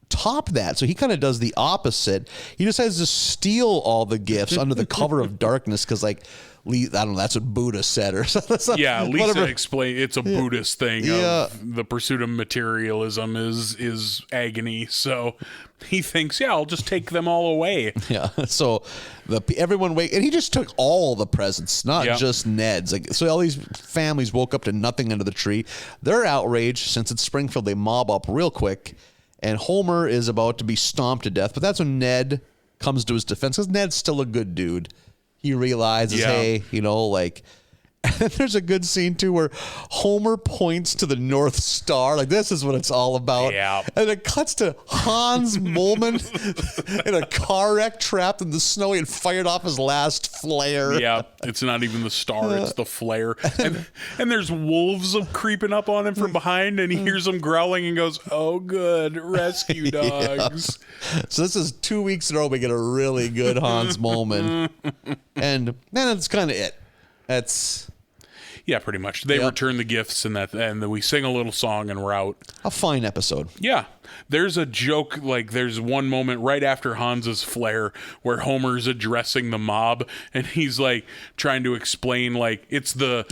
top that. So he kind of does the opposite. He decides to steal all the gifts under the cover of darkness because, like, I don't know, that's what Buddha said or something. Yeah, Lisa explained it's a Buddhist thing. Of the pursuit of materialism is agony. So he thinks, I'll just take them all away. Yeah. So everyone and he just took all the presents, not just Ned's. Like, so all these families woke up to nothing under the tree. They're outraged. Since it's Springfield, they mob up real quick. And Homer is about to be stomped to death. But that's when Ned comes to his defense, because Ned's still a good dude. He realizes, hey, and there's a good scene too where Homer points to the North Star. Like, this is what it's all about. Yeah. And it cuts to Hans Moleman in a car wreck trapped in the snow. He had fired off his last flare. Yeah. It's not even the star, it's the flare. And there's wolves creeping up on him from behind, and he hears them growling and goes, oh, good, rescue dogs. Yeah. So this is 2 weeks in a row we get a really good Hans Moleman. And then that's kind of it. Yeah, pretty much. They return the gifts and we sing a little song and we're out. A fine episode. Yeah. There's a joke, like there's one moment right after Hans's flare where Homer's addressing the mob and he's like trying to explain, like, it's the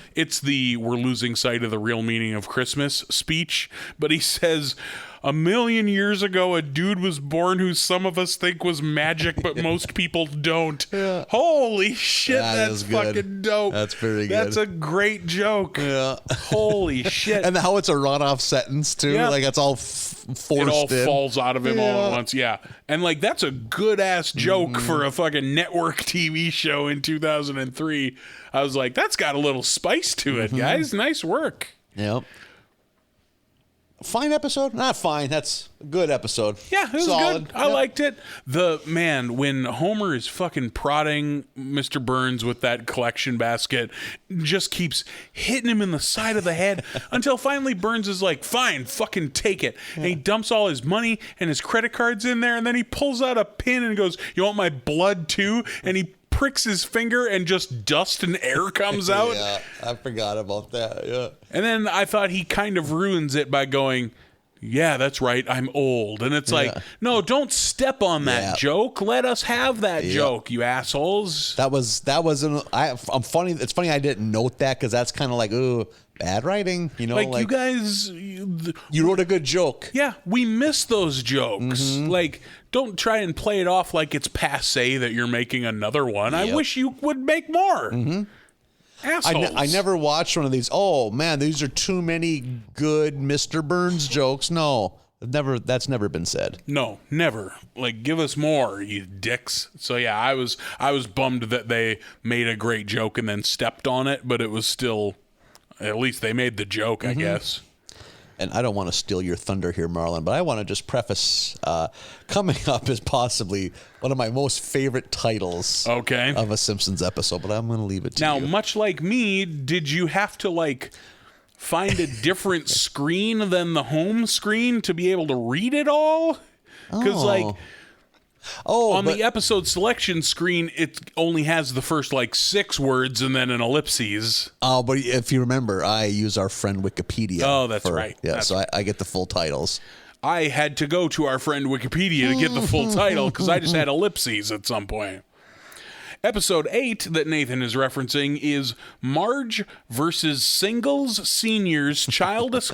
we're losing sight of the real meaning of Christmas speech, but he says, 1,000,000 years ago, a dude was born who some of us think was magic, but most people don't. Yeah. Holy shit, that's fucking dope. That's very good. That's a great joke. Yeah. Holy shit. And how it's a runoff sentence, too. Yeah. Like, it's all forced It all in. falls out of him all at once. Yeah. And, like, that's a good-ass joke for a fucking network TV show in 2003. I was like, that's got a little spice to it, guys. Nice work. Yep. Fine episode? Not fine. That's a good episode. Yeah, it was solid. Good. I liked it. When Homer is fucking prodding Mr. Burns with that collection basket, just keeps hitting him in the side of the head until finally Burns is like, fine, fucking take it. Yeah. And he dumps all his money and his credit cards in there, and then he pulls out a pin and goes, you want my blood too? And he pricks his finger and just dust and air comes out. Yeah, I forgot about that. Yeah. And then I thought he kind of ruins it by going, yeah, that's right, I'm old. And it's like, no, don't step on that joke. Let us have that joke, you assholes. That was I'm funny. It's funny I didn't note that because that's kind of like, ooh, bad writing. You know, like you guys, you wrote a good joke. Yeah, we miss those jokes. Like, don't try and play it off like it's passé that you're making another one. I wish you would make more. Assholes. I never watched one of these. Oh man, these are too many good Mr. Burns jokes. No, that's never been said. No, never. Like, give us more, you dicks. So yeah, I was bummed that they made a great joke and then stepped on it, but it was still, at least they made the joke, I guess. And I don't want to steal your thunder here, Marlin, but I want to just preface coming up is possibly one of my most favorite titles of a Simpsons episode, but I'm going to leave it to you. Now, much like me, did you have to, like, find a different screen than the home screen to be able to read it all? Because, on the episode selection screen, it only has the first, 6 words and then an ellipses. Oh, but if you remember, I use our friend Wikipedia. Oh, that's right. Yeah, so I get the full titles. I had to go to our friend Wikipedia to get the full title because I just had ellipses at some point. Episode 8 that Nathan is referencing is Marge versus Singles, Seniors, Childless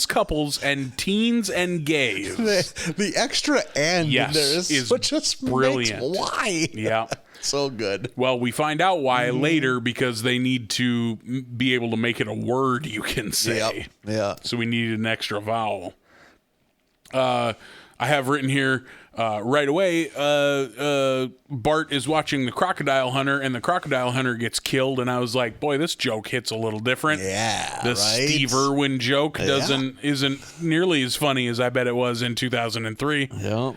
Couples, and Teens and Gays. The extra "and" in there is just brilliant. Why? Yeah. So good. Well, we find out why later because they need to be able to make it a word you can say. Yep. Yeah. So we needed an extra vowel. I have written here right away, Bart is watching The Crocodile Hunter, and the Crocodile Hunter gets killed, and I was like, boy, this joke hits a little different. Yeah, the Steve Irwin joke isn't nearly as funny as I bet it was in 2003. Yep.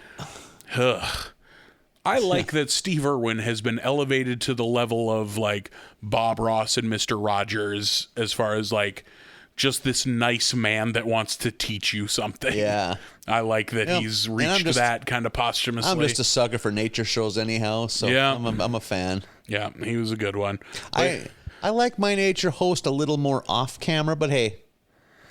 I like that Steve Irwin has been elevated to the level of, Bob Ross and Mr. Rogers as far as, just this nice man that wants to teach you something. Yeah. I like that he's reached that kind of posthumously. I'm just a sucker for nature shows anyhow, so I'm a fan. Yeah, he was a good one. I like my nature host a little more off camera, but hey,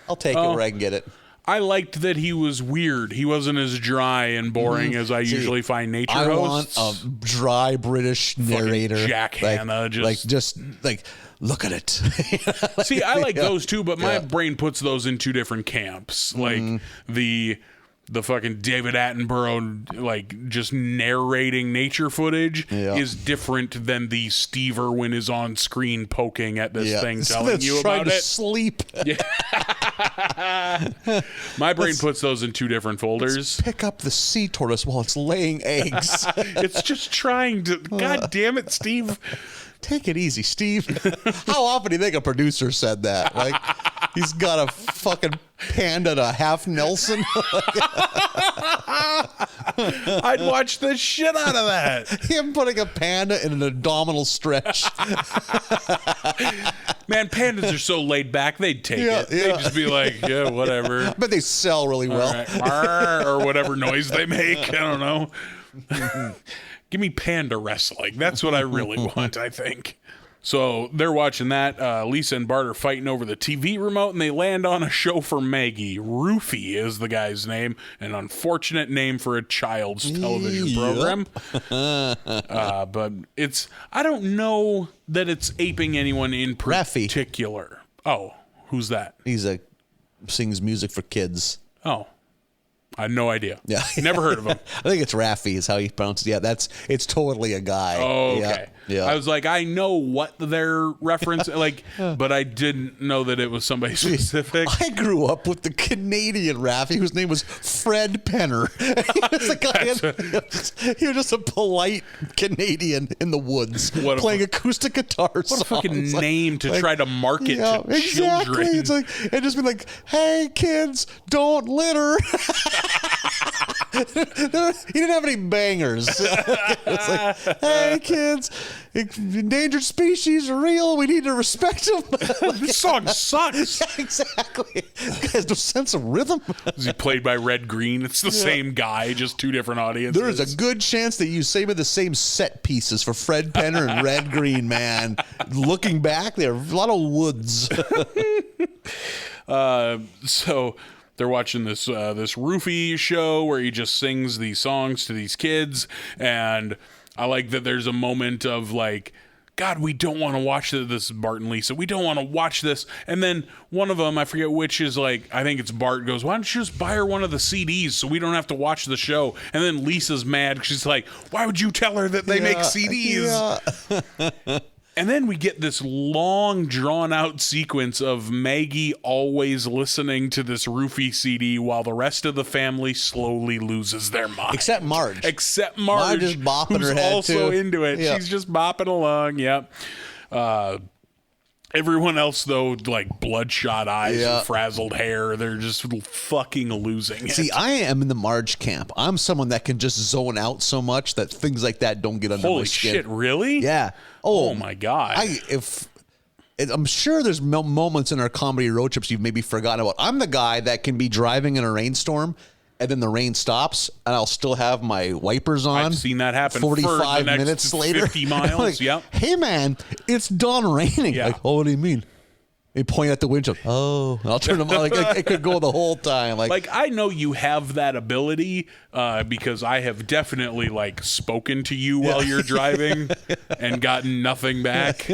I'll take it where I can get it. I liked that he was weird. He wasn't as dry and boring as I usually find nature hosts. I want a dry British narrator. Fucking Jack Hanna. Look at it. See, I like those too, but my brain puts those in two different camps. Like the fucking David Attenborough, just narrating nature footage is different than the Steve Irwin is on screen poking at this thing, telling you about it. Sleep. Yeah. My brain puts those in two different folders. Let's pick up the sea tortoise while it's laying eggs. It's just trying to. God damn it, Steve. Take it easy, Steve. How often do you think a producer said that? He's got a fucking panda and a half Nelson. I'd watch the shit out of that. Him putting a panda in an abdominal stretch. Man, pandas are so laid back, they'd take it. They'd just be like, yeah, whatever. But they sell really well. Right. Or whatever noise they make. I don't know. Give me panda wrestling. That's what I really want, I think. So they're watching that. Lisa and Bart are fighting over the TV remote, and they land on a show for Maggie. Roofy is the guy's name. An unfortunate name for a child's television program. But I don't know that it's aping anyone in particular. Oh, who's that? Sings music for kids. Oh. I had no idea. Yeah. Never heard of him. I think it's Raffi is how he pronounces it. Yeah, it's totally a guy. Oh, okay. Yeah. I was like, I know what their reference, but I didn't know that it was somebody specific. I grew up with the Canadian Raffi, whose name was Fred Penner. He was just a polite Canadian in the woods playing acoustic guitar songs. What a fucking name to try to market to exactly. children. It's like, and just be like, hey, kids, don't litter. He didn't have any bangers. It's like, hey, kids, endangered species are real. We need to respect them. This song sucks. Yeah, exactly. He has no sense of rhythm. Is he played by Red Green? It's the same guy, just two different audiences. There is a good chance that you some of the same set pieces for Fred Penner and Red Green, man. Looking back, there are a lot of woods. So they're watching this Roofy show where he just sings these songs to these kids, and I like that there's a moment of like, God, we don't want to watch this. This is Bart and Lisa. We don't want to watch this. And then one of them, I forget which, is like, I think it's Bart, goes, why don't you just buy her one of the CDs so we don't have to watch the show? And then Lisa's mad. She's like, why would you tell her that they make CDs? Yeah. And then we get this long, drawn-out sequence of Maggie always listening to this Roofy CD while the rest of the family slowly loses their mind. Except Marge. Marge is bopping who's her head also too. into it. Yeah. She's just bopping along, yep. Everyone else, though, like bloodshot eyes and frazzled hair, they're just fucking losing it. See, I am in the Marge camp. I'm someone that can just zone out so much that things like that don't get under my skin. Holy shit, really? Yeah. Oh my God. I'm sure there's moments in our comedy road trips you've maybe forgotten about. I'm the guy that can be driving in a rainstorm and then the rain stops and I'll still have my wipers on. I've seen that happen 45 for the next minutes later. 50 miles, like, yep. Hey, man, it's done raining. Yeah. Like, oh, what do you mean? They point at the window. Oh, I'll turn them on. Like it could go the whole time. Like I know you have that ability because I have definitely like spoken to you while you're driving and gotten nothing back.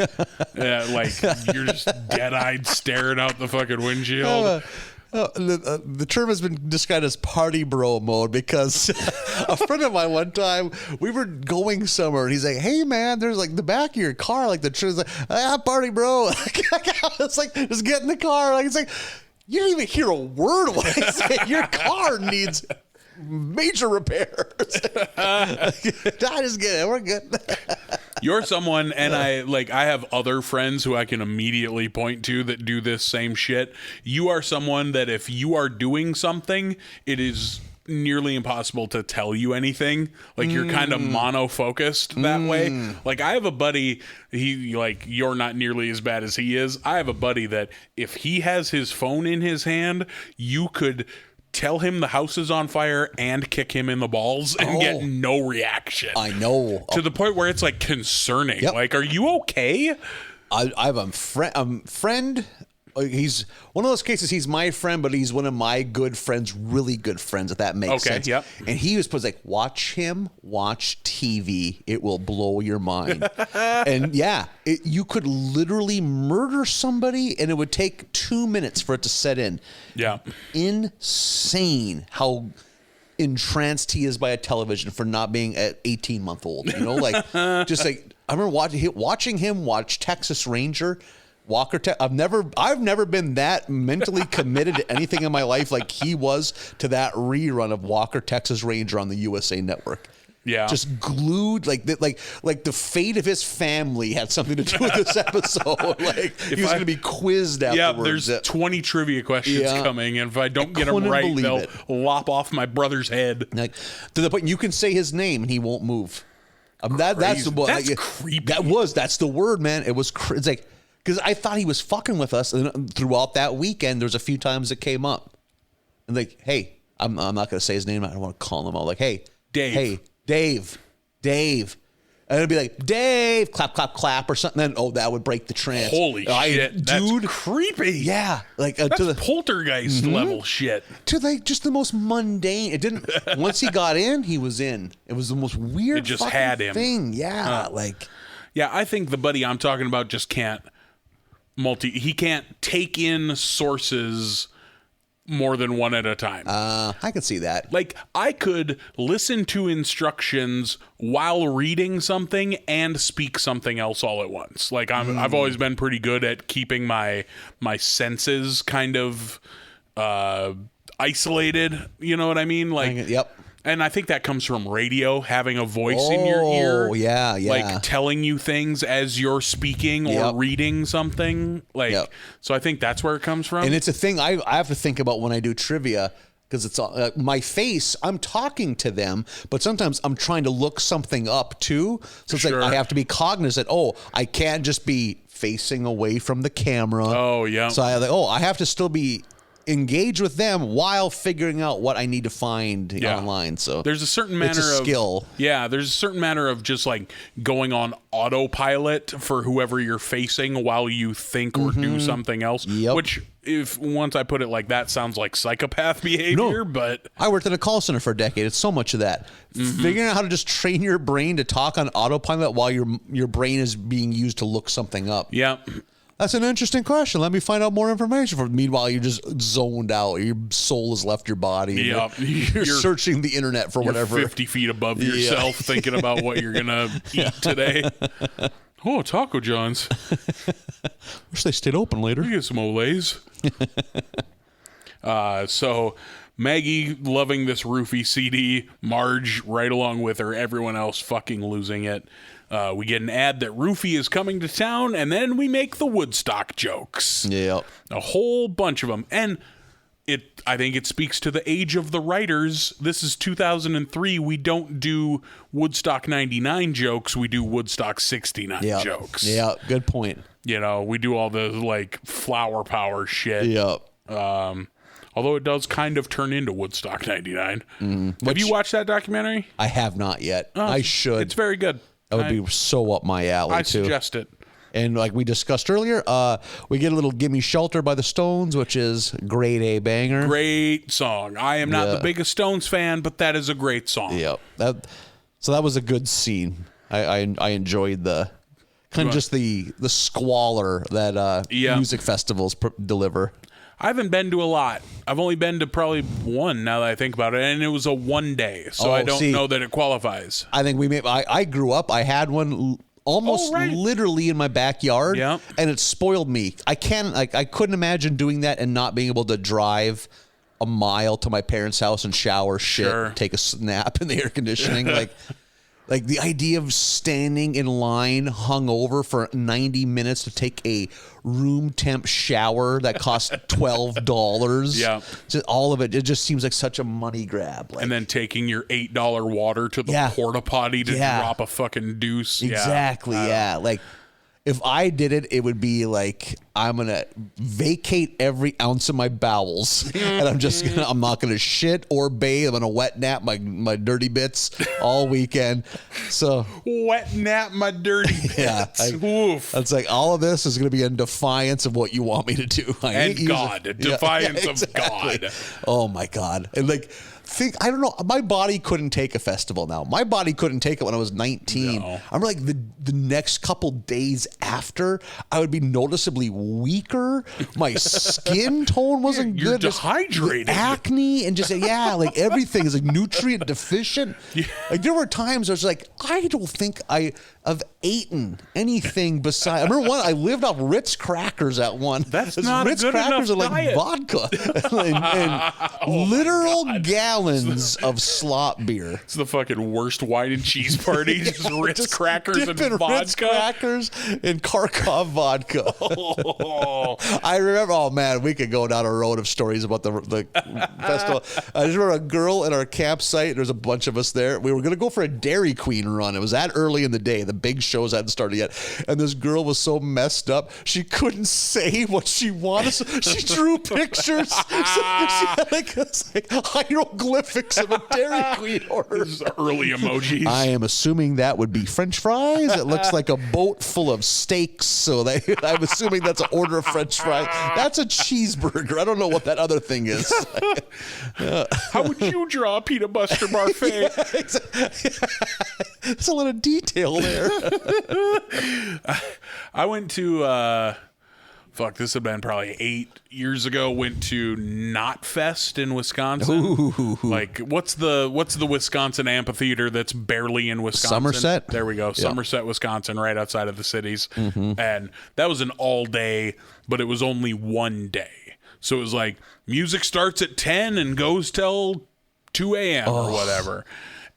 Like you're just dead-eyed staring out the fucking windshield. The term has been described as party bro mode because a friend of mine one time, we were going somewhere and he's like, hey man, there's like the back of your car, like the tree, like, party bro. It's like, just get in the car. Like, it's like, you don't even hear a word what I say. Your car needs major repairs. I just get it. We're good. You're someone, and I have other friends who I can immediately point to that do this same shit. You are someone that if you are doing something, it is nearly impossible to tell you anything. Like you're kind of mono-focused that way. Like I have a buddy, you're not nearly as bad as he is. I have a buddy that if he has his phone in his hand, you could tell him the house is on fire and kick him in the balls and get no reaction. I know. To the point where it's like concerning. Yep. Like, are you okay? I have a friend. He's one of those cases. He's my friend, but he's one of my good friends, really good friends, if that makes sense. Yep. And he was like, watch him watch TV. It will blow your mind. And you could literally murder somebody and it would take 2 minutes for it to set in. Yeah. Insane how entranced he is by a television for not being at 18-month-old. You know, like just like I remember watching him watch Texas Ranger. I've never been that mentally committed to anything in my life like he was to that rerun of Walker Texas Ranger on the USA Network. Yeah, just glued like the fate of his family had something to do with this episode. Like he was going to be quizzed afterwards. Yeah, there's 20 trivia questions coming, and if I don't get them right, they'll lop off my brother's head. Like to the point you can say his name and he won't move. That's the That's creepy. That's the word, man. It's like. Because I thought he was fucking with us, and throughout that weekend, there's a few times it came up, and like, hey, I'm not going to say his name. I don't want to call him out. Like, hey, Dave. Hey, Dave, and it'd be like, Dave, clap, clap, clap, or something. Then that would break the trance. Holy shit, dude, that's creepy. Yeah, like that's poltergeist level shit. To like just the most mundane. It didn't. Once he got in, he was in. It was the most weird. It just had him. Thing. Yeah, Yeah, I think the buddy I'm talking about just can't. He can't take in sources more than one at a time. I could see that. Like, I could listen to instructions while reading something and speak something else all at once. Like, I've always been pretty good at keeping my senses kind of isolated. You know what I mean? Like, Yep. And I think that comes from radio, having a voice in your ear. Oh, yeah. Like telling you things as you're speaking or reading something. Like, so I think that's where it comes from. And it's a thing I have to think about when I do trivia, because it's my face, I'm talking to them, but sometimes I'm trying to look something up too. So it's like I have to be cognizant. Oh, I can't just be facing away from the camera. Oh, yeah. So I have to still be engage with them while figuring out what I need to find online. So there's a certain manner of skill. Yeah, there's a certain manner of just like going on autopilot for whoever you're facing while you think or do something else. Which, if once I put it like that, sounds like psychopath behavior. But I worked in a call center for a decade. It's so much of that. Figuring out how to just train your brain to talk on autopilot while your brain is being used to look something up. Yeah. That's an interesting question. Let me find out more information. Meanwhile, you're just zoned out. Your soul has left your body. Yeah, you're searching the internet for whatever. 50 feet above yourself, thinking about what you're gonna eat today. Oh, Taco John's. Wish they stayed open later. We get some Olays. So Maggie loving this roofie CD. Marge right along with her. Everyone else fucking losing it. We get an ad that Roofie is coming to town, and then we make the Woodstock jokes. Yeah. A whole bunch of them. And I think it speaks to the age of the writers. This is 2003. We don't do Woodstock 99 jokes. We do Woodstock 69 jokes. Yeah, good point. You know, we do all the, like, flower power shit. Yeah. Although it does kind of turn into Woodstock 99. Have you watched that documentary? I have not yet. I should. It's very good. That would be so up my alley, I too. suggest it. And like we discussed earlier, we get a little Gimme Shelter by the Stones, which is grade A banger. Great song. I am not the biggest Stones fan, but that is a great song. Yeah. So that was a good scene. I enjoyed the kind of just the squalor that music festivals deliver. I haven't been to a lot. I've only been to probably one now that I think about it, and it was a one day, so I don't know that it qualifies. I think I grew up. I had one almost literally in my backyard, and it spoiled me. I couldn't imagine doing that and not being able to drive a mile to my parents' house and shower, take a nap in the air conditioning, Like the idea of standing in line hungover for 90 minutes to take a room temp shower that costs $12. Yeah. Just all of it. It just seems like such a money grab. And then taking your $8 water to the porta potty to drop a fucking deuce. Exactly. Yeah. Like if I did it, it would be like, I'm going to vacate every ounce of my bowels and I'm not going to shit or bathe. I'm going to wet nap my dirty bits all weekend. So wet nap my dirty bits. Oof. That's like all of this is going to be in defiance of what you want me to do. Defiance of God. Oh my God. And like, I don't know. My body couldn't take a festival now. My body couldn't take it when I was 19. No. I'm like the next couple days after, I would be noticeably weaker. My skin tone wasn't good. You're dehydrated. Just acne and just like everything is like nutrient deficient. Yeah. Like there were times I was like, I don't think I've eaten anything besides. I remember I lived off Ritz crackers at one. That's not Ritz a good crackers enough are like diet. vodka and literal gallons of slop beer. It's the fucking worst wine and cheese party. Just Ritz crackers and vodka. Ritz crackers and Kharkov vodka. I remember. Oh man, we could go down a road of stories about the festival. I just remember a girl at our campsite. There's a bunch of us there. We were gonna go for a Dairy Queen run. It was that early in the day. The big shows hadn't started yet, and this girl was so messed up she couldn't say what she wanted. So she drew pictures. So she had like hieroglyphics of a Dairy Queen order. Early emojis. I am assuming that would be French fries. It looks like a boat full of steaks, so I'm assuming that's an order of French fries. That's a cheeseburger. I don't know what that other thing is. How would you draw a peanut butter parfait? Yeah, exactly. There's a lot of detail there. I went to this had been probably 8 years ago, went to Knot Fest in Wisconsin. Ooh. Like, what's the Wisconsin amphitheater that's barely in Wisconsin? Somerset. There we go. Yep. Somerset, Wisconsin, right outside of the cities. And that was an all day, but it was only one day. So it was like music starts at 10 and goes till 2 a.m. or whatever.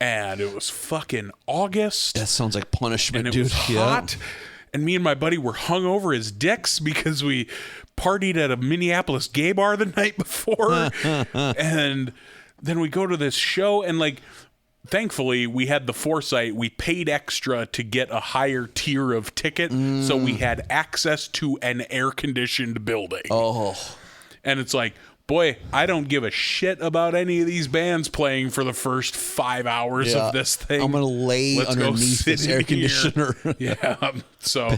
And it was fucking August. That sounds like punishment, And it dude. was hot. And me and my buddy were hung over as dicks because we partied at a Minneapolis gay bar the night before. And then we go to this show, and like, thankfully we had the foresight. We paid extra to get a higher tier of ticket, so we had access to an air-conditioned building. And it's like, boy, I don't give a shit about any of these bands playing for the first 5 hours of this thing. I'm going to lay underneath this air conditioner. So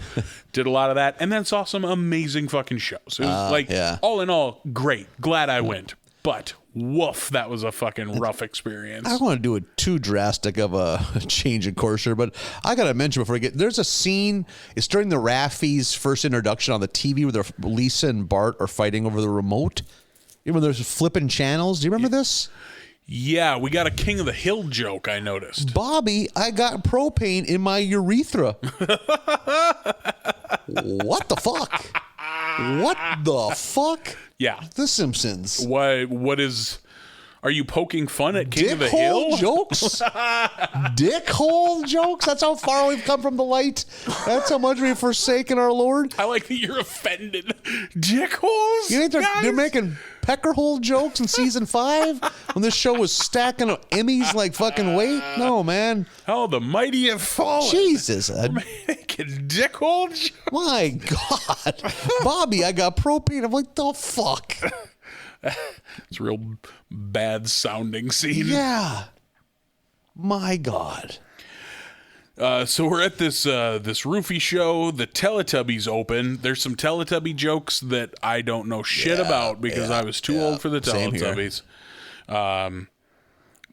did a lot of that, and then saw some amazing fucking shows. It was all in all, great. Glad I went. But woof, that was a fucking rough experience. I don't want to do it too drastic of a change in course here, but I got to mention before I get, there's a scene, it's during the Raffies' first introduction on the TV where Lisa and Bart are fighting over the remote. You remember there's flipping channels? Do you remember this? Yeah, we got a King of the Hill joke, I noticed. Bobby, I got propane in my urethra. What the fuck? What the fuck? Yeah. The Simpsons. What is... Are you poking fun at King of the Dickhole Hill? jokes? Dickhole jokes? That's how far we've come from the light? That's how much we've forsaken our Lord? I like that you're offended. Dickholes? You think they're making peckerhole jokes in season 5 when this show was stacking Emmys like fucking weight? No, man. How the mighty have fallen. Jesus. Making dickhole jokes? My God. Bobby, I got propane. I'm like, the fuck? It's a real bad sounding scene. Yeah. My God. So we're at this roofie show. The Teletubbies open. There's some Teletubby jokes that I don't know shit about because I was too old for the Teletubbies.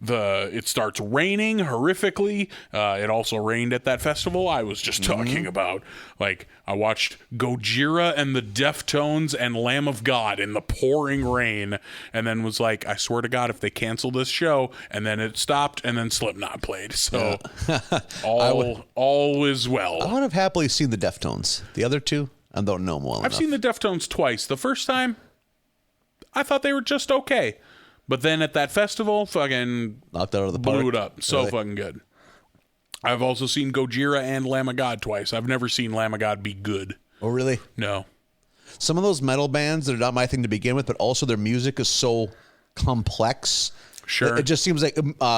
It starts raining horrifically. It also rained at that festival I was just talking about. Like, I watched Gojira and the Deftones and Lamb of God in the pouring rain, and then was like, I swear to God, if they cancel this show, and then it stopped, and then Slipknot played. So all is well. I would have happily seen the Deftones. The other two, I don't know them well enough. I've seen the Deftones twice. The first time, I thought they were just okay. But then at that festival, fucking knocked out of the park. Blew it up. So fucking good. I've also seen Gojira and Lamb of God twice. I've never seen Lamb of God be good. Oh, really? No. Some of those metal bands, they're not my thing to begin with, but also their music is so complex. Sure. It just seems like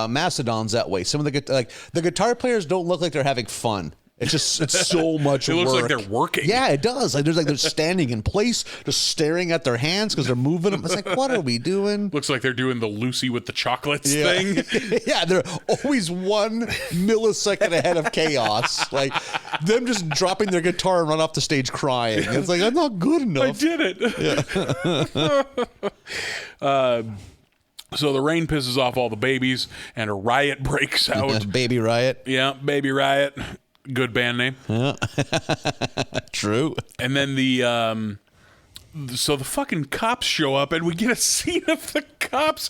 Mastodon's that way. Some of the guitar players don't look like they're having fun. It's so much work. It looks like they're working. Yeah, it does. Like they're standing in place, just staring at their hands because they're moving them. It's like, what are we doing? Looks like they're doing the Lucy with the chocolates thing. Yeah, they're always 1 millisecond ahead of chaos. Like them just dropping their guitar and run off the stage crying. It's like, I'm not good enough. I did it. Yeah. So the rain pisses off all the babies, and a riot breaks out. Baby Riot. Yeah, Baby Riot. Good band name. Yeah. True. And then so the fucking cops show up, and we get a scene of the cops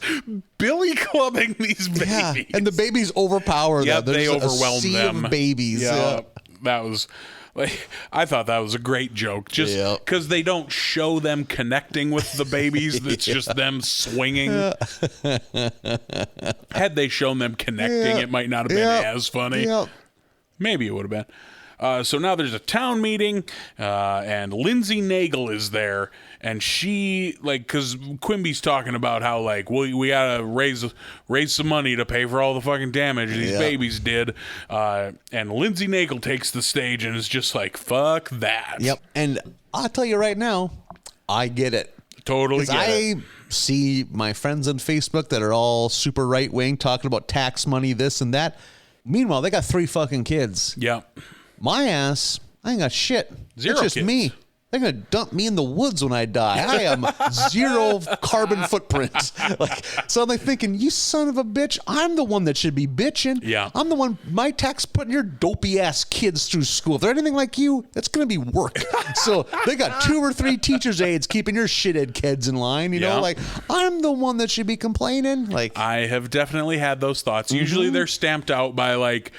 billy clubbing these babies. Yeah, and the babies overpower them. They overwhelm a sea them. Of babies. Yeah. That was... Like, I thought that was a great joke, just because they don't show them connecting with the babies. It's just them swinging. Had they shown them connecting, it might not have been as funny. Maybe it would have been. So now there's a town meeting, and Lindsay Nagel is there, and she, like, because Quimby's talking about how, like, we gotta raise some money to pay for all the fucking damage these babies did, and Lindsay Nagel takes the stage and is just like, fuck that. Yep, and I'll tell you right now, I get it. Totally get it. I see my friends on Facebook that are all super right-wing talking about tax money, this and that. Meanwhile, they got 3 fucking kids. Yeah. My ass, I ain't got shit. Zero it's just kids. me. They're going to dump me in the woods when I die. I am 0 carbon footprint. Like, so I'm like thinking, you son of a bitch, I'm the one that should be bitching. Yeah. I'm the one, my tax putting your dopey ass kids through school. If they're anything like you, that's going to be work. So they got 2 or 3 teachers' aides keeping your shithead kids in line. You know, like, I'm the one that should be complaining. Like, I have definitely had those thoughts. Usually they're stamped out by like,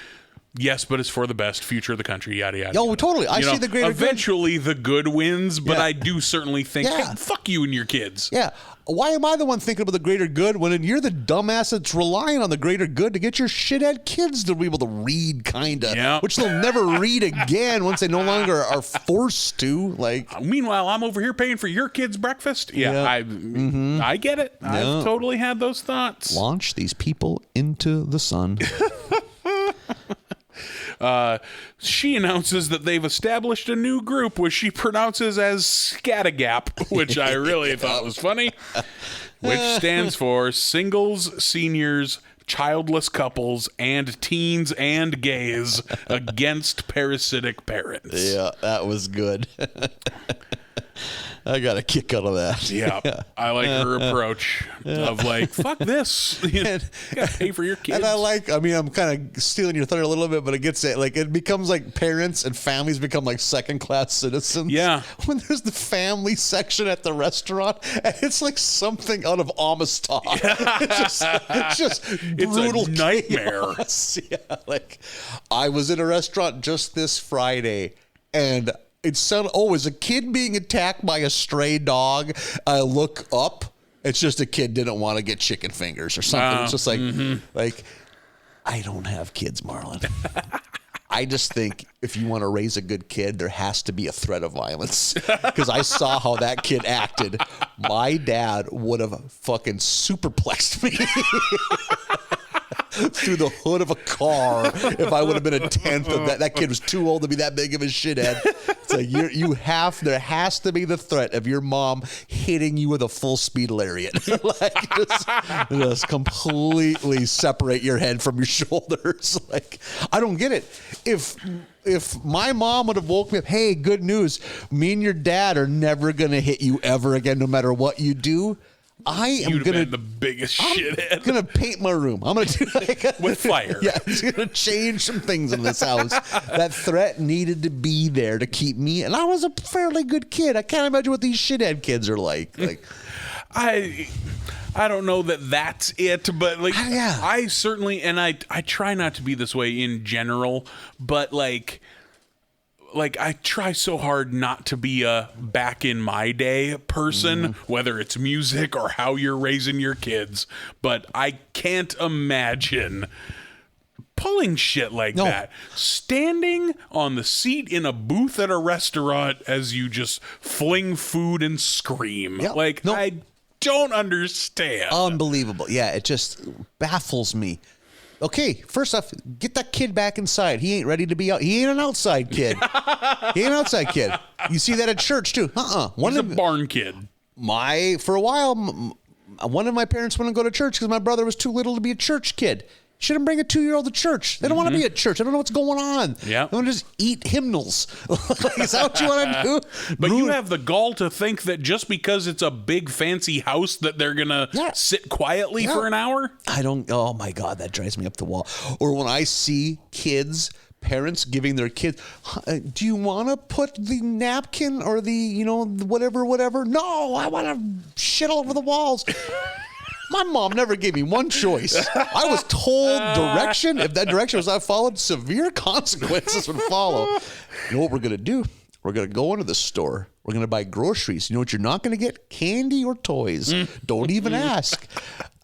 yes, but it's for the best, future of the country, yada, yada. Oh, totally. I see the greater good. Eventually, the good wins, but I do certainly think, hey, fuck you and your kids. Yeah. Why am I the one thinking about the greater good when you're the dumbass that's relying on the greater good to get your shithead kids to be able to read, kind of, which they'll never read again once they no longer are forced to. Like, meanwhile, I'm over here paying for your kids' breakfast. I get it. I've totally had those thoughts. Launch these people into the sun. She announces that they've established a new group, which she pronounces as SCCATAGAPP, which I really thought was funny, which stands for Singles, Seniors, Childless Couples, and Teens and Gays Against Parasitic Parents. Yeah, that was good. I got a kick out of that. Yeah, I like her approach of like, fuck this. You gotta pay for your kids. And I mean, I'm kind of stealing your thunder a little bit, but it becomes like parents and families become like second-class citizens. Yeah. When there's the family section at the restaurant, and it's like something out of Amistad. Yeah. It's just brutal. It's a nightmare. Yeah, like, I was in a restaurant just this Friday, and it sounded, is a kid being attacked by a stray dog? I look up. It's just a kid didn't want to get chicken fingers or something. It's just like, I don't have kids, Marlin. I just think if you want to raise a good kid, there has to be a threat of violence. Because I saw how that kid acted. My dad would have fucking superplexed me. Through the hood of a car if I would have been a tenth of that. That kid was too old to be that big of a shithead. It's like there has to be the threat of your mom hitting you with a full speed lariat. Like, just completely separate your head from your shoulders. Like, I don't get it. If my mom would have woke me up, hey, good news, me and your dad are never going to hit you ever again, no matter what you do. You'd have been the biggest shithead. I'm gonna paint my room. I'm gonna do with fire. Yeah, I'm gonna change some things in this house. That threat needed to be there to keep me, and I was a fairly good kid. I can't imagine what these shithead kids are like. I don't know that that's it, but like, I certainly, and I try not to be this way in general, but like I try so hard not to be a back in my day person, whether it's music or how you're raising your kids. But I can't imagine pulling shit like that. Standing on the seat in a booth at a restaurant as you just fling food and scream. I don't understand. Unbelievable. Yeah, it just baffles me. Okay, first off, get that kid back inside. He ain't ready to be out. He ain't an outside kid. He ain't an outside kid. You see that at church too. He's a barn kid. For a while, one of my parents wouldn't go to church because my brother was too little to be a church kid. Shouldn't bring a 2-year-old to church. They don't want to be at church. I don't know what's going on. Yeah. They want to just eat hymnals. Is that what you want to do? But you have the gall to think that just because it's a big fancy house that they're going to sit quietly for an hour? Oh my God, that drives me up the wall. Or when I see parents giving their kids, do you want to put the napkin or the, whatever? No, I want to shit all over the walls. My mom never gave me one choice. I was told direction. If that direction was not followed, severe consequences would follow. You know what we're going to do? We're going to go into the store. We're going to buy groceries. You know what you're not going to get? Candy or toys. Don't even ask.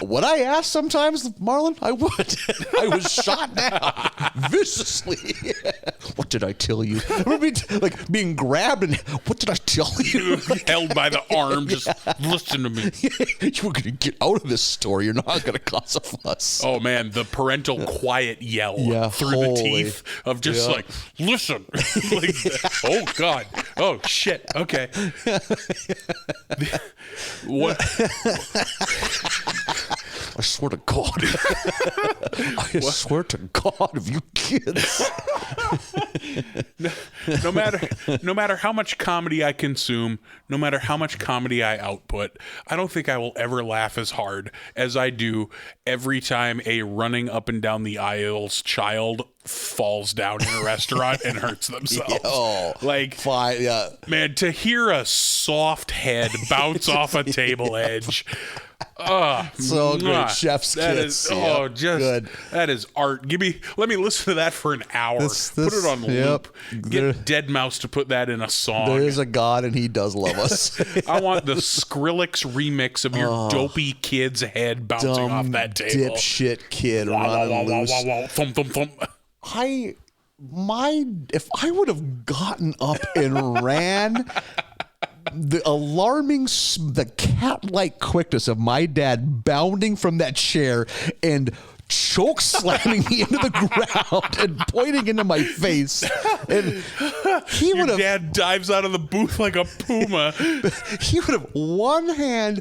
Would I ask sometimes, Marlin? I would. I was shot down viciously. What did I tell you? I remember being grabbed and what did I tell you? Held by the arm. Just listen to me. You were going to get out of this store. You're not going to cause a fuss. Oh, man. The parental quiet yell through the teeth of just listen. Oh, God. Oh, shit. Okay. What? I swear to God. I swear to God, of you kids. No matter how much comedy I consume, no matter how much comedy I output, I don't think I will ever laugh as hard as I do every time a running up and down the aisles child falls down in a restaurant and hurts themselves. Man, to hear a soft head bounce off a table edge. So good. Chef's kiss. Good. That is art. Let me listen to that for an hour. Put it on loop. Get Deadmau5 to put that in a song. There is a God and he does love us. I want the Skrillex remix of your dopey kid's head bouncing off that table. Dipshit kid running loose. Thump, thump, thump. If I would have gotten up and ran, the cat-like quickness of my dad bounding from that chair and choke slamming me into the ground and pointing into my face, and your dad dives out of the booth like a puma. He would have one hand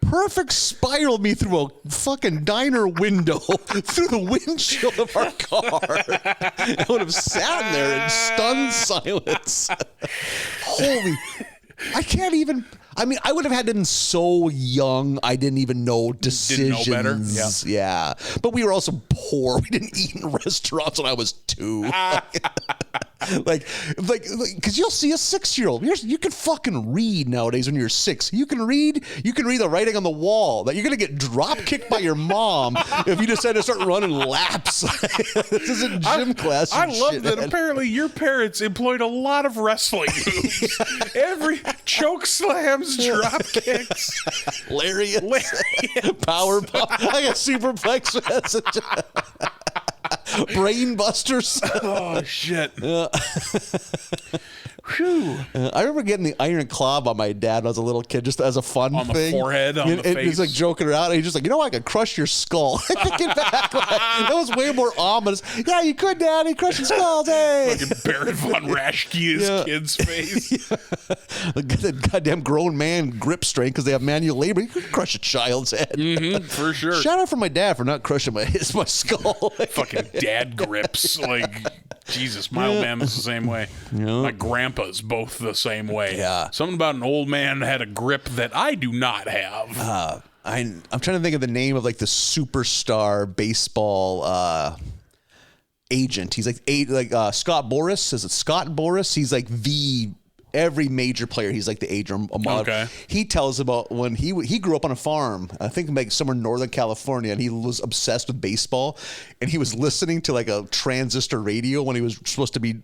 perfect spiraled me through a fucking diner window through the windshield of our car. I would have sat there in stunned silence. Holy, I can't even. I mean, I would have had been so young, I didn't even know decisions. Didn't know better? Yeah. But we were also poor. We didn't eat in restaurants when I was 2. Like, because you'll see a 6-year-old. You can fucking read nowadays when you're 6. You can read the writing on the wall that you're gonna get drop kicked by your mom if you decide to start running laps. This isn't gym class. I love that. Apparently, your parents employed a lot of wrestling moves. Every choke slams, drop kicks, lariats, power pop. I got superplex. Brain busters. Oh shit. I remember getting the iron claw by my dad when I was a little kid, just as a fun on thing. The forehead, on the face. He's like joking around, and he's just like, I could crush your skull. Thinking back, that was way more ominous. Yeah, you could, Daddy, crush your skulls, hey. Like Baron von Raschke, his kid's face. The goddamn grown man grip strength because they have manual labor. You could crush a child's head. For sure. Shout out for my dad for not crushing my skull. Fucking dad grips. Like, Jesus, my old man was the same way. My grandpa's both the same way. Yeah. Something about an old man had a grip that I do not have. I'm trying to think of the name of like the superstar baseball agent. He's like Scott Boras. Is it Scott Boras? He's like every major player. He's like the agent. Okay. He tells about when he grew up on a farm, I think like somewhere in Northern California, and he was obsessed with baseball, and he was listening to like a transistor radio when he was supposed to be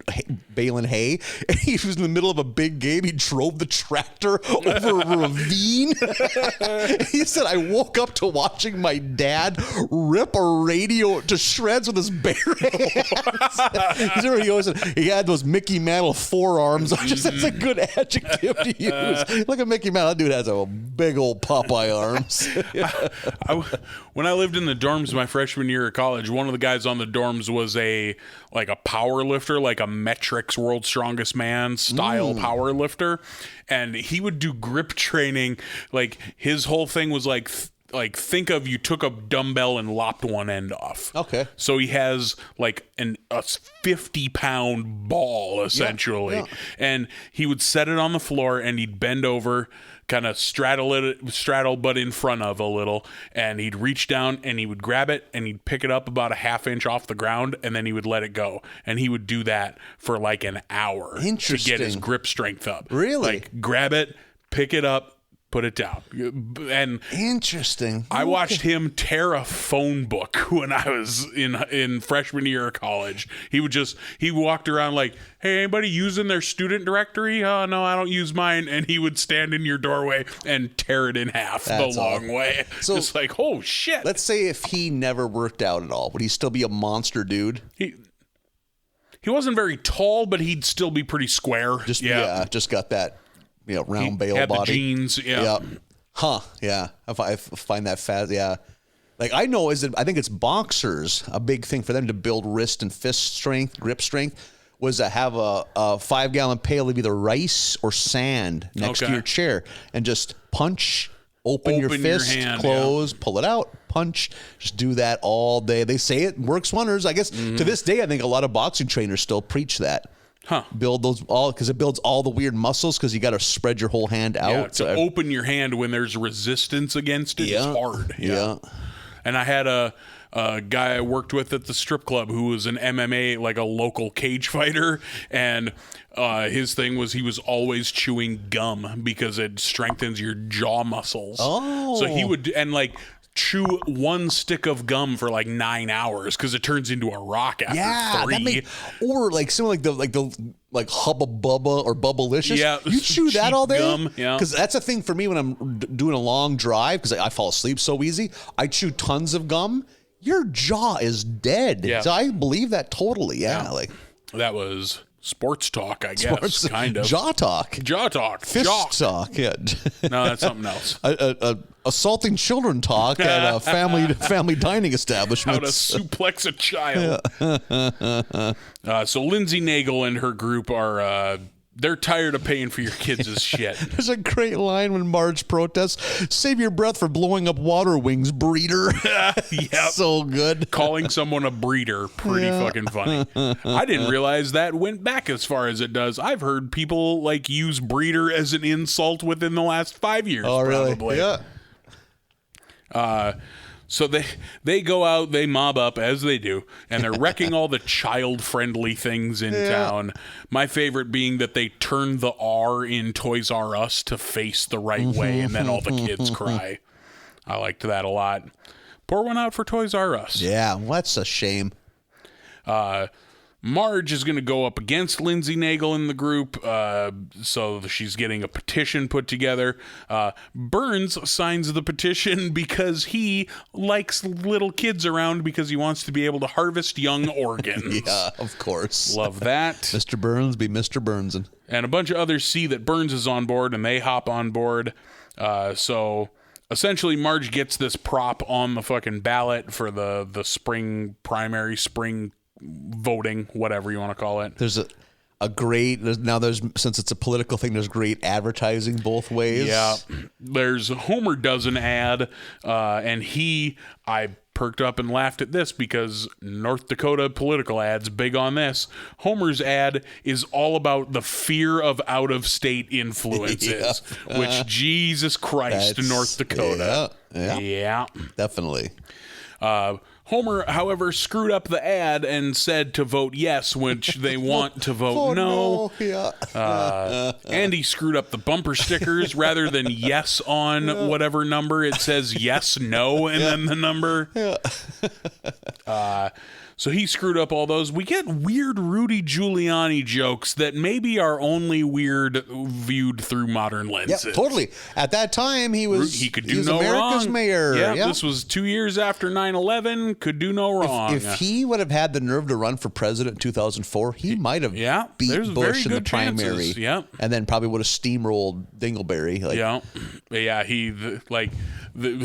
baling hay, and he was in the middle of a big game. He drove the tractor over a ravine. He said, I woke up to watching my dad rip a radio to shreds with his bare hands. He had those Mickey Mantle forearms. That's a good adjective to use. Look at Mickey Mantle. That dude has a big old Popeye arms. When I lived in the dorms my freshman year of college, one of the guys on the dorms was a power lifter, like a Metrics World's Strongest Man style power lifter, and he would do grip training. Like his whole thing was like think of you took a dumbbell and lopped one end off. Okay. So he has like a 50-pound ball essentially, and he would set it on the floor and he'd bend over, kind of straddle but in front of a little, and he'd reach down and he would grab it and he'd pick it up about a half inch off the ground and then he would let it go, and he would do that for like an hour to get his grip strength up. Really? Like grab it, pick it up, put it down. And interesting. I watched him tear a phone book when I was in freshman year of college. He walked around like, hey, anybody using their student directory? Oh, no, I don't use mine. And he would stand in your doorway and tear it in half the long way. So, just like, oh, shit. Let's say if he never worked out at all, would he still be a monster dude? He wasn't very tall, but he'd still be pretty square. Just got that. Round bale had body. The jeans, yeah. Huh, yeah. I find that fast, yeah. Like I think it's boxers, a big thing for them to build wrist and fist strength, grip strength, was to have a 5-gallon pail of either rice or sand next to your chair and just punch Open your fist, hand, close, pull it out, punch. Just do that all day. They say it works wonders. I guess to this day, I think a lot of boxing trainers still preach that. Huh. Build those all because it builds all the weird muscles because you got to spread your whole hand out. Yeah, to open your hand when there's resistance against it is hard. Yeah. And I had a guy I worked with at the strip club who was an MMA, like a local cage fighter, and his thing was he was always chewing gum because it strengthens your jaw muscles. Oh. So he would, and like, chew one stick of gum for like 9 hours because it turns into a rock after 3. Or like something like the Hubba Bubba or Bubblicious. Yeah, you chew that all day. Gum, yeah, because that's a thing for me when I'm doing a long drive because I fall asleep so easy. I chew tons of gum. Your jaw is dead. Yeah. So I believe that totally. Yeah. Like that was sports talk, I guess. Kind of jaw talk. Fist talk. Yeah. No, that's something else. Assaulting children talk at a family dining establishment. How to suplex a child. So Lindsay Nagel and her group are they're tired of paying for your kids' shit. There's a great line when Marge protests, "Save your breath for blowing up water wings, breeder." Yep. So good. Calling someone a breeder, pretty fucking funny. I didn't realize that went back as far as it does. I've heard people like use breeder as an insult within the last 5 years. Oh, probably. Really? Yeah. So they go out, they mob up as they do, and they're wrecking all the child-friendly things in town. My favorite being that they turn the R in Toys R Us to face the right way, and then all the kids cry. I liked that a lot. Pour one out for Toys R Us. Yeah, well, that's a shame. Marge is going to go up against Lindsay Nagel in the group, so she's getting a petition put together. Burns signs the petition because he likes little kids around because he wants to be able to harvest young organs. Yeah, of course. Love that. Mr. Burns be Mr. Burnsin'. And a bunch of others see that Burns is on board, and they hop on board. So essentially, Marge gets this prop on the fucking ballot for the spring primary, spring voting, whatever you want to call it. There's a great since it's a political thing, there's great advertising both ways. Yeah, there's Homer does an ad, and I perked up and laughed at this because North Dakota political ads big on this. Homer's ad is all about the fear of out-of-state influences, which Jesus Christ, North Dakota. Yeah, definitely. Homer, however, screwed up the ad and said to vote yes, which they want to vote no. Yeah. And he screwed up the bumper stickers. Rather than yes on whatever number, it says yes, no, and then the number. So he screwed up all those. We get weird Rudy Giuliani jokes that maybe are only weird viewed through modern lenses. Yeah, totally. At that time, he could do no America's wrong. mayor. Yeah, this was 2 years after 9/11. Could do no wrong. If he would have had the nerve to run for president in 2004, he might have beat Bush in the primary. Yeah, and then probably would have steamrolled Dingleberry.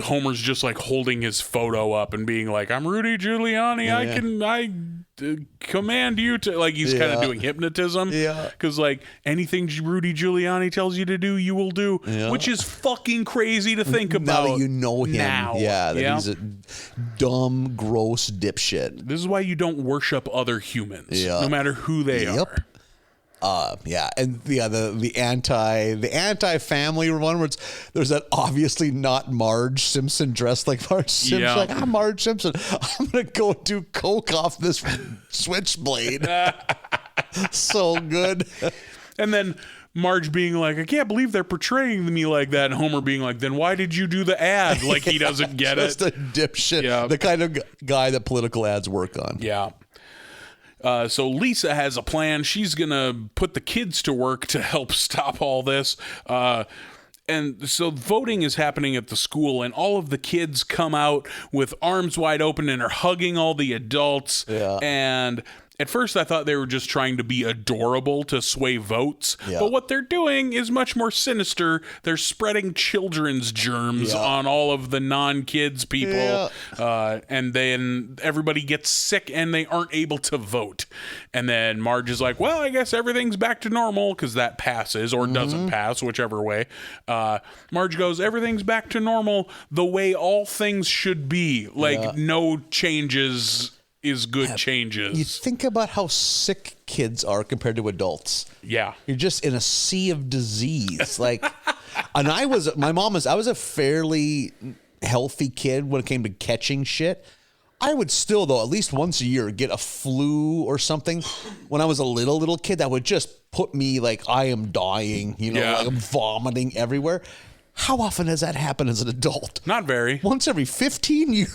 Homer's just like holding his photo up and being like, "I'm Rudy Giuliani. I command you to," like he's kind of doing hypnotism. Yeah, because like anything Rudy Giuliani tells you to do, you will do, which is fucking crazy to think about. Now that you know him, that he's a dumb, gross dipshit. This is why you don't worship other humans, no matter who they are. And the anti-family one where there's that obviously not Marge Simpson dressed like Marge Simpson. Like, I'm Marge Simpson. I'm gonna go do coke off this switchblade. So good. And then Marge being like, "I can't believe they're portraying me like that," and Homer being like, "Then why did you do the ad?" Like he doesn't get just it. Just a dipshit. Yeah. The kind of guy that political ads work on. Yeah. So Lisa has a plan. She's going to put the kids to work to help stop all this. And so voting is happening at the school, and all of the kids come out with arms wide open and are hugging all the adults. Yeah. And At first, I thought they were just trying to be adorable to sway votes, Yeah. but what they're doing is much more sinister. They're spreading children's germs on all of the non-kids people, and then everybody gets sick and they aren't able to vote. And then Marge is like, well, I guess everything's back to normal, because that passes or doesn't pass, whichever way. Marge goes, everything's back to normal the way all things should be. Like, no changes is good changes. You think about how sick kids are compared to adults. Yeah. You're just in a sea of disease. Like, and I was a fairly healthy kid when it came to catching shit. I would still, though, at least once a year get a flu or something. When I was a little kid, that would just put me like, I am dying, like I'm vomiting everywhere. How often has that happened as an adult? Not very. Once every 15 years,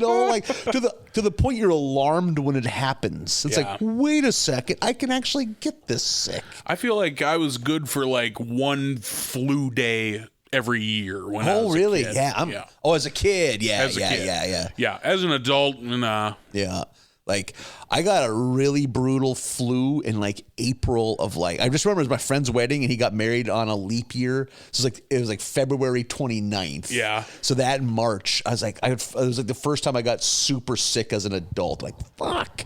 like to the point you're alarmed when it happens. It's like, wait a second, I can actually get this sick. I feel like I was good for like one flu day every year when I was really? a kid. Yeah. Oh, as a kid. Yeah. As a kid. Yeah. Yeah. As an adult, nah. Yeah. Like, I got a really brutal flu in like April of like, I just remember it was my friend's wedding and he got married on a leap year. So it was like February 29th. Yeah. So that March, I was like, it was like the first time I got super sick as an adult. Like, fuck.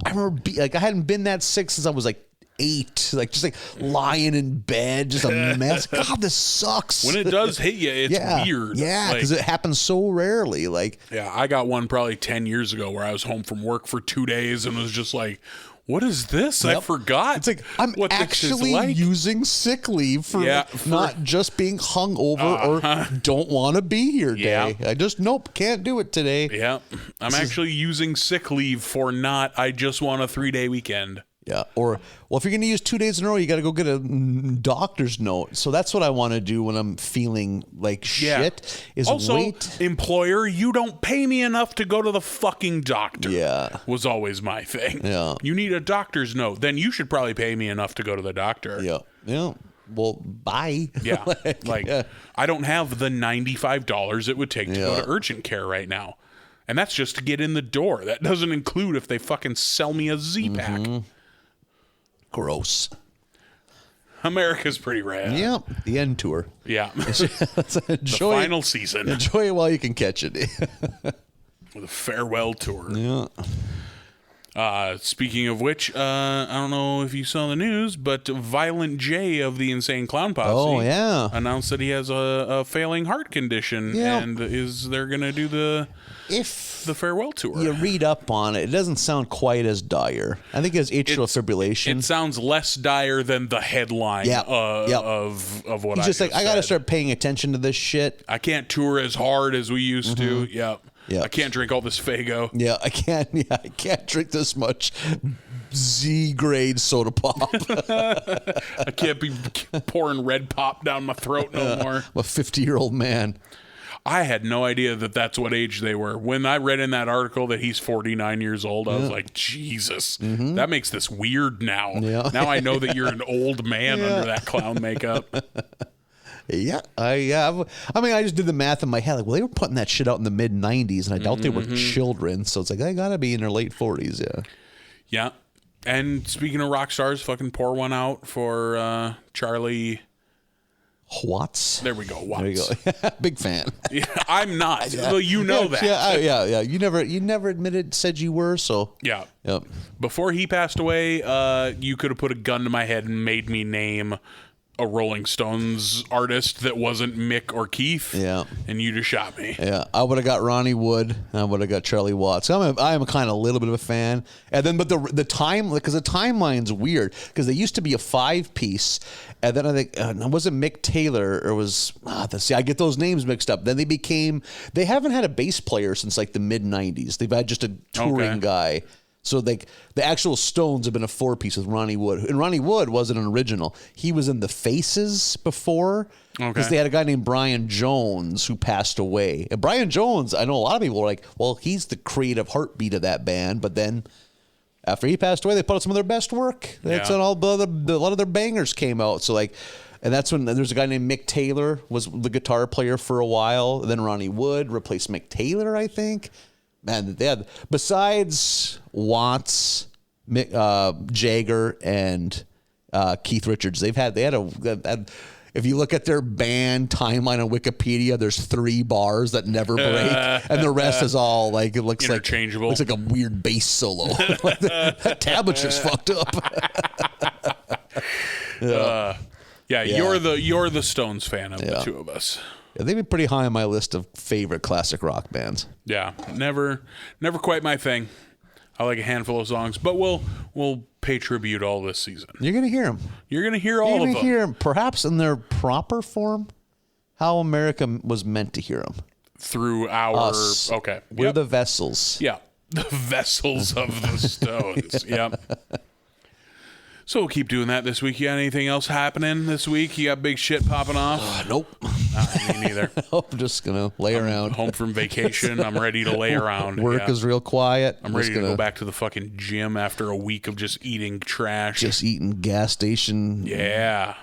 I remember I hadn't been that sick since I was like 8, like just like lying in bed, just a mess. God, this sucks. When it does hit you, it's weird. Yeah, because it happens so rarely. Like, I got one probably 10 years ago where I was home from work for 2 days and was just like, what is this? I forgot. It's like, I'm what actually using sick leave for not just being hungover or don't want to be here day. I just, can't do it today. Yeah. I'm actually using sick leave for not, I just want a 3-day weekend. Yeah. Or, well, if you're going to use 2 days in a row, you got to go get a doctor's note. So that's what I want to do when I'm feeling like shit is also, wait. Employer, you don't pay me enough to go to the fucking doctor. Yeah. Was always my thing. Yeah. You need a doctor's note. Then you should probably pay me enough to go to the doctor. Yeah. Yeah. Well, bye. Yeah. I don't have the $95 it would take to go to urgent care right now. And that's just to get in the door. That doesn't include if they fucking sell me a Z-Pack. Mm-hmm. Gross. America's pretty rad. Yeah, the end tour. Yeah. Enjoy the final season. Enjoy it while you can catch it. With a farewell tour. Yeah. Speaking of which, I don't know if you saw the news, but Violent J of the Insane Clown Posse announced that he has a failing heart condition and they're going to do the farewell tour. You read up on it, it doesn't sound quite as dire. I think it's atrial fibrillation. It sounds less dire than the headline of what He's just like, I got to start paying attention to this shit. I can't tour as hard as we used to. Yep. Yeah. I can't drink all this Faygo. Yeah, I can't. Yeah, I can't drink this much Z-grade soda pop. I can't be pouring red pop down my throat no more. I'm a 50-year-old man. I had no idea that that's what age they were. When I read in that article that he's 49 years old, I was like, Jesus, that makes this weird now. Yeah. Now I know that you're an old man under that clown makeup. Yeah, I mean, I just did the math in my head. Like, well, they were putting that shit out in the mid '90s, and I doubt they were children. So it's like they gotta be in their late 40s. Yeah. Yeah. And speaking of rock stars, fucking pour one out for Charlie Watts. There we go. Watts. There you go. Big fan. Yeah, I'm not. Well, you know that. Yeah. You never admitted, said you were. So yeah. Yep. Before he passed away, you could have put a gun to my head and made me name a Rolling Stones artist that wasn't Mick or Keith. Yeah. And you just shot me. Yeah. I would have got Ronnie Wood. And I would have got Charlie Watts. I'm a kind of a little bit of a fan. And then, but the time, because the timeline's weird, because they used to be a 5-piece. And then I think it wasn't Mick Taylor, or it was, I get those names mixed up. Then they haven't had a bass player since like the mid 90s. They've had just a touring guy. So like the actual Stones have been a 4-piece with Ronnie Wood. And Ronnie Wood wasn't an original. He was in the Faces before. Because they had a guy named Brian Jones who passed away. And Brian Jones, I know a lot of people are like, well, he's the creative heartbeat of that band. But then after he passed away, they put out some of their best work. That's when a lot of their bangers came out. So like, and that's when there's a guy named Mick Taylor was the guitar player for a while. And then Ronnie Wood replaced Mick Taylor, I think. Man, they had, besides Watts Jagger and Keith Richards. They had a if you look at their band timeline on Wikipedia, there's 3 bars that never break, and the rest is all like it looks interchangeable. Looks like a weird bass solo. That tablature's fucked up. You're the Stones fan of the two of us. Yeah, they'd be pretty high on my list of favorite classic rock bands. Yeah, never quite my thing. I like a handful of songs, but we'll pay tribute all this season. You're gonna hear them. You're gonna hear all of them. You're gonna hear them, perhaps in their proper form, how America was meant to hear them. Through our Us. Okay, We're the vessels. Yeah, the vessels of the Stones. Yep. So we'll keep doing that this week. You got anything else happening this week? You got big shit popping off? Nope. Me neither. I'm just gonna lay around. Home from vacation. I'm ready to lay around. Work is real quiet. I'm ready to go back to the fucking gym after a week of just eating trash. Just eating gas station. Yeah.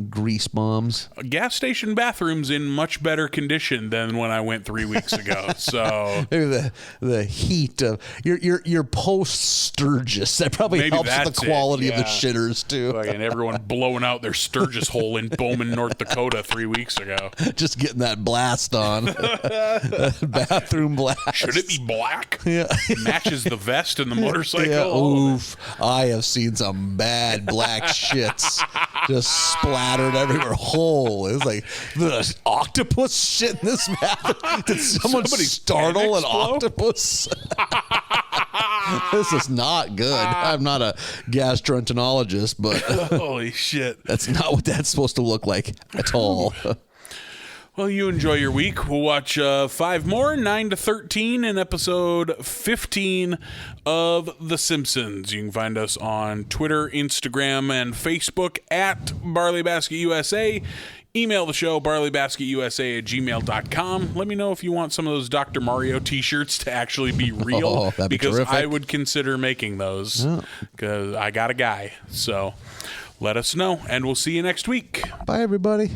Grease bombs. Gas station bathrooms in much better condition than when I went 3 weeks ago. So maybe the heat of your post Sturgis that probably maybe helps with the quality of the shitters too. And everyone blowing out their Sturgis hole in Bowman, North Dakota 3 weeks ago. Just getting that blast on. Bathroom blast. Should it be black? Yeah. Matches the vest and the motorcycle. Yeah, oof. I have seen some bad black shits just splattered everywhere. It was like the octopus shit in this bathroom. Did somebody startle an octopus? This is not good. I'm not a gastroenterologist, but holy shit, that's not what that's supposed to look like at all. Well, you enjoy your week. We'll watch 5 more, 9 to 13, in episode 15 of The Simpsons. You can find us on Twitter, Instagram, and Facebook at Barley Basket USA. Email the show, barleybasketUSA@gmail.com. Let me know if you want some of those Dr. Mario t-shirts to actually be real, because I would consider making those, because I got a guy. So let us know, and we'll see you next week. Bye, everybody.